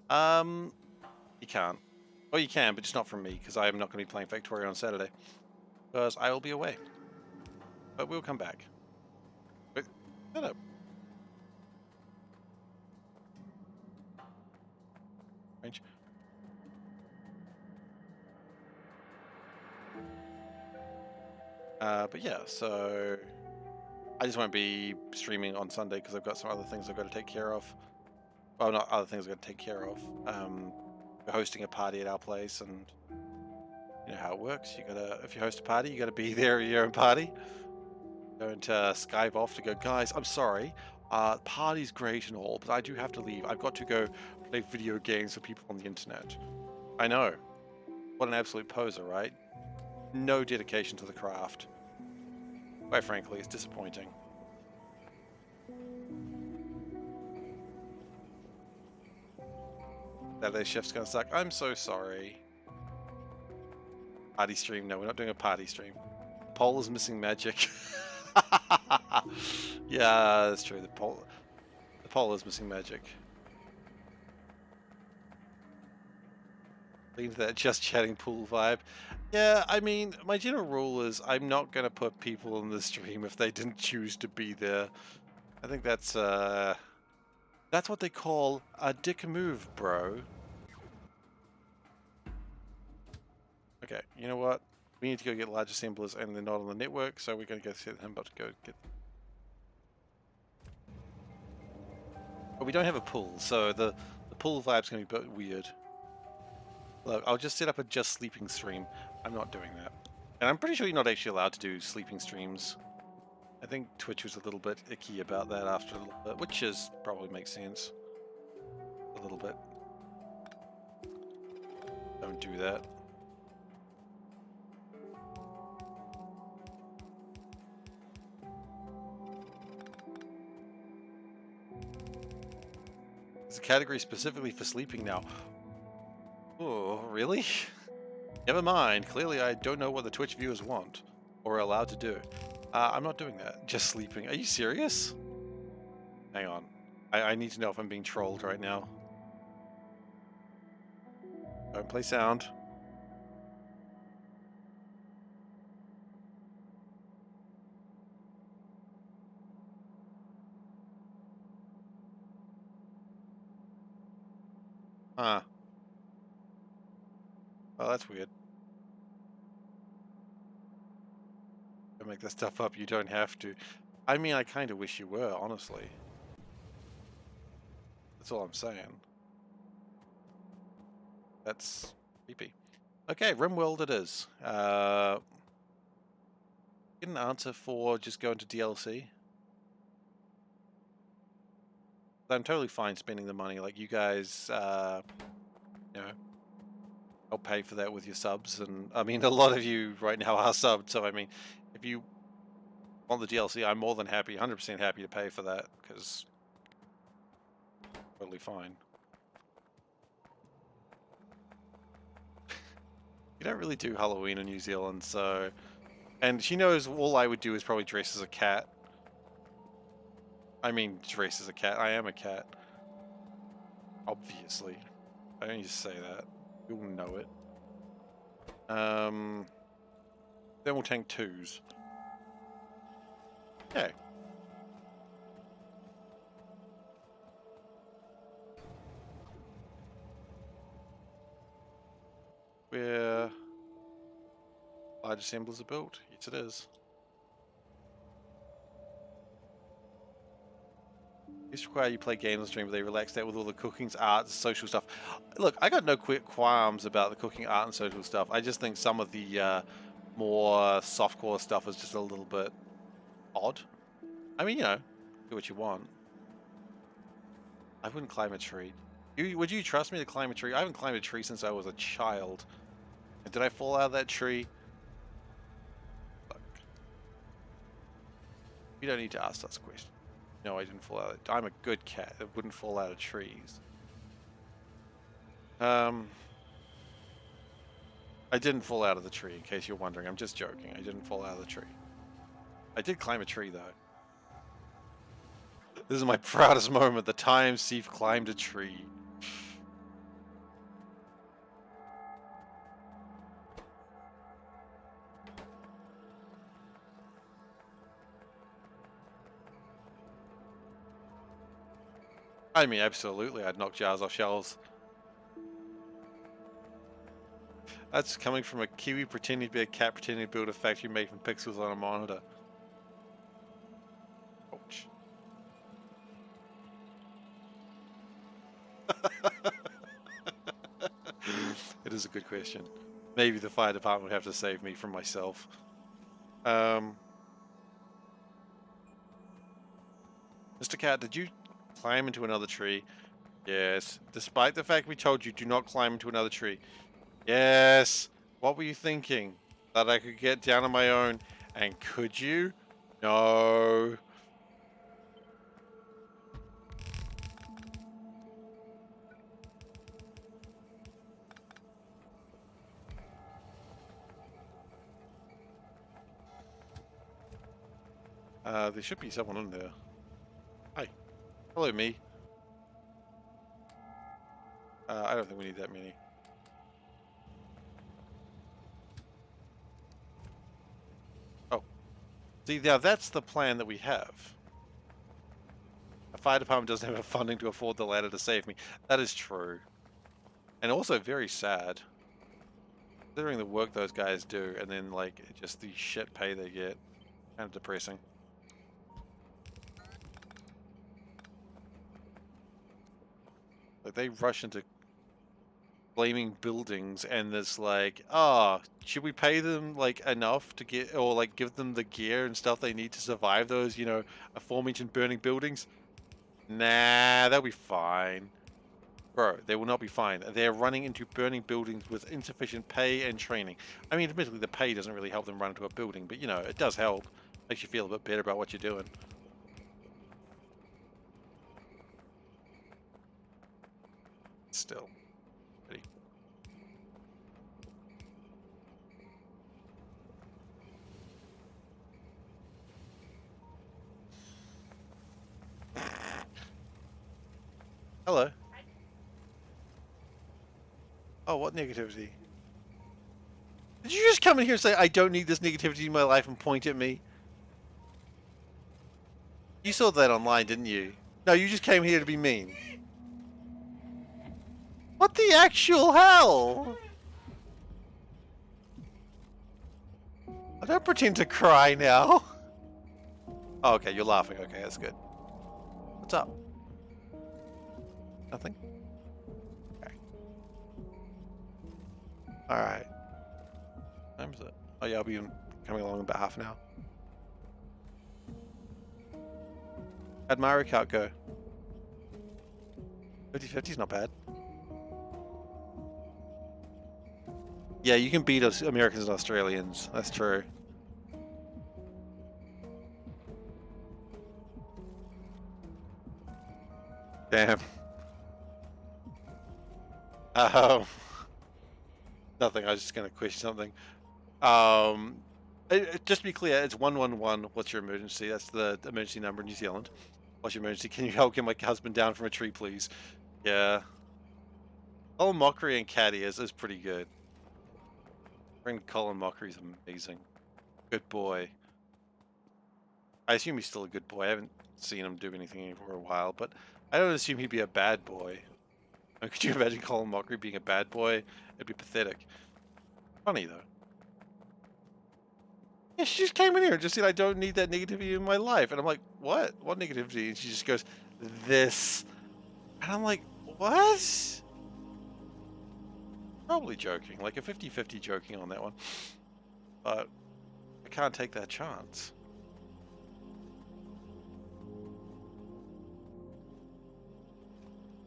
you can't. Well, you can, but just not from me, because I am not going to be playing Factorio on Saturday, because I will be away. But we'll come back. But, shut up. Range. But yeah, so I just won't be streaming on Sunday because I've got some other things I've got to take care of. Well, not other things I've got to take care of. We're hosting a party at our place, and you know how it works. If you host a party, you gotta be there at your own party. Don't Skype off to go, guys, I'm sorry. Party's great and all, but I do have to leave. I've got to go play video games for people on the internet. I know. What an absolute poser, right? No dedication to the craft. Quite frankly, it's disappointing. Saturday shift's gonna suck. I'm so sorry. Party stream. No, we're not doing a party stream. Poll is missing magic. Yeah, that's true. The poll is missing magic. Lean to that just chatting pool vibe. Yeah, I mean, my general rule is I'm not gonna put people in the stream if they didn't choose to be there. I think that's what they call a dick move, bro. Okay, you know what? We need to go get large assemblers, and they're not on the network, so we're going to go set him up to go get. But we don't have a pool, so the pool vibe's going to be a bit weird. Look, I'll just set up a just sleeping stream. I'm not doing that. And I'm pretty sure you're not actually allowed to do sleeping streams. I think Twitch was a little bit icky about that after a little bit, which probably makes sense. A little bit. Don't do that. There's a category specifically for sleeping now. Oh, really? Never mind. Clearly I don't know what the Twitch viewers want or are allowed to do. I'm not doing that. Just sleeping. Are you serious? Hang on. I need to know if I'm being trolled right now. Don't play sound. Huh. Oh, that's weird. Don't make that stuff up. You don't have to. I mean, I kind of wish you were, honestly. That's all I'm saying. That's creepy. Okay, RimWorld it is. Get an answer for just going to DLC. I'm totally fine spending the money. Like you guys, you know, I'll pay for that with your subs, and I mean, a lot of you right now are subbed. So I mean, if you want the DLC, I'm more than happy, 100% happy to pay for that because totally fine. You don't really do Halloween in New Zealand, so, and she knows all I would do is probably dress as a cat. I mean, dress as a cat. I am a cat. Obviously. I don't need to say that. You'll know it. Then we'll tank 2s. Okay. Where large assemblers are built? Yes, it is. These require you play games on stream, but they relax that with all the cookings, arts, social stuff. Look, I got no qualms about the cooking, art, and social stuff. I just think some of the more softcore stuff is just a little bit odd. I mean, you know, do what you want. I wouldn't climb a tree. Would you trust me to climb a tree? I haven't climbed a tree since I was a child. And did I fall out of that tree? Look. You don't need to ask us questions. No, I didn't fall out. I'm a good cat. It wouldn't fall out of trees. I didn't fall out of the tree, in case you're wondering. I'm just joking. I didn't fall out of the tree. I did climb a tree, though. This is my proudest moment. The time Steve climbed a tree. I mean, absolutely. I'd knock jars off shelves. That's coming from a Kiwi pretending to be a cat pretending to build a factory made from pixels on a monitor. Ouch. It is a good question. Maybe the fire department would have to save me from myself. Mr. Cat, did you climb into another tree? Yes. Despite the fact we told you do not climb into another tree. Yes. What were you thinking? That I could get down on my own? And could you? No. There should be someone in there. Hi. Hello, me. I don't think we need that many. Oh. See, now that's the plan that we have. The fire department doesn't have enough funding to afford the ladder to save me. That is true. And also very sad. Considering the work those guys do, and then, like, just the shit pay they get. Kind of depressing. Like, they rush into blaming buildings, and there's like, oh, should we pay them like enough to get, or like give them the gear and stuff they need to survive those, you know, aforementioned burning buildings? Nah, they'll be fine. Bro, they will not be fine. They're running into burning buildings with insufficient pay and training. I mean, admittedly, the pay doesn't really help them run into a building, but you know, it does help. Makes you feel a bit better about what you're doing. Still. Ready. Hello. Oh, what negativity? Did you just come in here and say, I don't need this negativity in my life and point at me? You saw that online, didn't you? No, you just came here to be mean. What the actual hell? I don't pretend to cry now. Oh, okay, you're laughing. Okay, that's good. What's up? Nothing? Okay. Alright. Time is it? Oh yeah, I'll be coming along in about half an hour. How'd Mario Kart go? 50-50 is not bad. Yeah, you can beat us Americans and Australians. That's true. Damn. Oh, nothing. I was just going to question something. Just to be clear, it's 111. What's your emergency? That's the emergency number in New Zealand. What's your emergency? Can you help get my husband down from a tree, please? Yeah. Colin Mockery and Caddy is pretty good. Friend Colin Mockery's amazing. Good boy. I assume he's still a good boy. I haven't seen him do anything for a while, but I don't assume he'd be a bad boy. Could you imagine Colin Mockery being a bad boy? It'd be pathetic. Funny though. Yeah, she just came in here and just said, I don't need that negativity in my life. And I'm like, what? What negativity? And she just goes, this. And I'm like, what? Probably joking, like a 50-50 joking on that one. But I can't take that chance.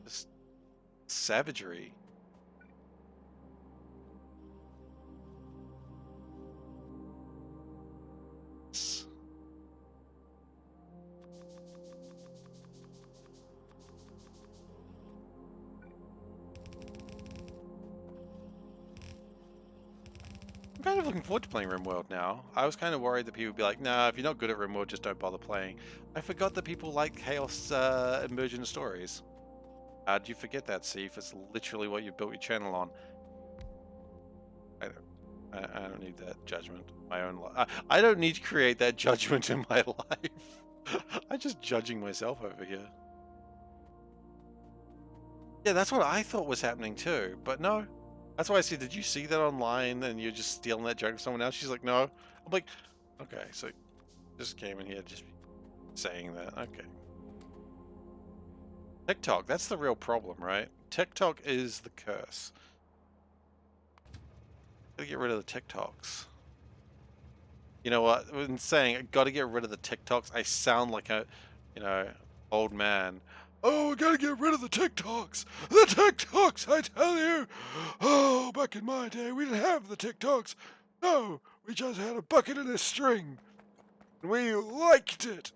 Just savagery. I'm kind of looking forward to playing RimWorld now. I was kind of worried that people would be like, nah, if you're not good at RimWorld, just don't bother playing. I forgot that people like Chaos Emergent Stories. How'd you forget that, Seif? It's literally what you built your channel on. I don't need that judgment. My own life. I don't need to create that judgment in my life. I'm just judging myself over here. Yeah, that's what I thought was happening too, but no. That's why I said, did you see that online and you're just stealing that joke from someone else? She's like, no. I'm like, okay, so just came in here just saying that. Okay. TikTok, that's the real problem, right? TikTok is the curse. Gotta get rid of the TikToks. You know what? When saying I gotta get rid of the TikToks, I sound like a, old man. Oh, we gotta get rid of the TikToks! The TikToks, I tell you! Oh, back in my day, we didn't have the TikToks. No, we just had a bucket and a string. And we liked it.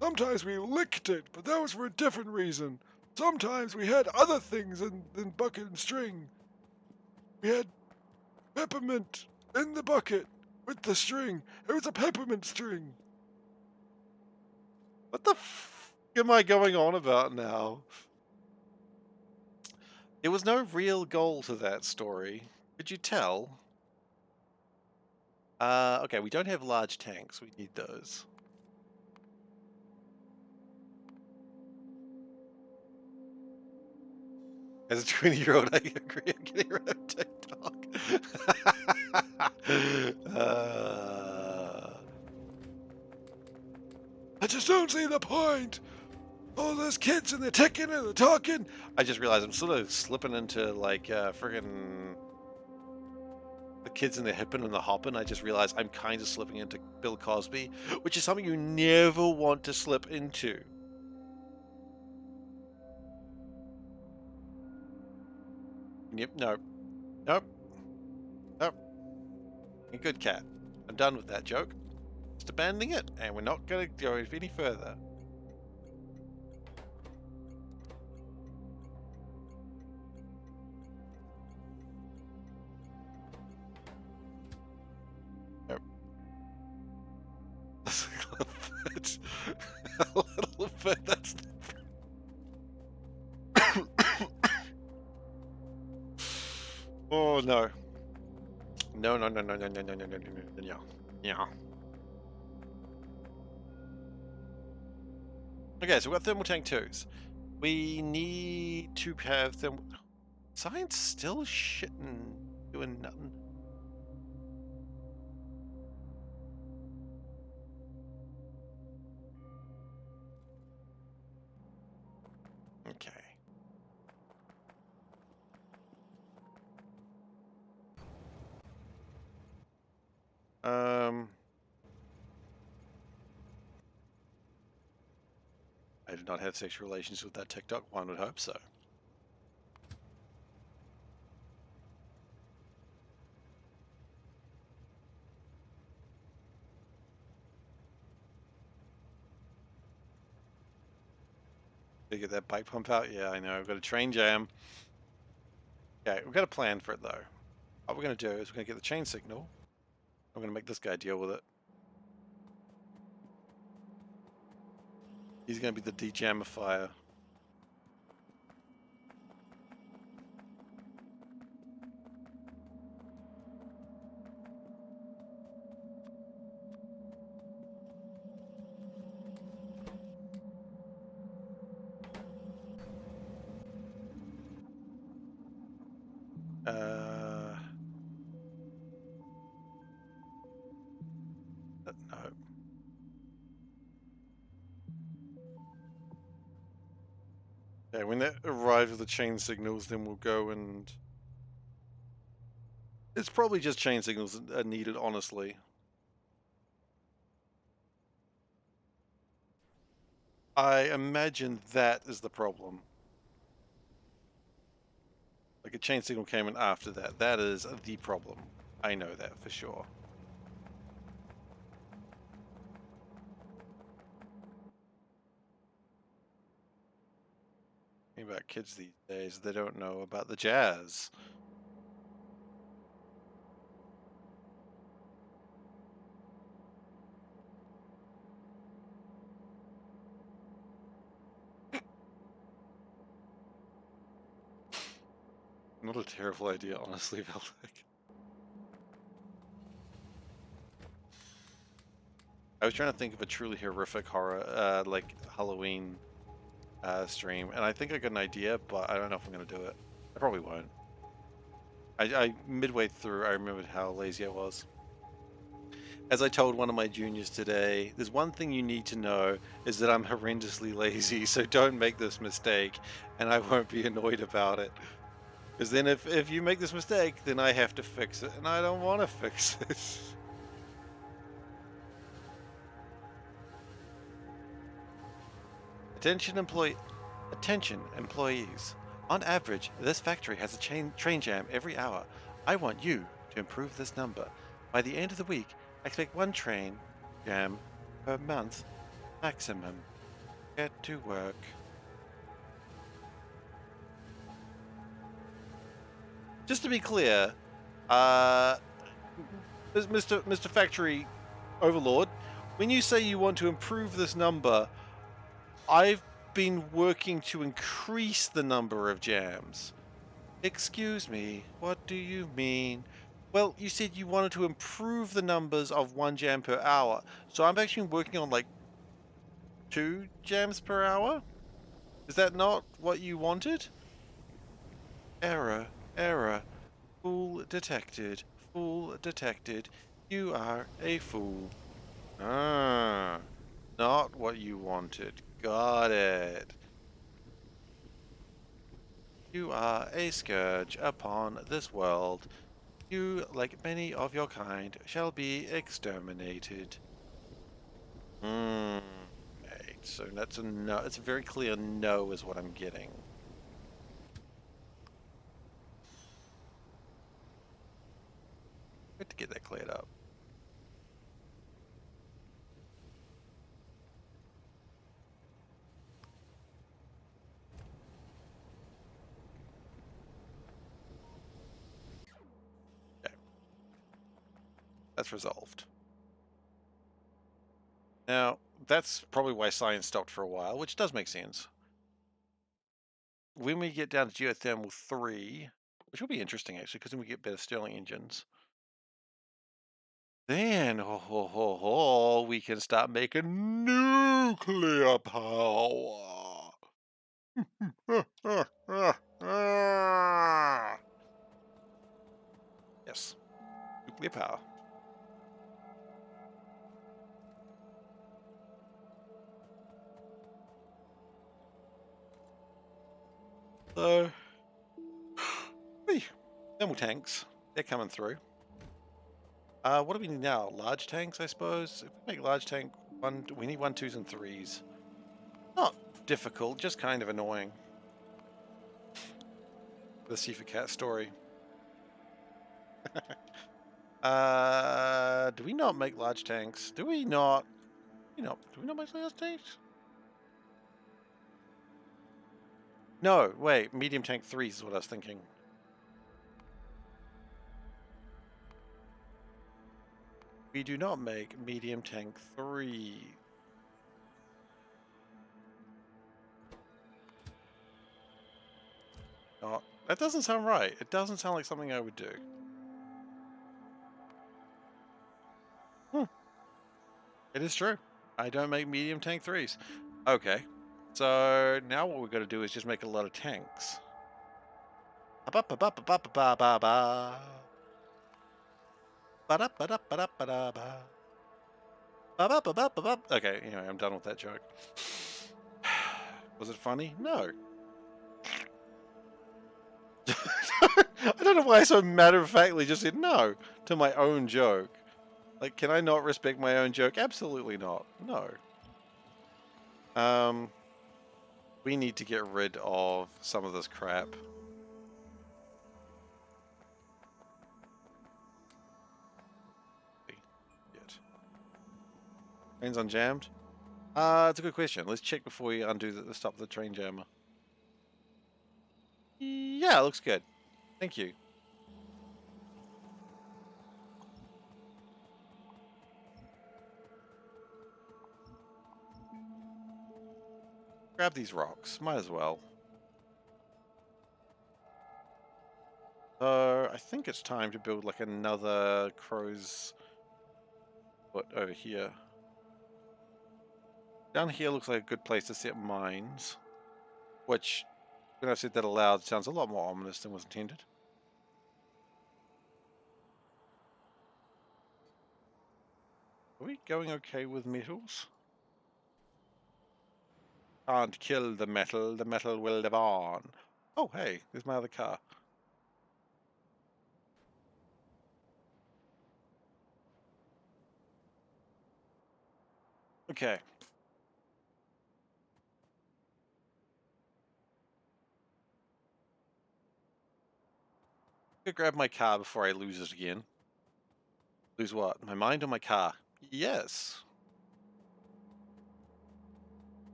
Sometimes we licked it, but that was for a different reason. Sometimes we had other things than bucket and string. We had peppermint in the bucket with the string. It was a peppermint string. What the f am I going on about now? There was no real goal to that story. Could you tell? Okay, we don't have large tanks. We need those. As a 20-year-old, I agree on getting rid of TikTok. I just don't see the point. All those kids and they're ticking and they're talking. I just realized I'm sort of slipping into like friggin' the kids and the hippin' and the hoppin'. I just realized I'm kind of slipping into Bill Cosby, which is something you never want to slip into. Yep, no. Nope. Nope. A good cat. I'm done with that joke. Just abandoning it, and we're not going to go any further. Nope. A little bit. A little bit. That's. Oh no. No, no, no, no, no, no, no, no, no, no, no, no. Yeah. Okay, so we've got thermal tank 2s. We need to have thermal... Science still shitting, doing nothing. Okay. I did not have sexual relations with that TikTok. One would hope so. To get that bike pump out? Yeah, I know. I've got a train jam. Okay, we've got a plan for it though. What we're going to do is we're going to get the chain signal. I'm going to make this guy deal with it. He's going to be the dejamifier. No. Okay, when that arrives with the chain signals, then we'll go and... It's probably just chain signals that are needed, honestly. I imagine that is the problem. Like a chain signal came in after that. That is the problem. I know that for sure. Think about kids these days, they don't know about the jazz. Not a terrible idea, honestly, Veltic. I was trying to think of a truly horrific horror, like Halloween stream, and I think I got an idea, but I don't know if I'm going to do it. I probably won't. I midway through, I remembered how lazy I was. As I told one of my juniors today, there's one thing you need to know is that I'm horrendously lazy, so don't make this mistake, and I won't be annoyed about it. Because then if you make this mistake, then I have to fix it, and I don't want to fix it. Attention employees. On average, this factory has a train jam every hour. I want you to improve this number. By the end of the week, I expect one train jam per month maximum. Get to work. Just to be clear, Mr. Factory Overlord, when you say you want to improve this number, I've been working to increase the number of jams. Excuse me, what do you mean? Well, you said you wanted to improve the numbers of 1 jam per hour, so I'm actually working on like 2 jams per hour? Is that not what you wanted? Error, error. Fool detected, fool detected. You are a fool. Ah, not what you wanted. Got it. You are a scourge upon this world. You, like many of your kind, shall be exterminated. Right, so that's a no. It's a very clear no is what I'm getting. Good to get that cleared up. Okay. That's resolved. Now, that's probably why science stopped for a while, which does make sense. When we get down to geothermal 3, which will be interesting actually, because then we get better Stirling engines. Then, we can start making nuclear power. Yes, nuclear power. So, thermal tanks, they're coming through. What do we need now? Large tanks, I suppose. If we make large tank one, we need 1, 2s, and 3s. Not difficult, just kind of annoying. The SeiferKatt story. Do we not make large tanks? Do we not? Do we not make large tanks? No, wait, medium tank 3 is what I was thinking. We do not make medium tank 3. Not. That doesn't sound right. It doesn't sound like something I would do. It is true. I don't make medium tank 3s. Okay. So now what we've got to do is just make a lot of tanks. Okay, anyway, I'm done with that joke. Was it funny? No. I don't know why I so matter-of-factly just said no to my own joke. Like, can I not respect my own joke? Absolutely not. No. We need to get rid of some of this crap. Train's unjammed? It's a good question. Let's check before we undo stop the train jammer. Yeah, it looks good. Thank you. Grab these rocks. Might as well. So, I think it's time to build like another crow's foot over here. Down here looks like a good place to set mines. Which, when I said that aloud, sounds a lot more ominous than was intended. Are we going okay with metals? Can't kill the metal will live on. Oh, hey, there's my other car. Okay. Go grab my car before I lose it again. Lose what? My mind or my car? Yes.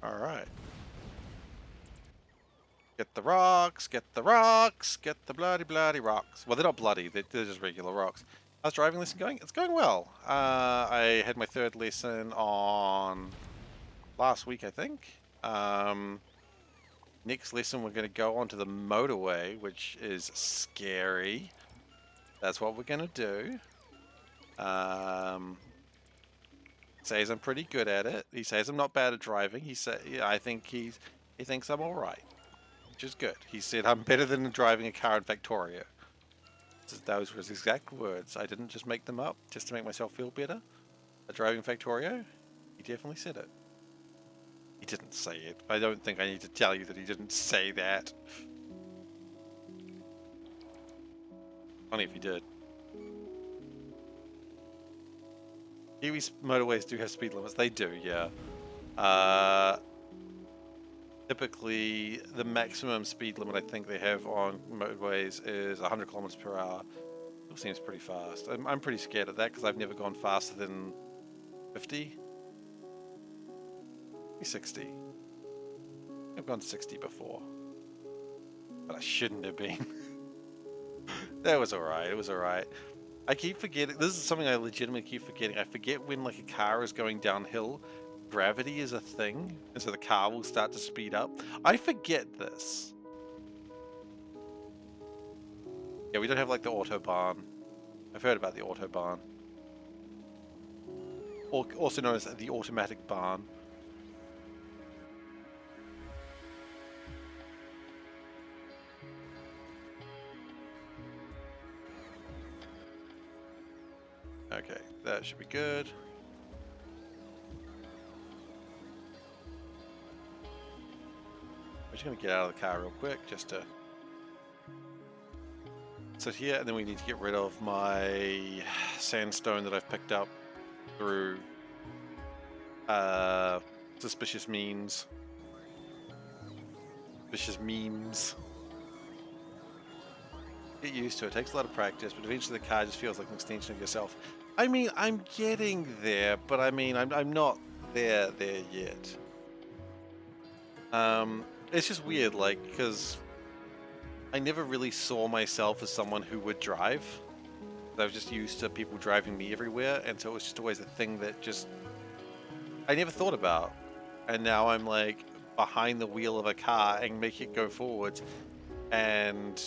Alright. Get the rocks, get the rocks, get the bloody rocks. Well, they're not bloody, they're just regular rocks. How's driving lesson going? It's going well. I had my third lesson on last week, I think. Next lesson we're going to go onto the motorway, which is scary. That's what we're going to do. Says I'm pretty good at it. He says I'm not bad at driving. I think he thinks I'm all right, which is good. He said I'm better than driving a car in Factorio. Those were his exact words. I didn't just make them up just to make myself feel better at driving Factorio. He definitely said it. He didn't say it. I don't think I need to tell you that he didn't say that. Funny if he did. Kiwi motorways do have speed limits. They do, yeah. Typically, the maximum speed limit I think they have on motorways is 100 kilometers per hour. It seems pretty fast. I'm pretty scared of that because I've never gone faster than 50. Maybe 60. I've gone 60 before. But I shouldn't have been. That was alright. It was alright. I keep forgetting. This is something I legitimately keep forgetting. I forget when like a car is going downhill, gravity is a thing, and so the car will start to speed up. I forget this. Yeah, we don't have like the autobahn. I've heard about the autobahn, or also known as the automatic barn. Okay, that should be good. We're just gonna get out of the car real quick, just to sit here, and then we need to get rid of my sandstone that I've picked up through suspicious means. Suspicious memes. Get used to it. It takes a lot of practice, but eventually the car just feels like an extension of yourself. I mean, I'm getting there, but I mean, I'm not there yet. It's just weird, like, because I never really saw myself as someone who would drive. I was just used to people driving me everywhere, and so it was just always a thing that just I never thought about. And now I'm like behind the wheel of a car and make it go forwards, and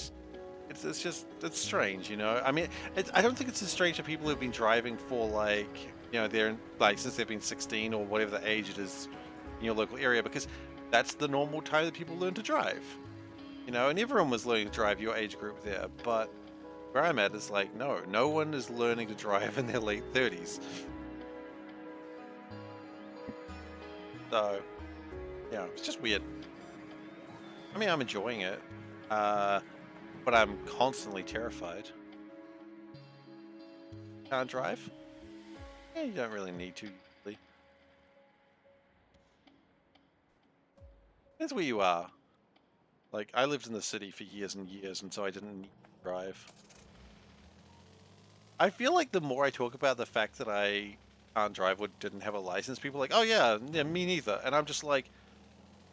it's strange, you know. I mean, I don't think it's as strange for people who've been driving for like, you know, they're like since they've been 16 or whatever the age it is in your local area, because that's the normal time that people learn to drive, you know. And everyone was learning to drive your age group there, but where I'm at is like, no one is learning to drive in their late 30s. So, yeah, it's just weird. I mean, I'm enjoying it, but I'm constantly terrified. Can't drive? Yeah, you don't really need to, usually. Depends where you are. Like, I lived in the city for years and years, and so I didn't need to drive. I feel like the more I talk about the fact that I can't drive or didn't have a license, people are like, oh yeah, me neither. And I'm just like,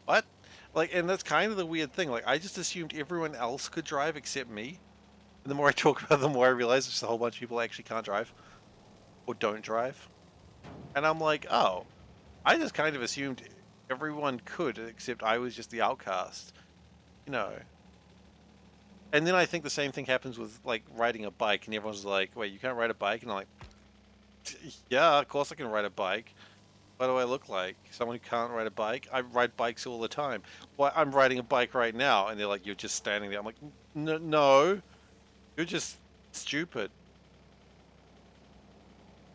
what? Like, and that's kind of the weird thing. Like, I just assumed everyone else could drive except me. And the more I talk about it, the more I realize there's a whole bunch of people actually can't drive or don't drive. And I'm like, oh, I just kind of assumed everyone could, except I was just the outcast, you know. And then I think the same thing happens with like riding a bike, and everyone's like, wait, you can't ride a bike? And I'm like, yeah, of course I can ride a bike. What do I look like? Someone who can't ride a bike? I ride bikes all the time. Well, I'm riding a bike right now, and they're like, you're just standing there. I'm like, no, you're just stupid.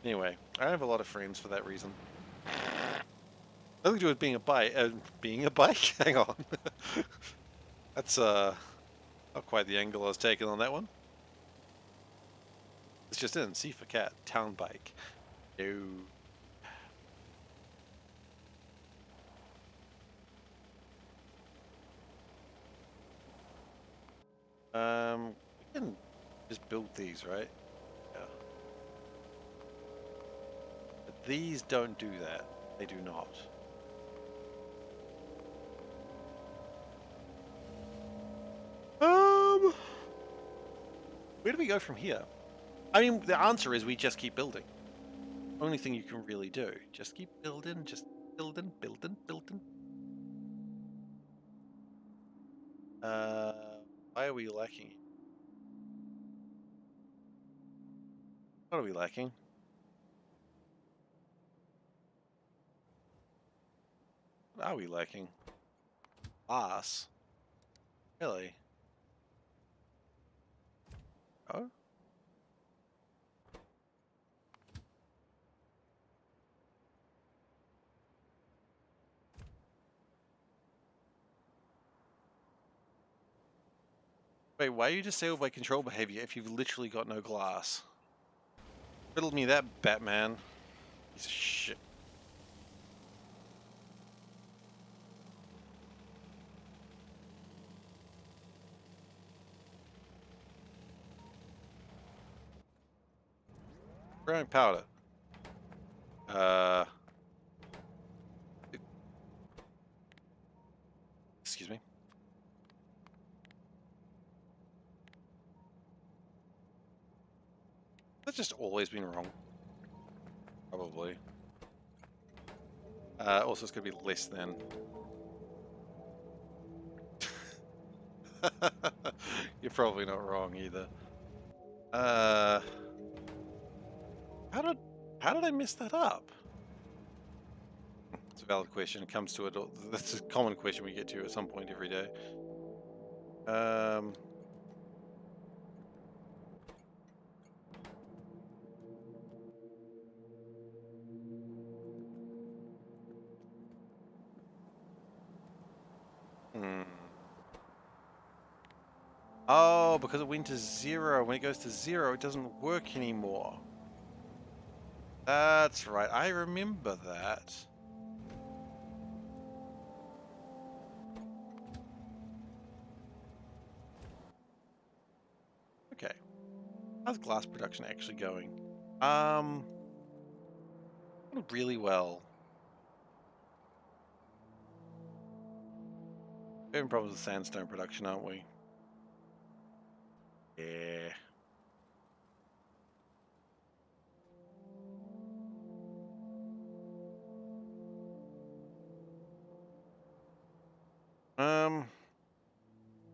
Anyway, I have a lot of friends for that reason. Nothing to do with being a bike. Being a bike? Hang on. That's not quite the angle I was taking on that one. It's just in SeiferKatt town bike. No. We can just build these, right? Yeah. But these don't do that. They do not. Where do we go from here? I mean, the answer is we just keep building. Only thing you can really do. Just keep building, just building, building, building. Why are we lacking? What are we lacking? What are we lacking? Glass. Really? Oh? Wait, why are you disabled by control behavior if you've literally got no glass? Riddle me that, Batman. Piece of shit. Growing powder. Excuse me. That's just always been wrong. Probably. Also, it's going to be less than. You're probably not wrong either. How did I mess that up? It's a valid question. It comes to it. That's a common question we get to at some point every day. Oh, because it went to 0. When it goes to 0, it doesn't work anymore. That's right. I remember that. Okay. How's glass production actually going? Really well. We're having problems with sandstone production, aren't we? Yeah.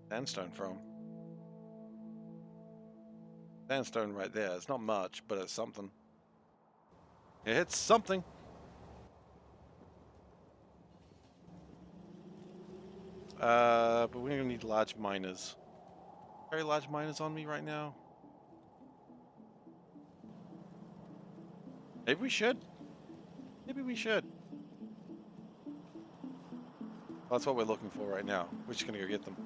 Sandstone from. Sandstone right there. It's not much, but it's something. It's something. But we're gonna need large miners. Very large miners on me right now. Maybe we should. Maybe we should. Well, that's what we're looking for right now. We're just gonna go get them.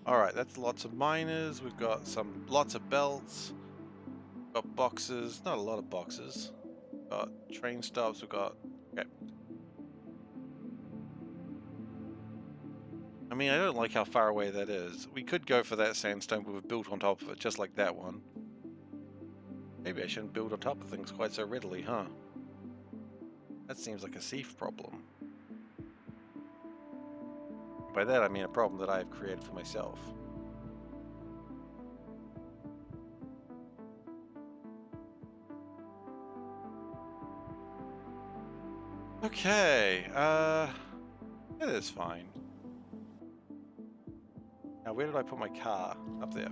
Alright, that's lots of miners. We've got lots of belts. Got boxes. Not a lot of boxes. Got train stops. We've got... Okay. I mean, I don't like how far away that is. We could go for that sandstone, but we've built on top of it, just like that one. Maybe I shouldn't build on top of things quite so readily, huh? That seems like a safe problem. By that I mean a problem that I have created for myself. Okay, it is fine. Now where did I put my car? Up there.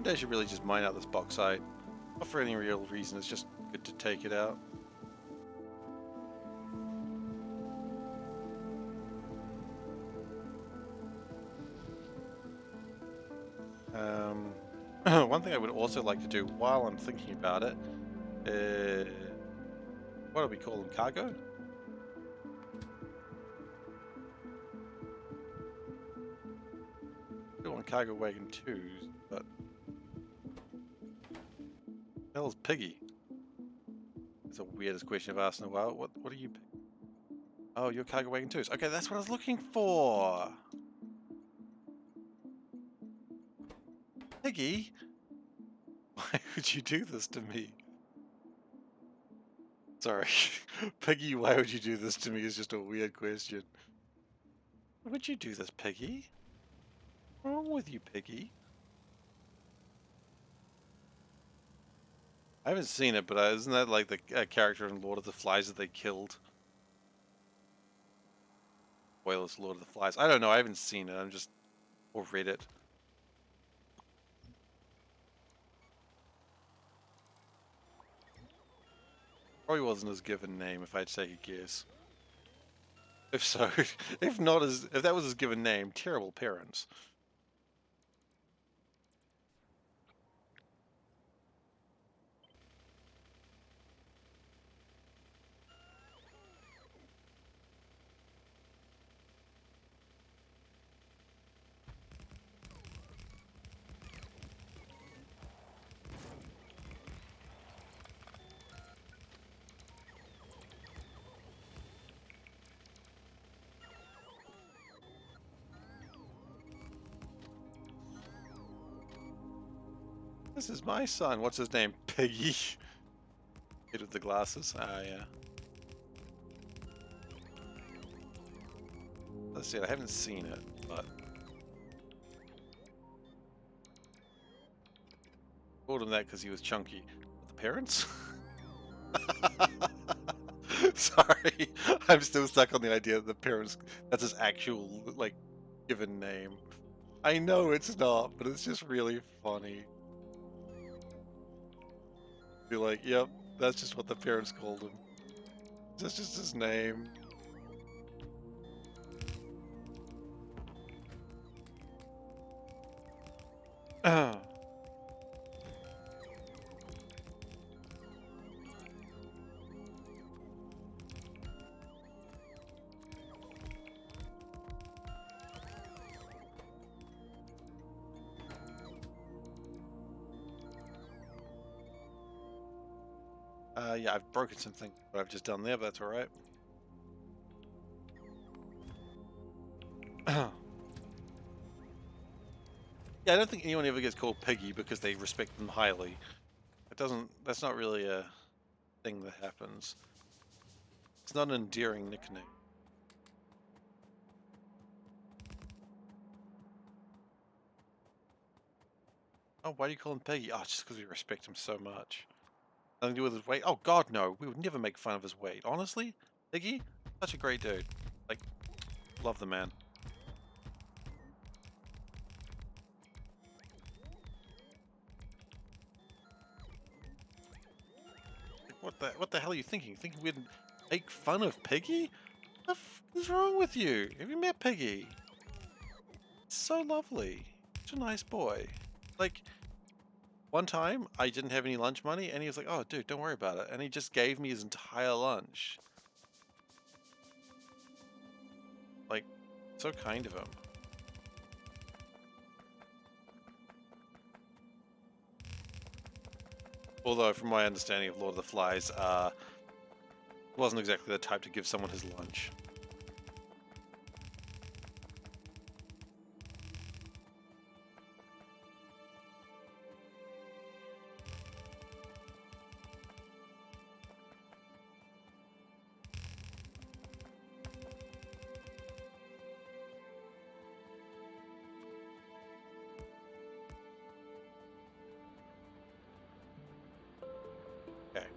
I should really just mine out this bauxite. Not for any real reason, it's just good to take it out. One thing I would also like to do while I'm thinking about it is... what do we call them? Cargo? I don't want cargo wagon 2s, but... the hell's Piggy? It's the weirdest question I've asked in a while. What are you? Oh, you're cargo wagon 2s. Okay, that's what I was looking for. Piggy? Why would you do this to me? Sorry. Piggy, why would you do this to me is just a weird question. Why would you do this, Piggy? What's wrong with you, Piggy? I haven't seen it, but isn't that like the character in Lord of the Flies that they killed? Spoilers, Lord of the Flies. I don't know, I haven't seen it, I'm just... or read it. Probably wasn't his given name, if I'd say he guess. If so, if that was his given name, terrible parents. This is my son. What's his name? Piggy. Kid with the glasses. Ah, yeah. Let's see. I haven't seen it, but called him that because he was chunky. But the parents? Sorry, I'm still stuck on the idea that the parents, that's his actual, like, given name. I know it's not, but it's just really funny. Be like, yep, that's just what the parents called him. That's just his name. Yeah, I've broken something, but I've just done there, but that's alright. Yeah, I don't think anyone ever gets called Piggy because they respect them highly. It doesn't, that's not really a thing that happens. It's not an endearing nickname. Oh, why do you call him Piggy? Oh, just because we respect him so much. Nothing to do with his weight. Oh God, no. We would never make fun of his weight. Honestly, Piggy, such a great dude. Like, love the man. Like, what the hell are you thinking? You thinking we'd make fun of Piggy? What the f is wrong with you? Have you met Piggy? It's so lovely. Such a nice boy. Like, one time I didn't have any lunch money, and he was like, "Oh, dude, don't worry about it," and he just gave me his entire lunch. Like, so kind of him. Although, from my understanding of Lord of the Flies, wasn't exactly the type to give someone his lunch. Okay.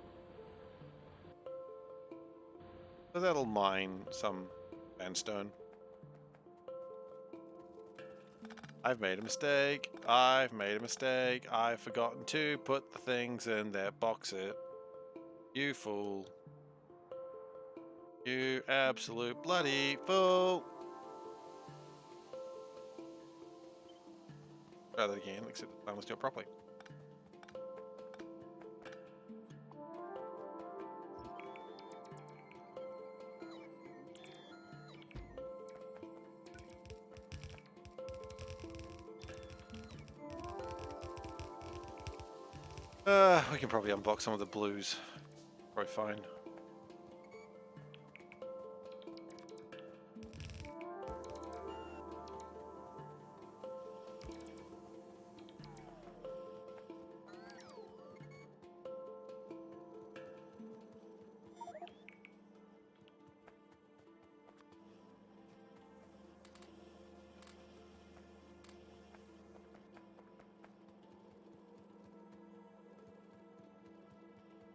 So that'll mine some sandstone. I've made a mistake. I've made a mistake. I've forgotten to put the things in that box it. You fool. You absolute bloody fool. Try that again, except I must do it properly. We can probably unbox some of the blues. Probably fine.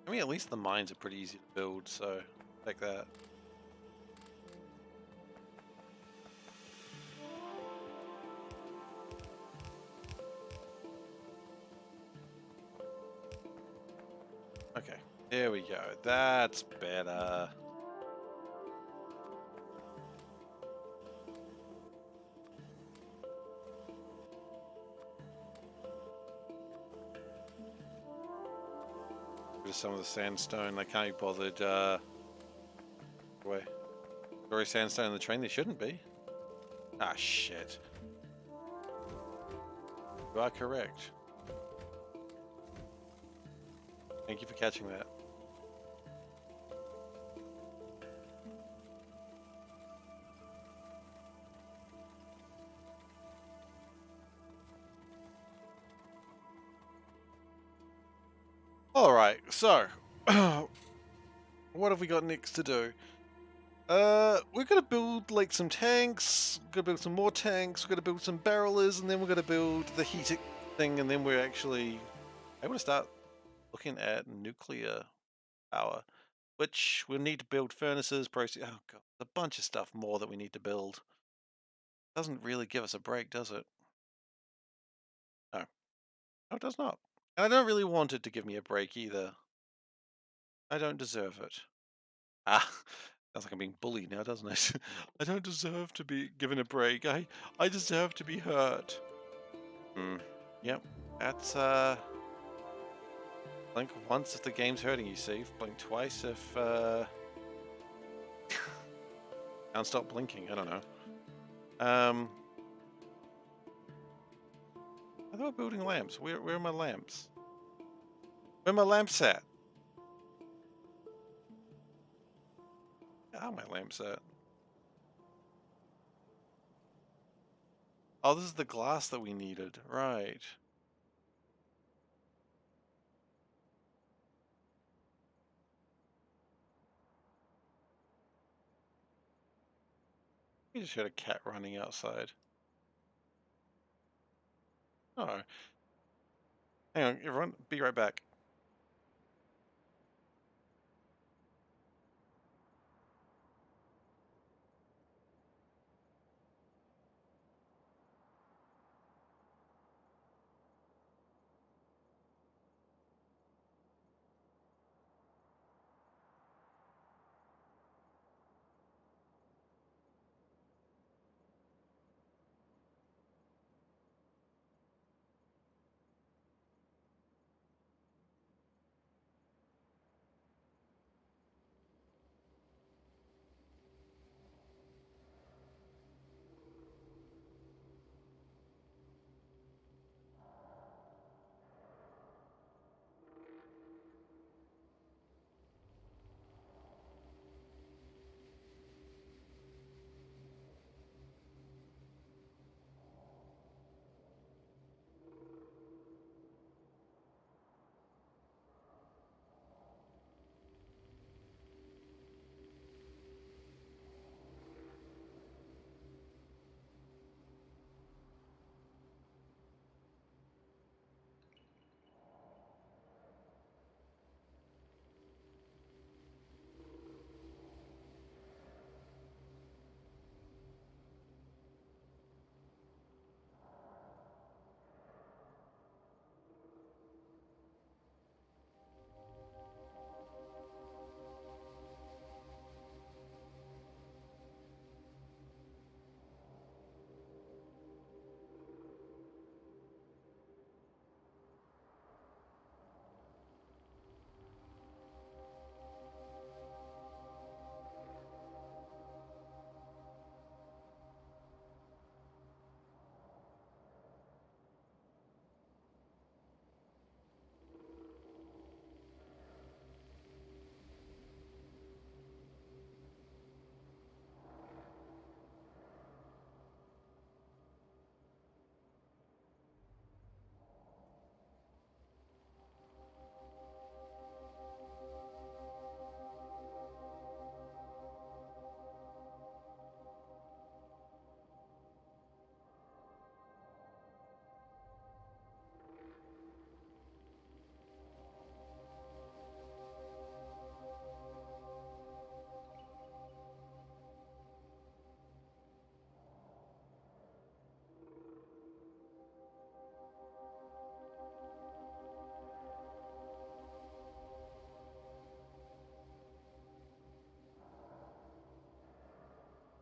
I mean, at least the mines are pretty easy to build, so take that. Okay, there we go. That's better. Rid of some of the sandstone. I can't be bothered. Wait. Story sandstone in the train? They shouldn't be. Ah, shit. You are correct. Thank you for catching that. Alright, so what have we got next to do? We're gonna build like some tanks, we're gonna build some more tanks, we're gonna build some barrelers, and then we're gonna build the heat thing, and then we're actually able to start looking at nuclear power, which we'll need to build furnaces, process. Oh god, a bunch of stuff more that we need to build. Doesn't really give us a break, does it? No, no, it does not. And I don't really want it to give me a break either. I don't deserve it. Ah, sounds like I'm being bullied now, doesn't it? I don't deserve to be given a break. I deserve to be hurt. Hmm. Yep. That's blink once if the game's hurting you, Steve. Blink twice if can't stop blinking. I don't know. I thought building lamps. Where are my lamps? Where are my lamps at? Where are my lamps at? Oh, this is the glass that we needed. Right. We just heard a cat running outside. Oh. Hang on, everyone. Be right back.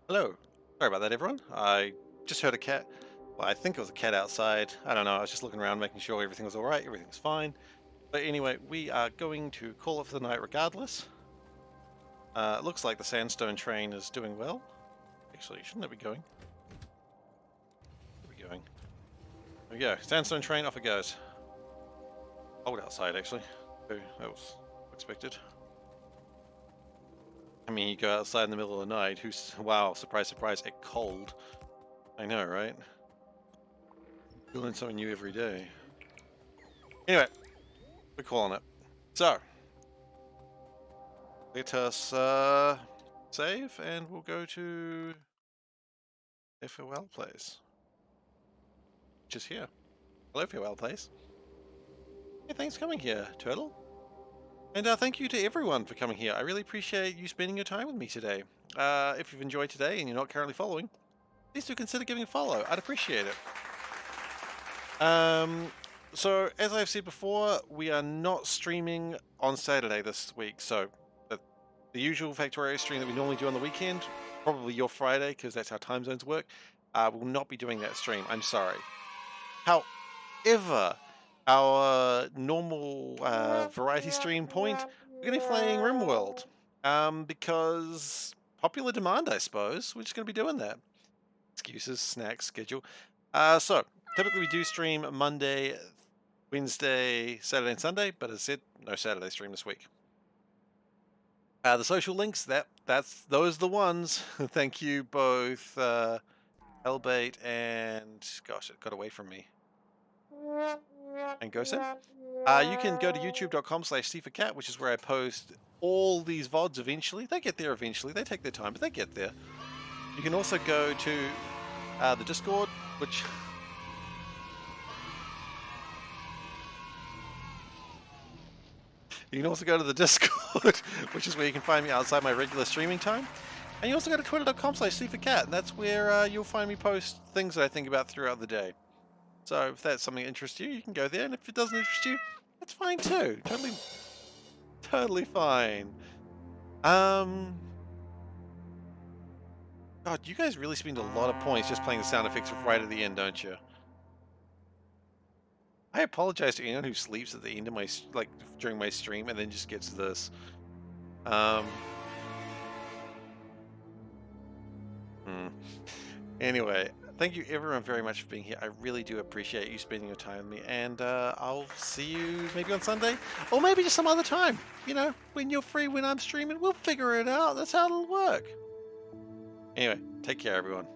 Hello. Sorry about that, everyone. I just heard a cat. Well, I think it was a cat outside. I don't know. I was just looking around, making sure everything was all right. Everything's fine. But anyway, we are going to call it for the night regardless. It looks like the sandstone train is doing well. Actually, shouldn't it be going? Where are we going? There we go. Sandstone train, off it goes. Cold outside, actually. Oh, that was expected. I mean, you go outside in the middle of the night. Wow, surprise, surprise, it's cold. I know, right? You learn something new every day. Anyway, we're calling it. So, let us save, and we'll go to their farewell place, which is here. Hello, farewell place. Hey, thanks for coming here, Turtle. And thank you to everyone for coming here. I really appreciate you spending your time with me today. If you've enjoyed today and you're not currently following, please do consider giving a follow. I'd appreciate it. So as I've said before, we are not streaming on Saturday this week. So the usual Factorio stream that we normally do on the weekend, probably your Friday, because that's how time zones work, will not be doing that stream. I'm sorry. However, our normal variety stream point, we're going to be playing RimWorld, because popular demand, I suppose. We're just going to be doing that. Excuses, snacks, schedule. So typically we do stream Monday, Wednesday, Saturday, and Sunday, but as I said, no Saturday stream this week. The social links, those are the ones. Thank you both, Hellbait and gosh, it got away from me. And Gosen. You can go to youtube.com/SeiferKatt, which is where I post all these VODs eventually. They get there eventually. They take their time, but they get there. You can also go to the Discord, which you can also go to the Discord, which is where you can find me outside my regular streaming time. And you also go to twitter.com/SeiferKatt, and that's where you'll find me post things that I think about throughout the day. So if that's something that interests you, you can go there, and if it doesn't interest you, that's fine too. Totally fine. God, you guys really spend a lot of points just playing the sound effects right at the end, don't you? I apologize to anyone who sleeps at the end of my, during my stream and then just gets this. Anyway, thank you everyone very much for being here. I really do appreciate you spending your time with me, and I'll see you maybe on Sunday, or maybe just some other time. You know, when you're free, when I'm streaming, we'll figure it out. That's how it'll work. Anyway, take care, everyone.